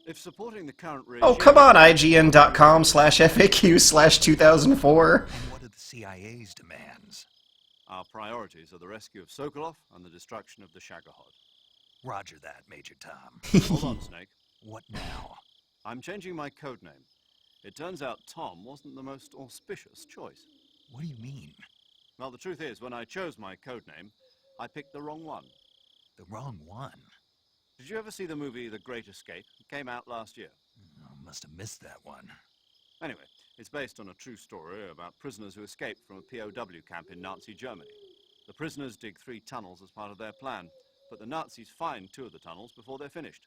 If supporting the current regime... Oh, come on, IGN.com/FAQ/2004. And what are the CIA's demands? Our priorities are the rescue of Sokolov and the destruction of the Shagohod. Roger that, Major Tom. Hold on, Snake. What now? I'm changing my codename. It turns out Tom wasn't the most auspicious choice. What do you mean? Well, the truth is, when I chose my codename, I picked the wrong one. The wrong one? Did you ever see the movie The Great Escape? It came out last year. Oh, must have missed that one. Anyway, it's based on a true story about prisoners who escaped from a POW camp in Nazi Germany. The prisoners dig 3 tunnels as part of their plan, but the Nazis find 2 of the tunnels before they're finished.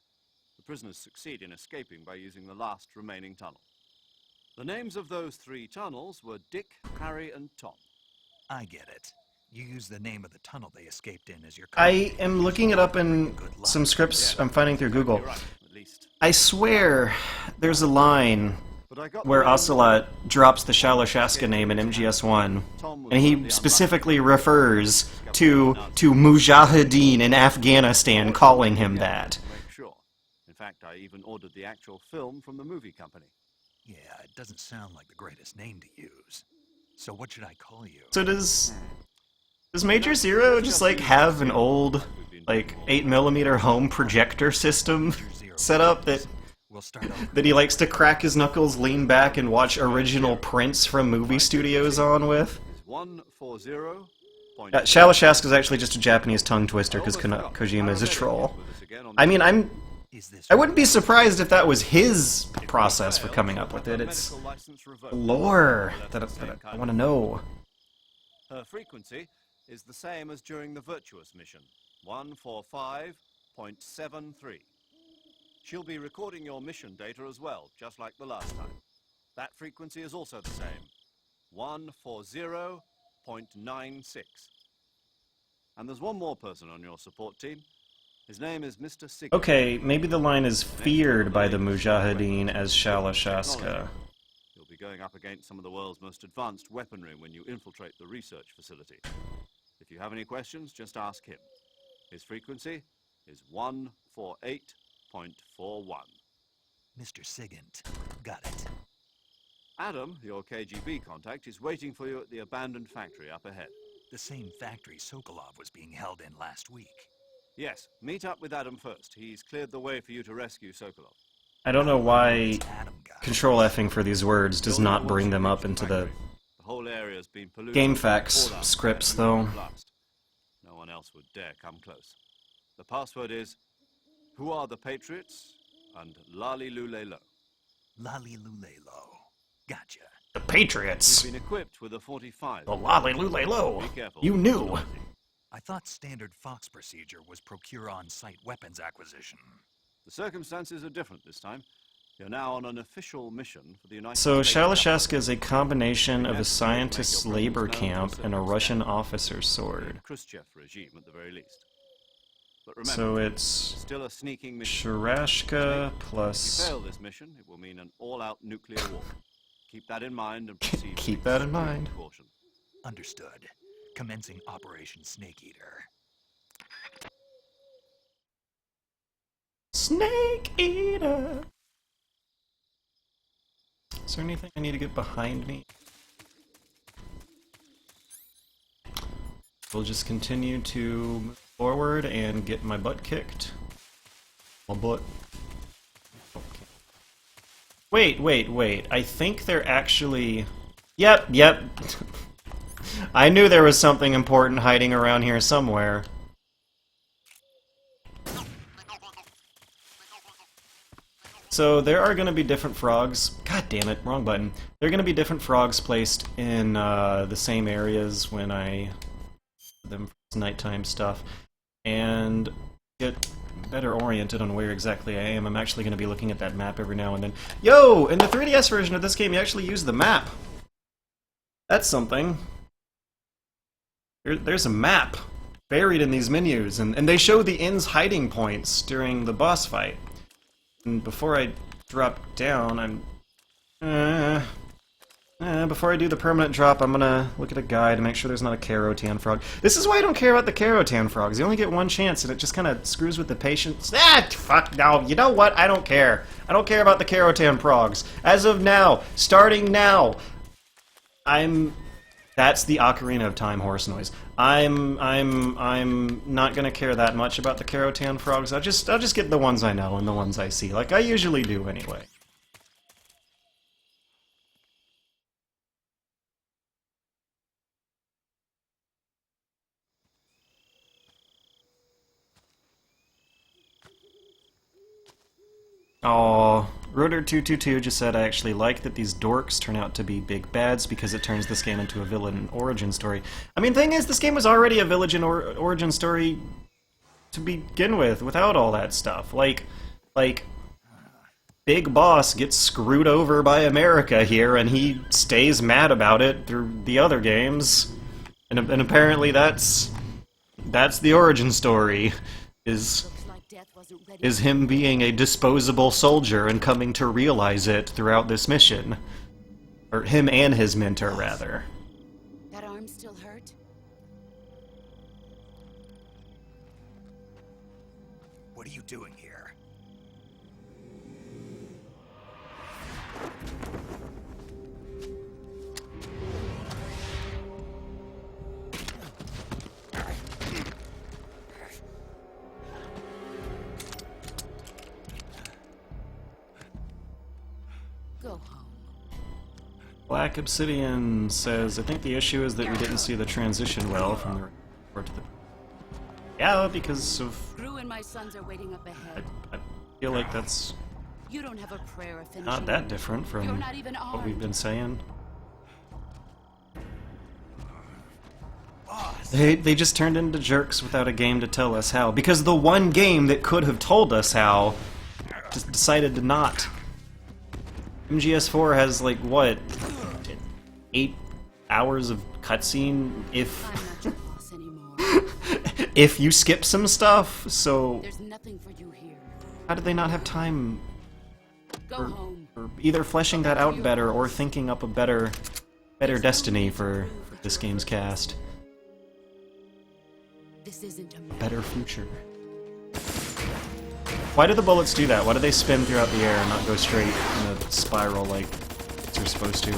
The prisoners succeed in escaping by using the last remaining tunnel. The names of those 3 tunnels were Dick, Harry, and Tom. I get it. You use the name of the tunnel they escaped in as your... I am looking it up in some scripts I'm finding through Google. You're right, at least. I swear there's a line where Ocelot drops the Shalashaska name in MGS1, and he specifically refers to Mujahideen in Afghanistan calling him that. Sure. In fact, I even ordered the actual film from the movie company. Yeah, it doesn't sound like the greatest name to use. So what should I call you? So does Major Zero just like have an old like 8mm home projector system set up that he likes to crack his knuckles, lean back, and watch original prints from movie studios on with? Shalashaska is actually just a Japanese tongue twister because Kojima is a troll. I mean, I wouldn't be surprised if that was his process for coming up with it. It's lore that I want to know. Her frequency is the same as during the Virtuous Mission, 145.73. She'll be recording your mission data as well, just like the last time. That frequency is also the same, 140.96. And there's one more person on your support team. His name is Mr. Sigurd. Okay, maybe the line is feared by the Mujahideen as Shalashaska. You'll be going up against some of the world's most advanced weaponry when you infiltrate the research facility. If you have any questions, just ask him. His frequency is 148.41. Mr. Sigint, got it. Adam, your KGB contact, is waiting for you at the abandoned factory up ahead. The same factory Sokolov was being held in last week. Yes, meet up with Adam first. He's cleared the way for you to rescue Sokolov. I don't know why control F'ing for these words does not bring them up into the whole area's been polluted. Game facts scripts, though. No one else would dare come close. The password is, who are the Patriots? And Lali Lule Lo. Lali Lule Lo. Gotcha. The Patriots. You've been equipped with a 45. The Lali Lule Lo. You knew. I thought standard Fox procedure was procure on-site weapons acquisition. The circumstances are different this time. You're now on an official mission for the United States. So Shalashaska is a combination of a scientist's labor camp and a Russian officer's sword. Khrushchev regime at the very least. But remember, so it's still a sneaking mission. Sharashka plus... If you fail this mission, it will mean an all-out nuclear war. Keep that in mind and proceed. Keep that in mind. Caution. Understood. Commencing Operation Snake Eater. Snake Eater! Is there anything I need to get behind me? We'll just continue to move forward and get my butt kicked. My butt. Okay. Wait. I think they're actually... Yep. I knew there was something important hiding around here somewhere. So there are going to be different frogs. God damn it, wrong button. There are going to be different frogs placed in the same areas when I them for nighttime stuff, and get better oriented on where exactly I am. I'm actually going to be looking at that map every now and then. Yo, in the 3DS version of this game, you actually use the map. That's something. There's a map buried in these menus, and they show the inn's hiding points during the boss fight. And before I drop down, before I do the permanent drop, I'm gonna look at a guide to make sure there's not a Carotan frog. This is why I don't care about the Carotan frogs. You only get one chance, and it just kind of screws with the patience. Fuck no. You know what? I don't care. I don't care about the Carotan frogs. As of now, starting now, that's the Ocarina of Time horse noise. I'm not gonna care that much about the Carotan frogs. I'll just get the ones I know and the ones I see, like I usually do anyway. Aww. Rotor222 just said, I actually like that these dorks turn out to be big bads because it turns this game into a villain origin story. I mean, thing is, this game was already a villain origin story to begin with, without all that stuff. Like, Big Boss gets screwed over by America here, and he stays mad about it through the other games. And apparently that's the origin story, is him being a disposable soldier and coming to realize it throughout this mission. Or him and his mentor, rather. That arm still hurt? What are you doing here? Go home. Black Obsidian says, I think the issue is that we didn't see the transition well from the report to the... Yeah, because of... Gru and my sons are waiting up ahead. I feel like that's You don't have a prayer of finishing. not that different from You're not even what we've been saying. They just turned into jerks without a game to tell us how. Because the one game that could have told us how just decided to not. MGS4 has, like, what? 8 hours of cutscene if... I'm not your boss anymore. if you skip some stuff, so... There's nothing for you here. How did they not have time Go home. for either fleshing that out better or thinking up a better destiny for this game's cast? This isn't a Better future. Why do the bullets do that? Why do they spin throughout the air and not go straight in a spiral like they're supposed to?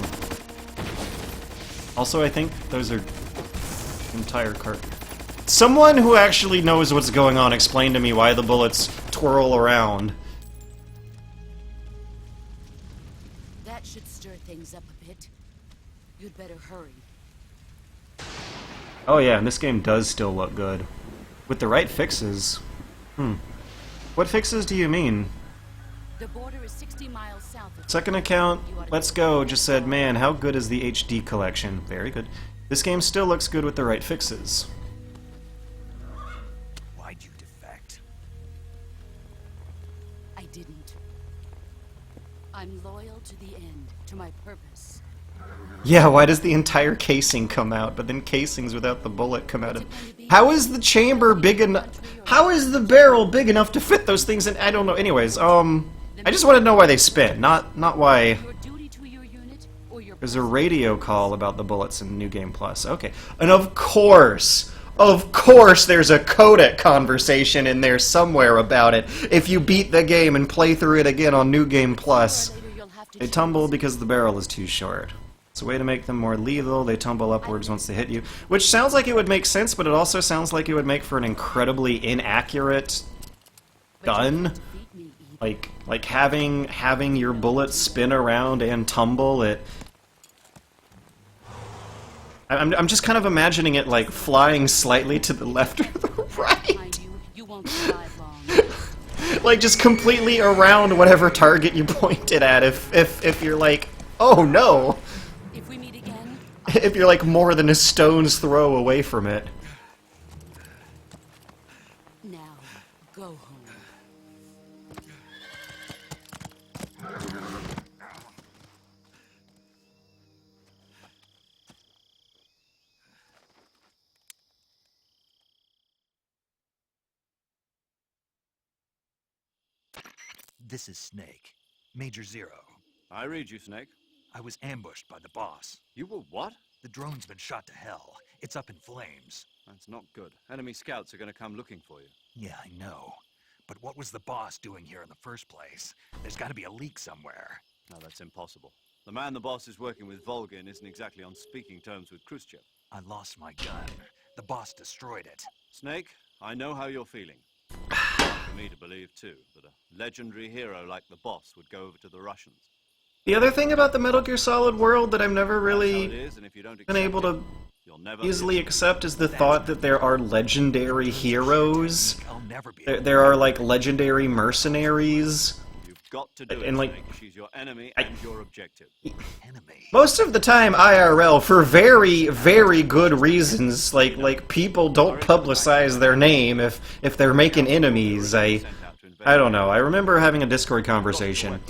Also, I think those are entire cart. Someone who actually knows what's going on explain to me why the bullets twirl around. That should stir things up a bit. You'd better hurry. Oh yeah, and this game does still look good. With the right fixes. What fixes do you mean? The border is 60 miles south of... Second account, Let's Go, just said, man, how good is the HD collection? Very good. This game still looks good with the right fixes. Why'd you defect? I didn't. I'm loyal to the end, to my purpose. Yeah, why does the entire casing come out, but then casings without the bullet come out of... How is the chamber big enough... How is the barrel big enough to fit those things in? I don't know. Anyways, I just want to know why they spin, not why... There's a radio call about the bullets in New Game Plus. Okay. And of course, there's a codec conversation in there somewhere about it. If you beat the game and play through it again on New Game Plus, they tumble because the barrel is too short. It's a way to make them more lethal. They tumble upwards once they hit you. Which sounds like it would make sense, but it also sounds like it would make for an incredibly inaccurate gun. Like having your bullets spin around and tumble, I'm just kind of imagining it like flying slightly to the left or the right. You won't survive long. Like just completely around whatever target you pointed at if you're like, oh no. If we meet again, If you're like more than a stone's throw away from it. now go home. This is Snake. Major Zero. I read you, Snake. I was ambushed by the boss. You were what? The drone's been shot to hell. It's up in flames. That's not good. Enemy scouts are going to come looking for you. Yeah, I know. But what was the boss doing here in the first place? There's got to be a leak somewhere. No, that's impossible. The man the boss is working with, Volgin, isn't exactly on speaking terms with Khrushchev. I lost my gun. The boss destroyed it. Snake, I know how you're feeling. For me to believe, too, that a legendary hero like the boss would go over to the Russians. The other thing about the Metal Gear Solid world that I've never really been able to easily accept is the thought that there are legendary heroes. There are like legendary mercenaries. You've got to do and it, like Snake. She's your enemy and your objective. Most of the time IRL, for very, very good reasons, like people don't publicize their name if they're making enemies. I don't know. I remember having a Discord conversation.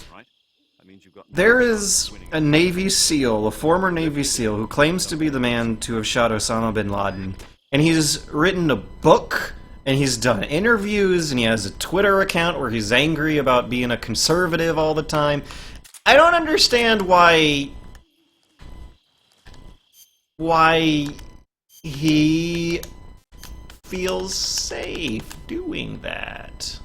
There is a Navy SEAL, a former Navy SEAL, who claims to be the man to have shot Osama bin Laden. And he's written a book, and he's done interviews, and he has a Twitter account where he's angry about being a conservative all the time. I don't understand why he feels safe doing that.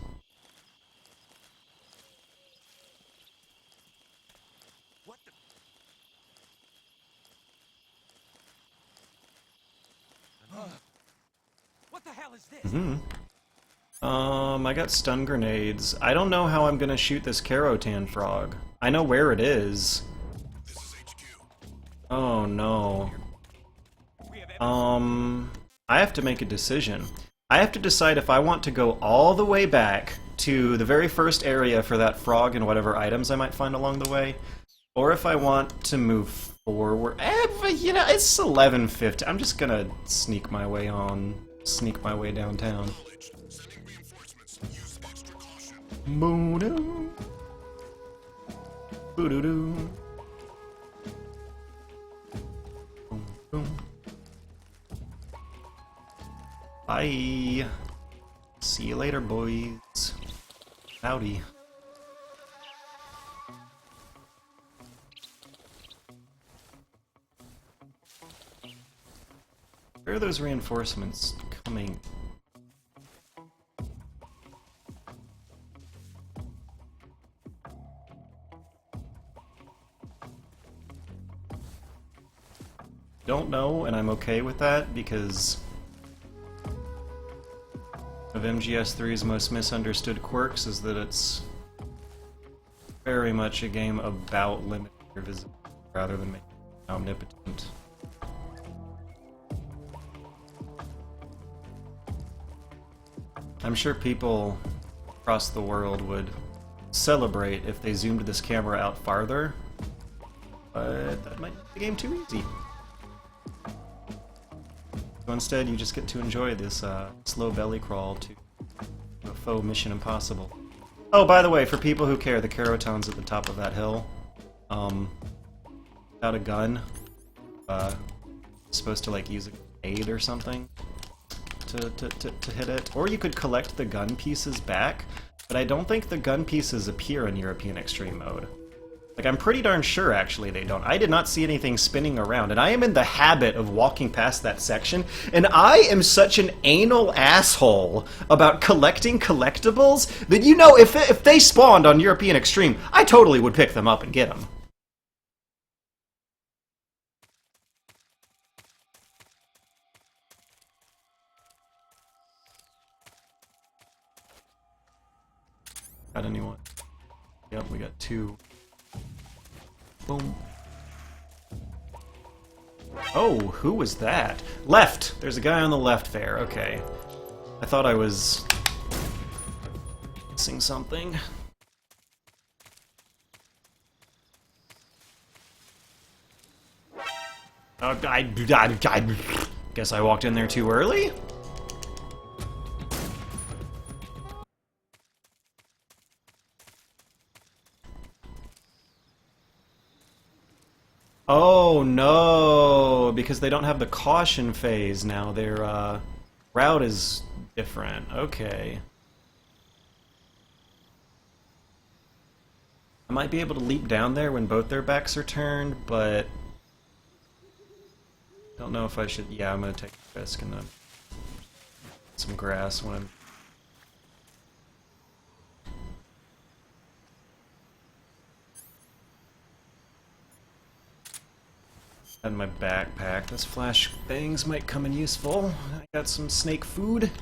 What the hell is this? I got stun grenades. I don't know how I'm gonna shoot this Karotan frog. I know where it is. Oh no. I have to make a decision. I have to decide if I want to go all the way back to the very first area for that frog and whatever items I might find along the way, or if I want to move forward. But, you know, it's 11:50. I'm just gonna sneak my way downtown. Boo-doo. Boo-doo-doo. Boom, boom. Bye. See you later, boys. Howdy. Where are those reinforcements coming? Don't know, and I'm okay with that because of MGS3's most misunderstood quirks is that it's very much a game about limiting your visibility rather than making it omnipotent. I'm sure people across the world would celebrate if they zoomed this camera out farther, but that might make the game too easy. So instead, you just get to enjoy this slow belly crawl to a faux Mission Impossible. Oh, by the way, for people who care, the Karotan's at the top of that hill. Without a gun, supposed to like use a grenade or something to hit it. Or you could collect the gun pieces back, but I don't think the gun pieces appear in European Extreme Mode. Like, I'm pretty darn sure, actually, they don't. I did not see anything spinning around, and I am in the habit of walking past that section, and I am such an anal asshole about collecting collectibles that, you know, if they spawned on European Extreme, I totally would pick them up and get them. Got anyone? Yep, we got 2. Boom. Oh, who was that? Left! There's a guy on the left there, okay. I thought I was missing something. I guess I walked in there too early? Oh no, because they don't have the caution phase now. Their route is different. Okay. I might be able to leap down there when both their backs are turned, but don't know if I should. Yeah, I'm gonna take a risk and some grass when I'm. And my backpack. Those flash things might come in useful. I got some snake food.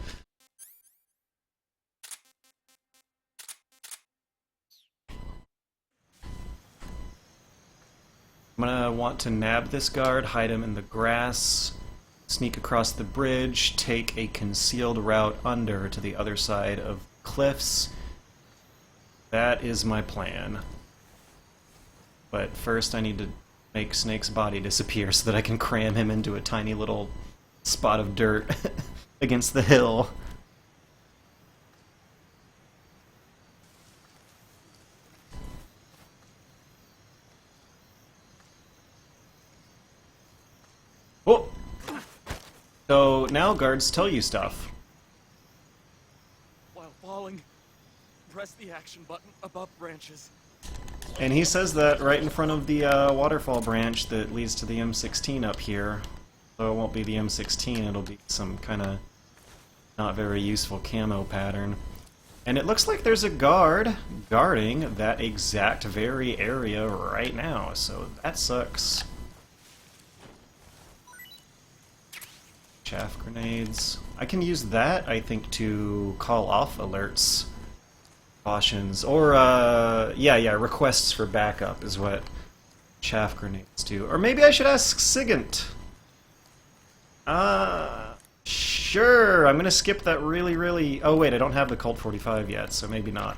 I'm gonna want to nab this guard, hide him in the grass, sneak across the bridge, take a concealed route under to the other side of cliffs. That is my plan. But first I need to make Snake's body disappear so that I can cram him into a tiny little spot of dirt against the hill. Oh! So now guards tell you stuff. While falling, press the action button above branches. And he says that right in front of the waterfall branch that leads to the M16 up here. So it won't be the M16, it'll be some kind of not very useful camo pattern. And it looks like there's a guard guarding that exact very area right now, so that sucks. Chaff grenades. I can use that, I think, to call off alerts. Cautions, or, yeah, requests for backup is what chaff grenades do. Or maybe I should ask Sigint. Sure, I'm gonna skip that really... Oh wait, I don't have the Colt 45 yet, so maybe not.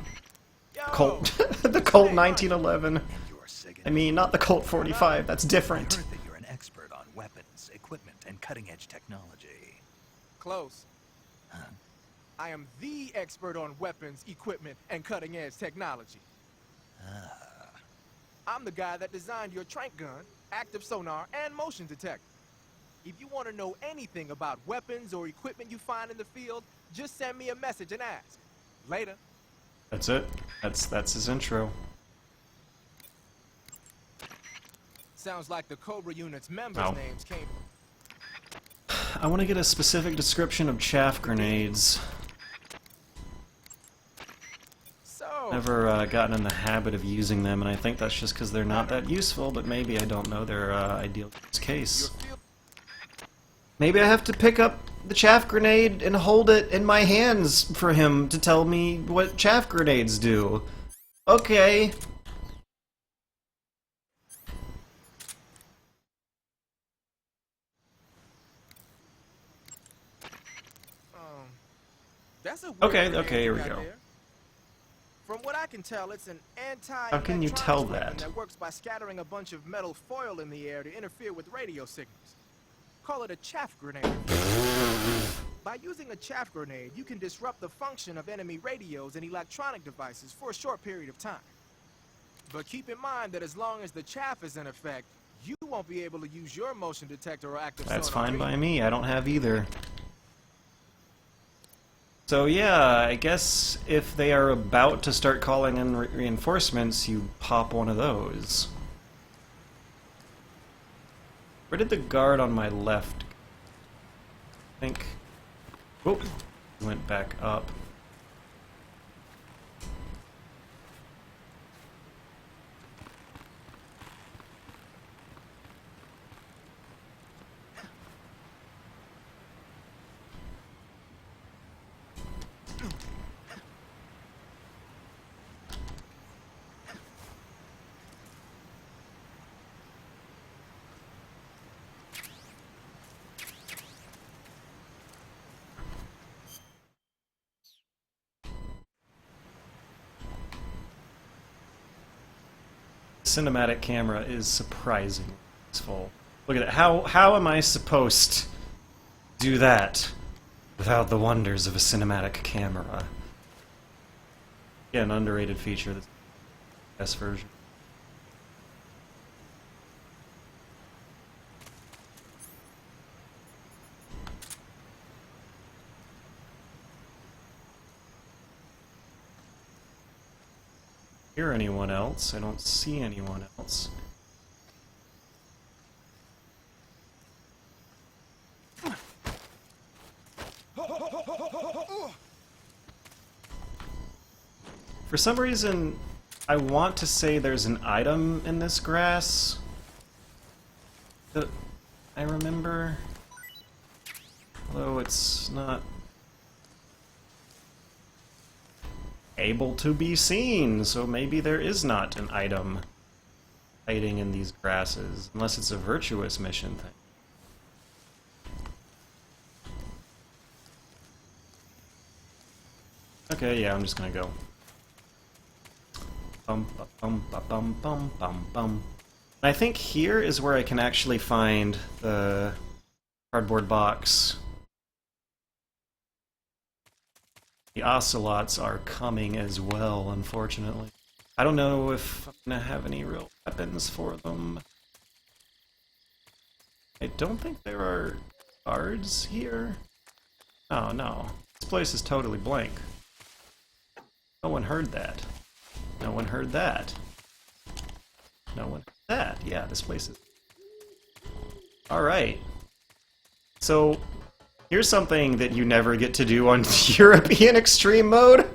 Colt... the Colt 1911. I mean, not the Colt 45, that's different. I heard that you're an expert on weapons, equipment, and cutting-edge technology. Close. Huh? I am the expert on weapons, equipment, and cutting-edge technology. I'm the guy that designed your trank gun, active sonar, and motion detector. If you want to know anything about weapons or equipment you find in the field, just send me a message and ask. Later. That's it. That's his intro. Sounds like the Cobra Unit's members' names came. I want to get a specific description of chaff grenades. Never gotten in the habit of using them, and I think that's just because they're not that useful, but maybe I don't know their ideal use case. Maybe I have to pick up the chaff grenade and hold it in my hands for him to tell me what chaff grenades do. Okay. That's a okay, here we go. From what I can tell, it's an How can you tell weapon that? That works by scattering a bunch of metal foil in the air to interfere with radio signals. Call it a chaff grenade. By using a chaff grenade, you can disrupt the function of enemy radios and electronic devices for a short period of time. But keep in mind that as long as the chaff is in effect, you won't be able to use your motion detector or active sonar. That's fine by me. I don't have either. So yeah, I guess if they are about to start calling in reinforcements, you pop one of those. Where did the guard on my left go? I think... Oh, went back up. Cinematic camera is surprisingly useful. Look at it. How am I supposed to do that without the wonders of a cinematic camera? Yeah, an underrated feature. That's the best version. Hear anyone else? I don't see anyone else. For some reason, I want to say there's an item in this grass that I remember, although it's not able to be seen, so maybe there is not an item hiding in these grasses, unless it's a Virtuous Mission thing. Okay, yeah, I'm just gonna go. Bum, bum, bum, bum, bum, bum, bum. I think here is where I can actually find the cardboard box. The Ocelots are coming as well, unfortunately. I don't know if I'm gonna have any real weapons for them. I don't think there are guards here. Oh no, this place is totally blank. No one heard that. No one heard that. No one heard that. Yeah, this place is... Alright. So, here's something that you never get to do on European Extreme Mode.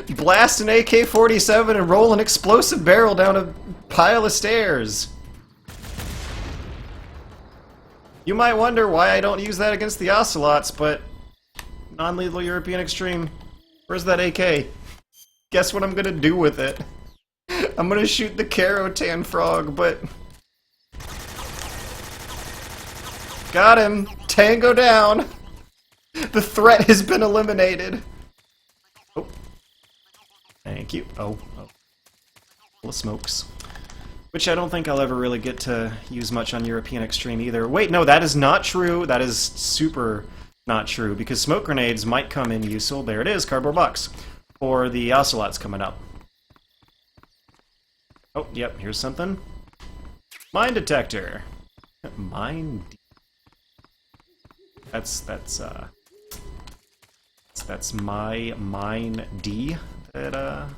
Blast an AK-47 and roll an explosive barrel down a pile of stairs. You might wonder why I don't use that against the Ocelots, but... Non-lethal European Extreme. Where's that AK? Guess what I'm gonna do with it? I'm gonna shoot the Carotan frog, but... Got him! Tango down! The threat has been eliminated! Oh. Thank you. Oh. Full of smokes. Which I don't think I'll ever really get to use much on European Extreme either. Wait, no, that is not true. That is super not true, because smoke grenades might come in useful. There it is, cardboard box. For the Ocelots coming up. Oh, yep, here's something. Mine detector. Mine... That's my mine D that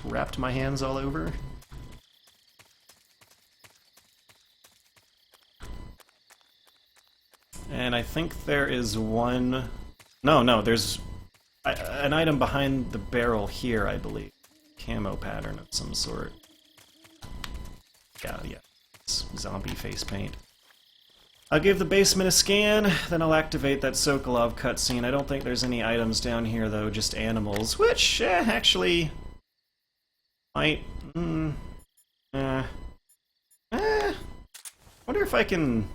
wrapped my hands all over. And I think there is one... No, there's an item behind the barrel here, I believe. Camo pattern of some sort. Yeah, it's zombie face paint. I'll give the basement a scan, then I'll activate that Sokolov cutscene. I don't think there's any items down here, though, just animals, which, actually, might... wonder if I can...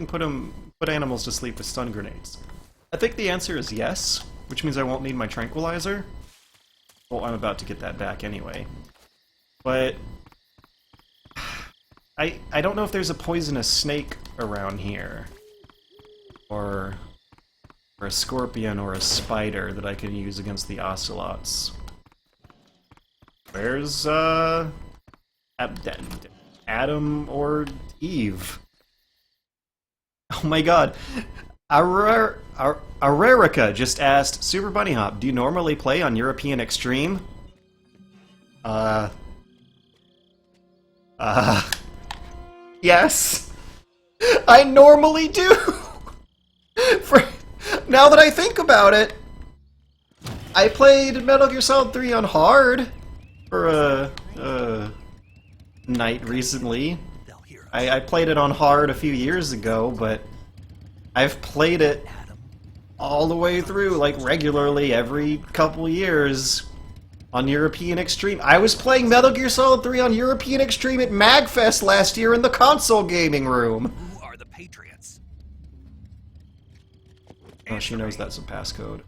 put animals to sleep with stun grenades. I think the answer is yes, which means I won't need my tranquilizer. Well, I'm about to get that back anyway. But... I don't know if there's a poisonous snake around here. Or a scorpion or a spider that I can use against the Ocelots. Where's, Adam or Eve? Oh my god. Arerica just asked, Super Bunny Hop, do you normally play on European Extreme? Yes. I normally do! Now that I think about it, I played Metal Gear Solid 3 on hard for a night recently. I played it on hard a few years ago, but I've played it all the way through, like regularly every couple years on European Extreme. I was playing Metal Gear Solid 3 on European Extreme at MagFest last year in the console gaming room. Who are the Patriots? Oh, she knows that's a passcode.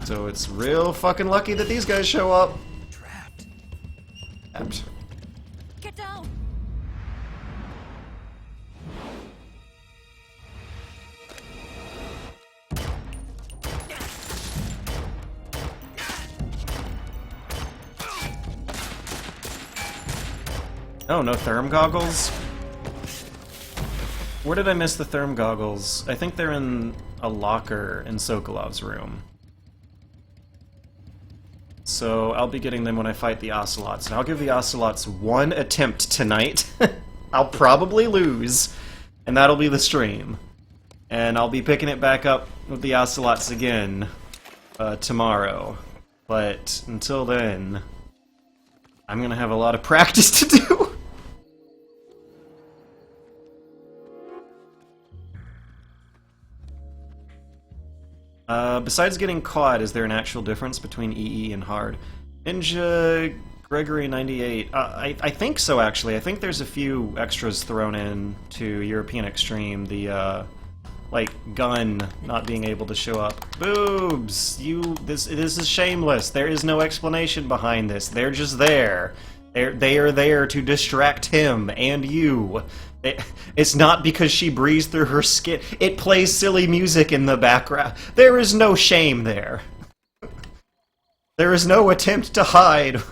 So it's real fucking lucky that these guys show up. Trapped. Get down! Oh, no therm goggles? Where did I miss the therm goggles? I think they're in a locker in Sokolov's room. So I'll be getting them when I fight the Ocelots. And I'll give the Ocelots one attempt tonight. I'll probably lose, and that'll be the stream. And I'll be picking it back up with the Ocelots again tomorrow. But until then, I'm gonna have a lot of practice to do. Besides getting caught, is there an actual difference between EE and hard? Ninja Gregory 98. I think so, actually. I think there's a few extras thrown in to European Extreme. The like gun not being able to show up. Boobs! This is shameless. There is no explanation behind this. They're just there. They are there to distract him and you. It's not because she breathes through her skin. It plays silly music in the background. There is no shame there. There is no attempt to hide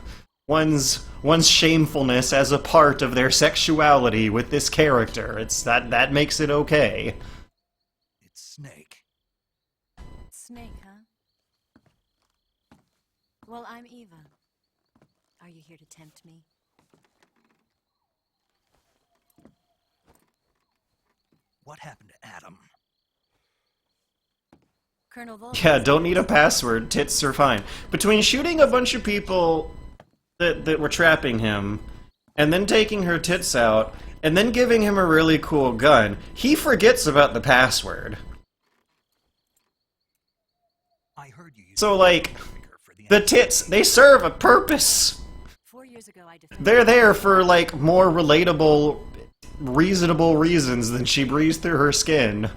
one's shamefulness as a part of their sexuality with this character. It's that makes it okay. It's Snake. Snake, huh? Well, I'm Eva. Are you here to tempt me? What happened to Adam? Colonel Yeah, don't need a password. Tits are fine. Between shooting a bunch of people that were trapping him, and then taking her tits out, and then giving him a really cool gun, he forgets about the password. I heard you. So, like, the tits, they serve a purpose. 4 years ago, I defended. They're there for, like, more relatable, reasonable reasons than she breathes through her skin.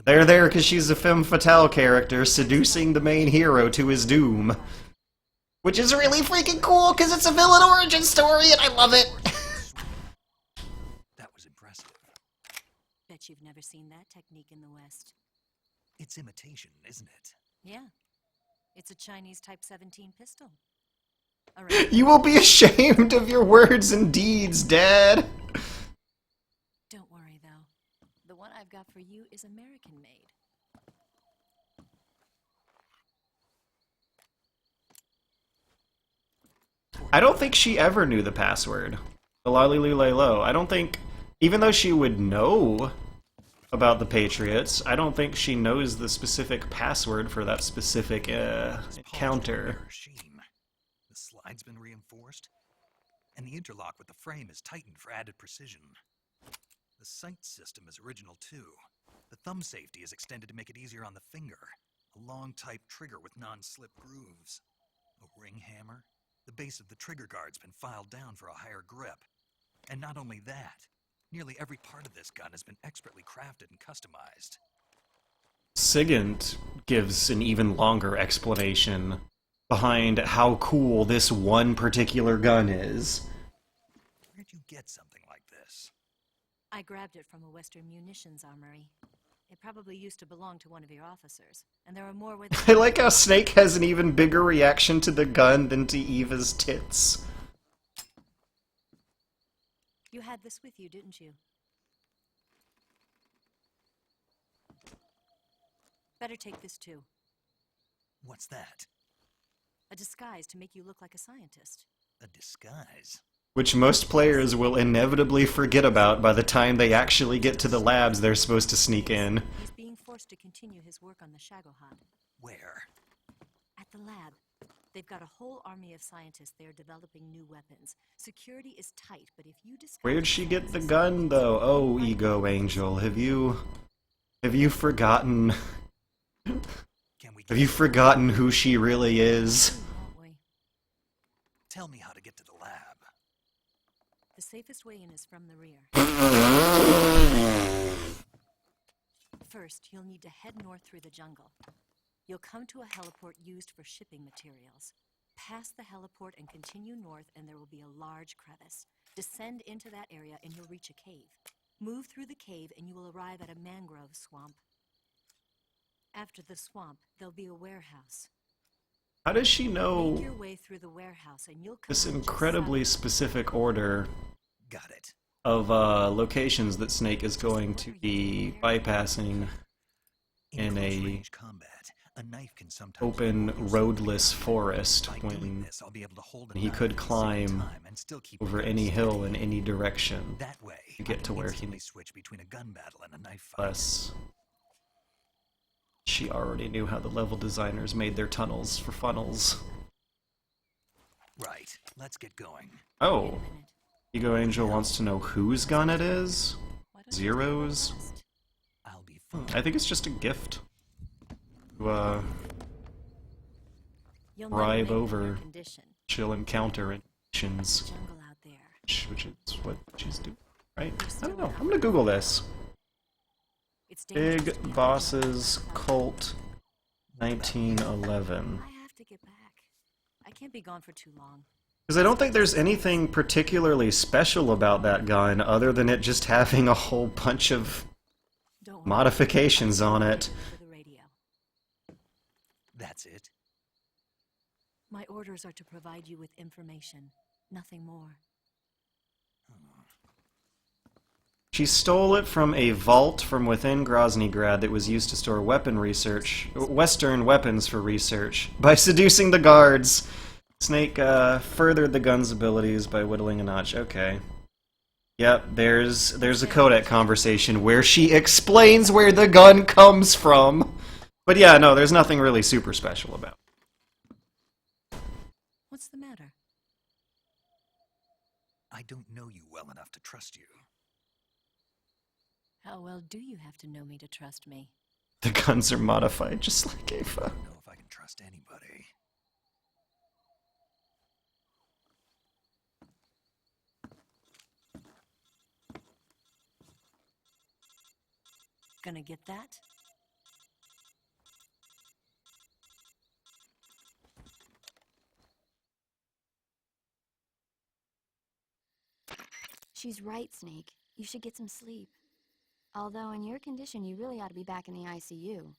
They're there because she's a femme fatale character seducing the main hero to his doom. Which is really freaking cool because it's a villain origin story and I love it. That was impressive. Bet you've never seen that technique in the West. It's imitation, isn't it? Yeah. It's a Chinese Type 17 pistol. You will be ashamed of your words and deeds, Dad. Don't worry, though. The one I've got for you is American-made. I don't think she ever knew the password. The Lalilu I don't think, even though she would know about the Patriots, I don't think she knows the specific password for that specific counter. The slide's been reinforced, and the interlock with the frame is tightened for added precision. The sight system is original too. The thumb safety is extended to make it easier on the finger. A long type trigger with non-slip grooves. A ring hammer. The base of the trigger guard's been filed down for a higher grip. And not only that, nearly every part of this gun has been expertly crafted and customized. Sigint gives an even longer explanation behind how cool this one particular gun is. Where'd you get something like this? I grabbed it from a Western munitions armory. It probably used to belong to one of your officers, and there are more with I like how Snake has an even bigger reaction to the gun than to Eva's tits. You had this with you, didn't you? Better take this too. What's that? A disguise to make you look like a scientist. A disguise? Which most players will inevitably forget about by the time they actually get to the labs they're supposed to sneak in. He's being forced to continue his work on the Shagohod. Where? At the lab. They've got a whole army of scientists there developing new weapons. Security is tight, but if you disguise... Where'd she get the gun, though? Oh, Ego Angel, have you forgotten... Have you forgotten who she really is? Tell me how to get to the lab. The safest way in is from the rear. First, you'll need to head north through the jungle. You'll come to a heliport used for shipping materials. Pass the heliport and continue north, and there will be a large crevice. Descend into that area and you'll reach a cave. Move through the cave and you will arrive at a mangrove swamp. After the swamp, there'll be a warehouse. How does she know Make your way through the warehouse and you'll come this out incredibly just specific order Got it. of locations that Snake is going to be bypassing in a Close-range combat, a knife can sometimes open, be roadless forest By doing when this, I'll be able to hold a he knife could at the same climb time and still keep over the gun any hill steady. in any direction That way, to I get can to where he instantly needs. switch between a gun battle and a knife fight. Plus, she already knew how the level designers made their tunnels for funnels. Right. Let's get going. Oh, Ego Angel wants to know whose gun it is? Zero's? I'll be fine. I think it's just a gift. To, You'll bribe never make over your condition. she'll encounter missions, Jungle out there. which is what she's doing, right? I don't know. I'm gonna Google this. It's dangerous Big to get Bosses out. Colt 1911. I have to get back. I can't be gone for too long. Because I don't think there's anything particularly special about that gun other than it just having a whole bunch of Don't worry. modifications on it. For the radio. That's it. My orders are to provide you with information, nothing more. She stole it from a vault from within Groznygrad that was used to store Western weapons for research, by seducing the guards. Snake furthered the gun's abilities by whittling a notch. Okay. Yep, there's a codec conversation where she explains where the gun comes from. But yeah, no, there's nothing really super special about it. What's the matter? I don't know you well enough to trust you. How well do you have to know me to trust me? The guns are modified just like Ava. I don't know if I can trust anybody. Gonna get that? She's right, Snake. You should get some sleep. Although in your condition, you really ought to be back in the ICU.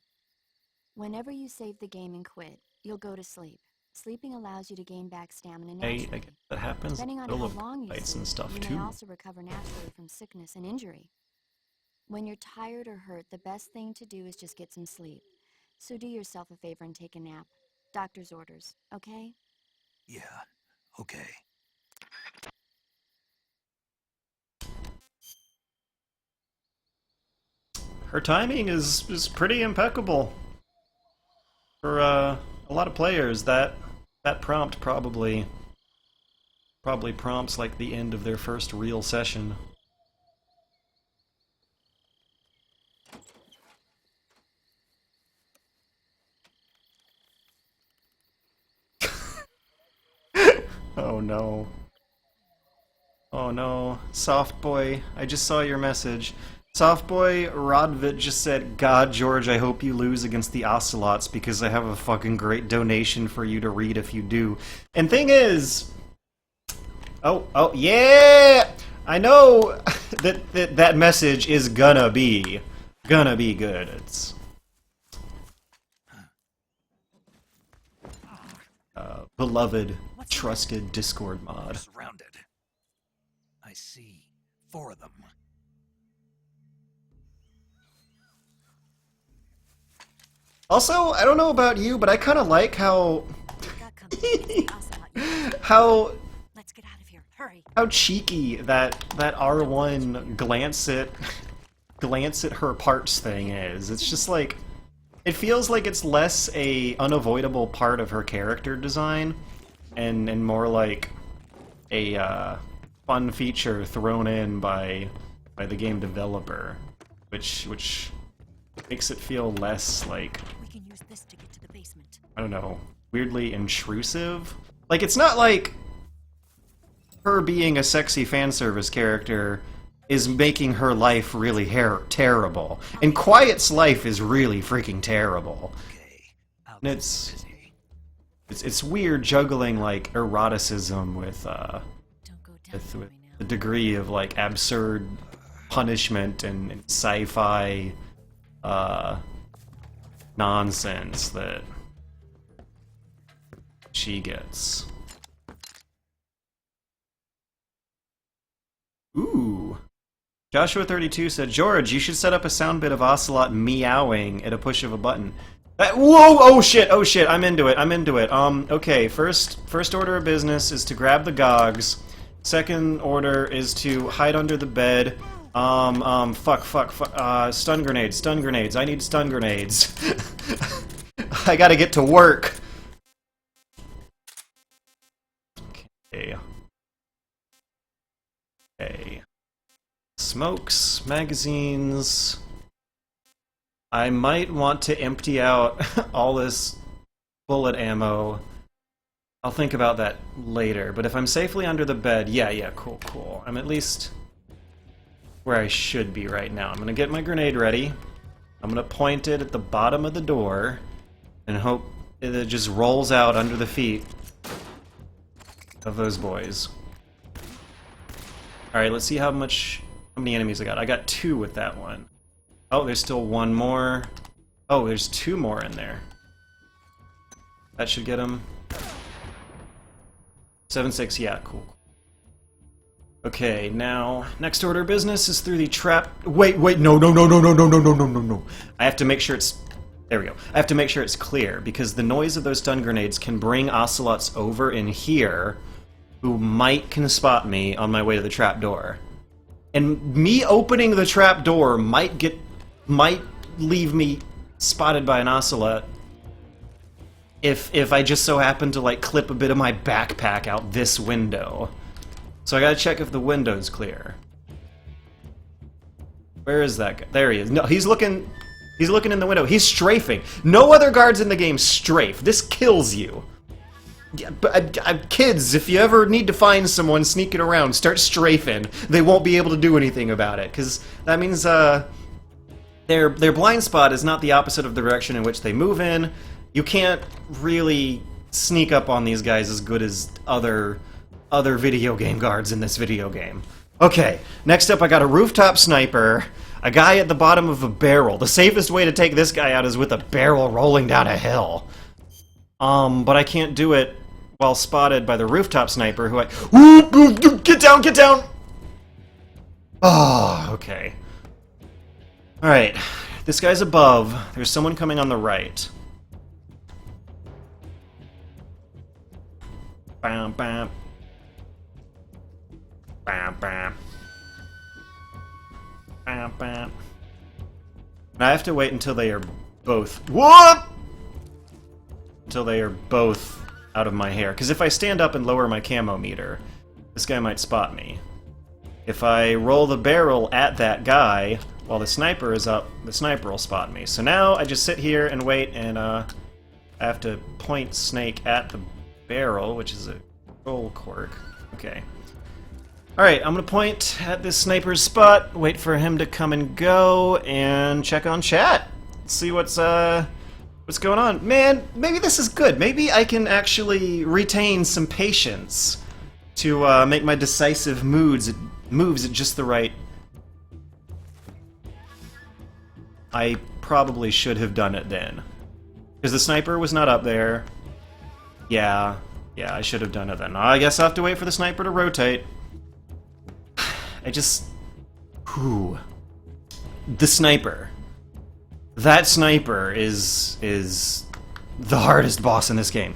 Whenever you save the game and quit, you'll go to sleep. Sleeping allows you to gain back stamina naturally. I guess that happens. Depending on Full how of long you fights sleep, and stuff you too. may also recover naturally from sickness and injury. When you're tired or hurt, the best thing to do is just get some sleep. So do yourself a favor and take a nap. Doctor's orders, okay? Yeah, okay. Her timing is pretty impeccable. For a lot of players, that prompt probably prompts like the end of their first real session. Oh no. Oh no. Soft boy, I just saw your message. Softboy Rassvet just said, God, George, I hope you lose against the Ocelots because I have a fucking great donation for you to read if you do. And thing is... Oh, yeah! I know that message is gonna be good. It's... beloved, trusted Discord mod. Surrounded. I see. 4 of them. Also, I don't know about you, but I kind of like how how Let's get out of here. Hurry. how cheeky that R1 glance at her parts thing is. It's just like, it feels like it's less a unavoidable part of her character design and more like a fun feature thrown in by the game developer, which makes it feel less like, We can use this to get to the basement. I don't know, weirdly intrusive. Like, it's not like her being a sexy fan service character is making her life really terrible. And Quiet's life is really freaking terrible. And it's weird juggling like eroticism with the degree of like absurd punishment and sci-fi nonsense that she gets. Ooh. Joshua32 said, George, you should set up a sound bit of Ocelot meowing at a push of a button. Whoa! Oh shit! I'm into it. Okay. First order of business is to grab the gogs. Second order is to hide under the bed. Fuck. Stun grenades. I need stun grenades. I gotta get to work. Okay. Smokes, magazines. I might want to empty out all this bullet ammo. I'll think about that later, but if I'm safely under the bed, yeah, cool. I'm at least where I should be right now. I'm gonna get my grenade ready. I'm gonna point it at the bottom of the door and hope it just rolls out under the feet of those boys. Alright, let's see how many enemies I got. I got 2 with that one. Oh, there's still one more. Oh, there's 2 more in there. That should get him. 7-6, yeah, cool. Okay, now, next order of business is through the trap... Wait, no. I have to make sure it's... There we go. I have to make sure it's clear, because the noise of those stun grenades can bring Ocelots over in here, who can spot me on my way to the trap door. And me opening the trap door might leave me spotted by an Ocelot if I just so happen to like clip a bit of my backpack out this window. So I gotta check if the window's clear. Where is that guy? There he is. No, he's looking in the window. He's strafing. No other guards in the game strafe. This kills you. Yeah, but kids, if you ever need to find someone sneaking around, start strafing. They won't be able to do anything about it, because that means their blind spot is not the opposite of the direction in which they move in. You can't really sneak up on these guys as good as other video game guards in this video game. Okay, next up I got a rooftop sniper, a guy at the bottom of a barrel. The safest way to take this guy out is with a barrel rolling down a hill. But I can't do it while spotted by the rooftop sniper who Get down! Oh, okay. Alright, this guy's above. There's someone coming on the right. Bam, bam. Bam, bam. Bam, bam. And I have to wait until they are both... What? Until they are both out of my hair. Because if I stand up and lower my camo meter, this guy might spot me. If I roll the barrel at that guy while the sniper is up, the sniper will spot me. So now I just sit here and wait, and I have to point Snake at the barrel, which is a roll quirk. Okay. Alright, I'm gonna point at this sniper's spot, wait for him to come and go, and check on chat. See what's going on. Man, maybe this is good. Maybe I can actually retain some patience to make my decisive moves at just the right... I probably should have done it then. Because the sniper was not up there. Yeah, I should have done it then. I guess I'll have to wait for the sniper to rotate. I just... Whew. The sniper. that sniper is the hardest boss in this game.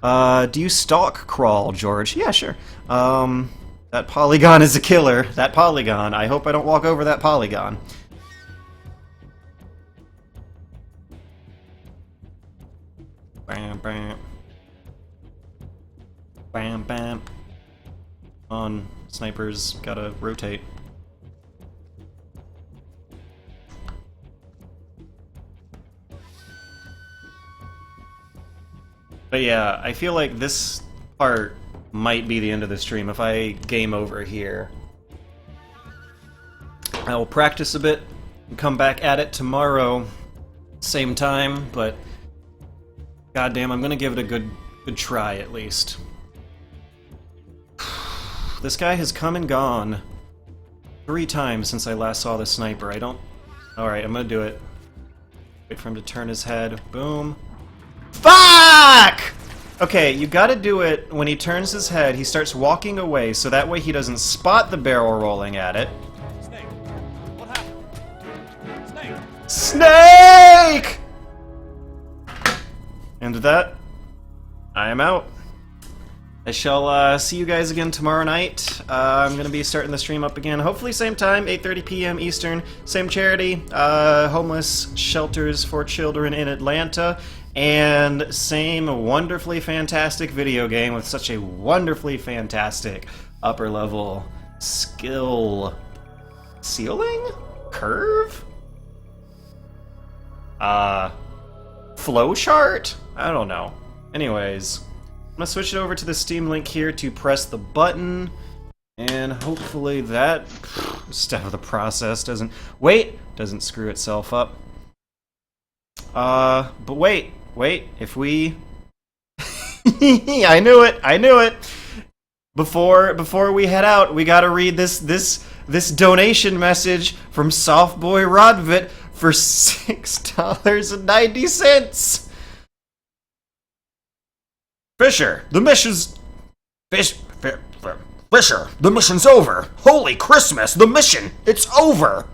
Do you stalk crawl, George? Yeah, sure. That polygon is a killer. That polygon. I hope I don't walk over that polygon. Bam, bam. Bam, bam. On snipers, gotta rotate. But yeah, I feel like this part might be the end of the stream if I game over here. I will practice a bit and come back at it tomorrow, same time, but goddamn, I'm gonna give it a good try at least. This guy has come and gone 3 times since I last saw the sniper. Alright, I'm gonna do it. Wait for him to turn his head. Boom. Fuck! Okay, you gotta do it when he turns his head, he starts walking away, so that way he doesn't spot the barrel rolling at it. Snake! What happened? Snake! Snake! And with that, I am out. I shall see you guys again tomorrow night. I'm going to be starting the stream up again, hopefully same time, 8:30 p.m. Eastern, same charity, homeless shelters for children in Atlanta, and same wonderfully fantastic video game with such a wonderfully fantastic upper level skill ceiling? Curve? Flow chart? I don't know. Anyways, I'm gonna switch it over to the Steam Link here to press the button, and hopefully that step of the process doesn't screw itself up. But wait, if we I knew it. Before we head out, we gotta read this donation message from Softboy Rassvet for $6.90. Fisher, the mission's over. Holy Christmas, the mission, it's over.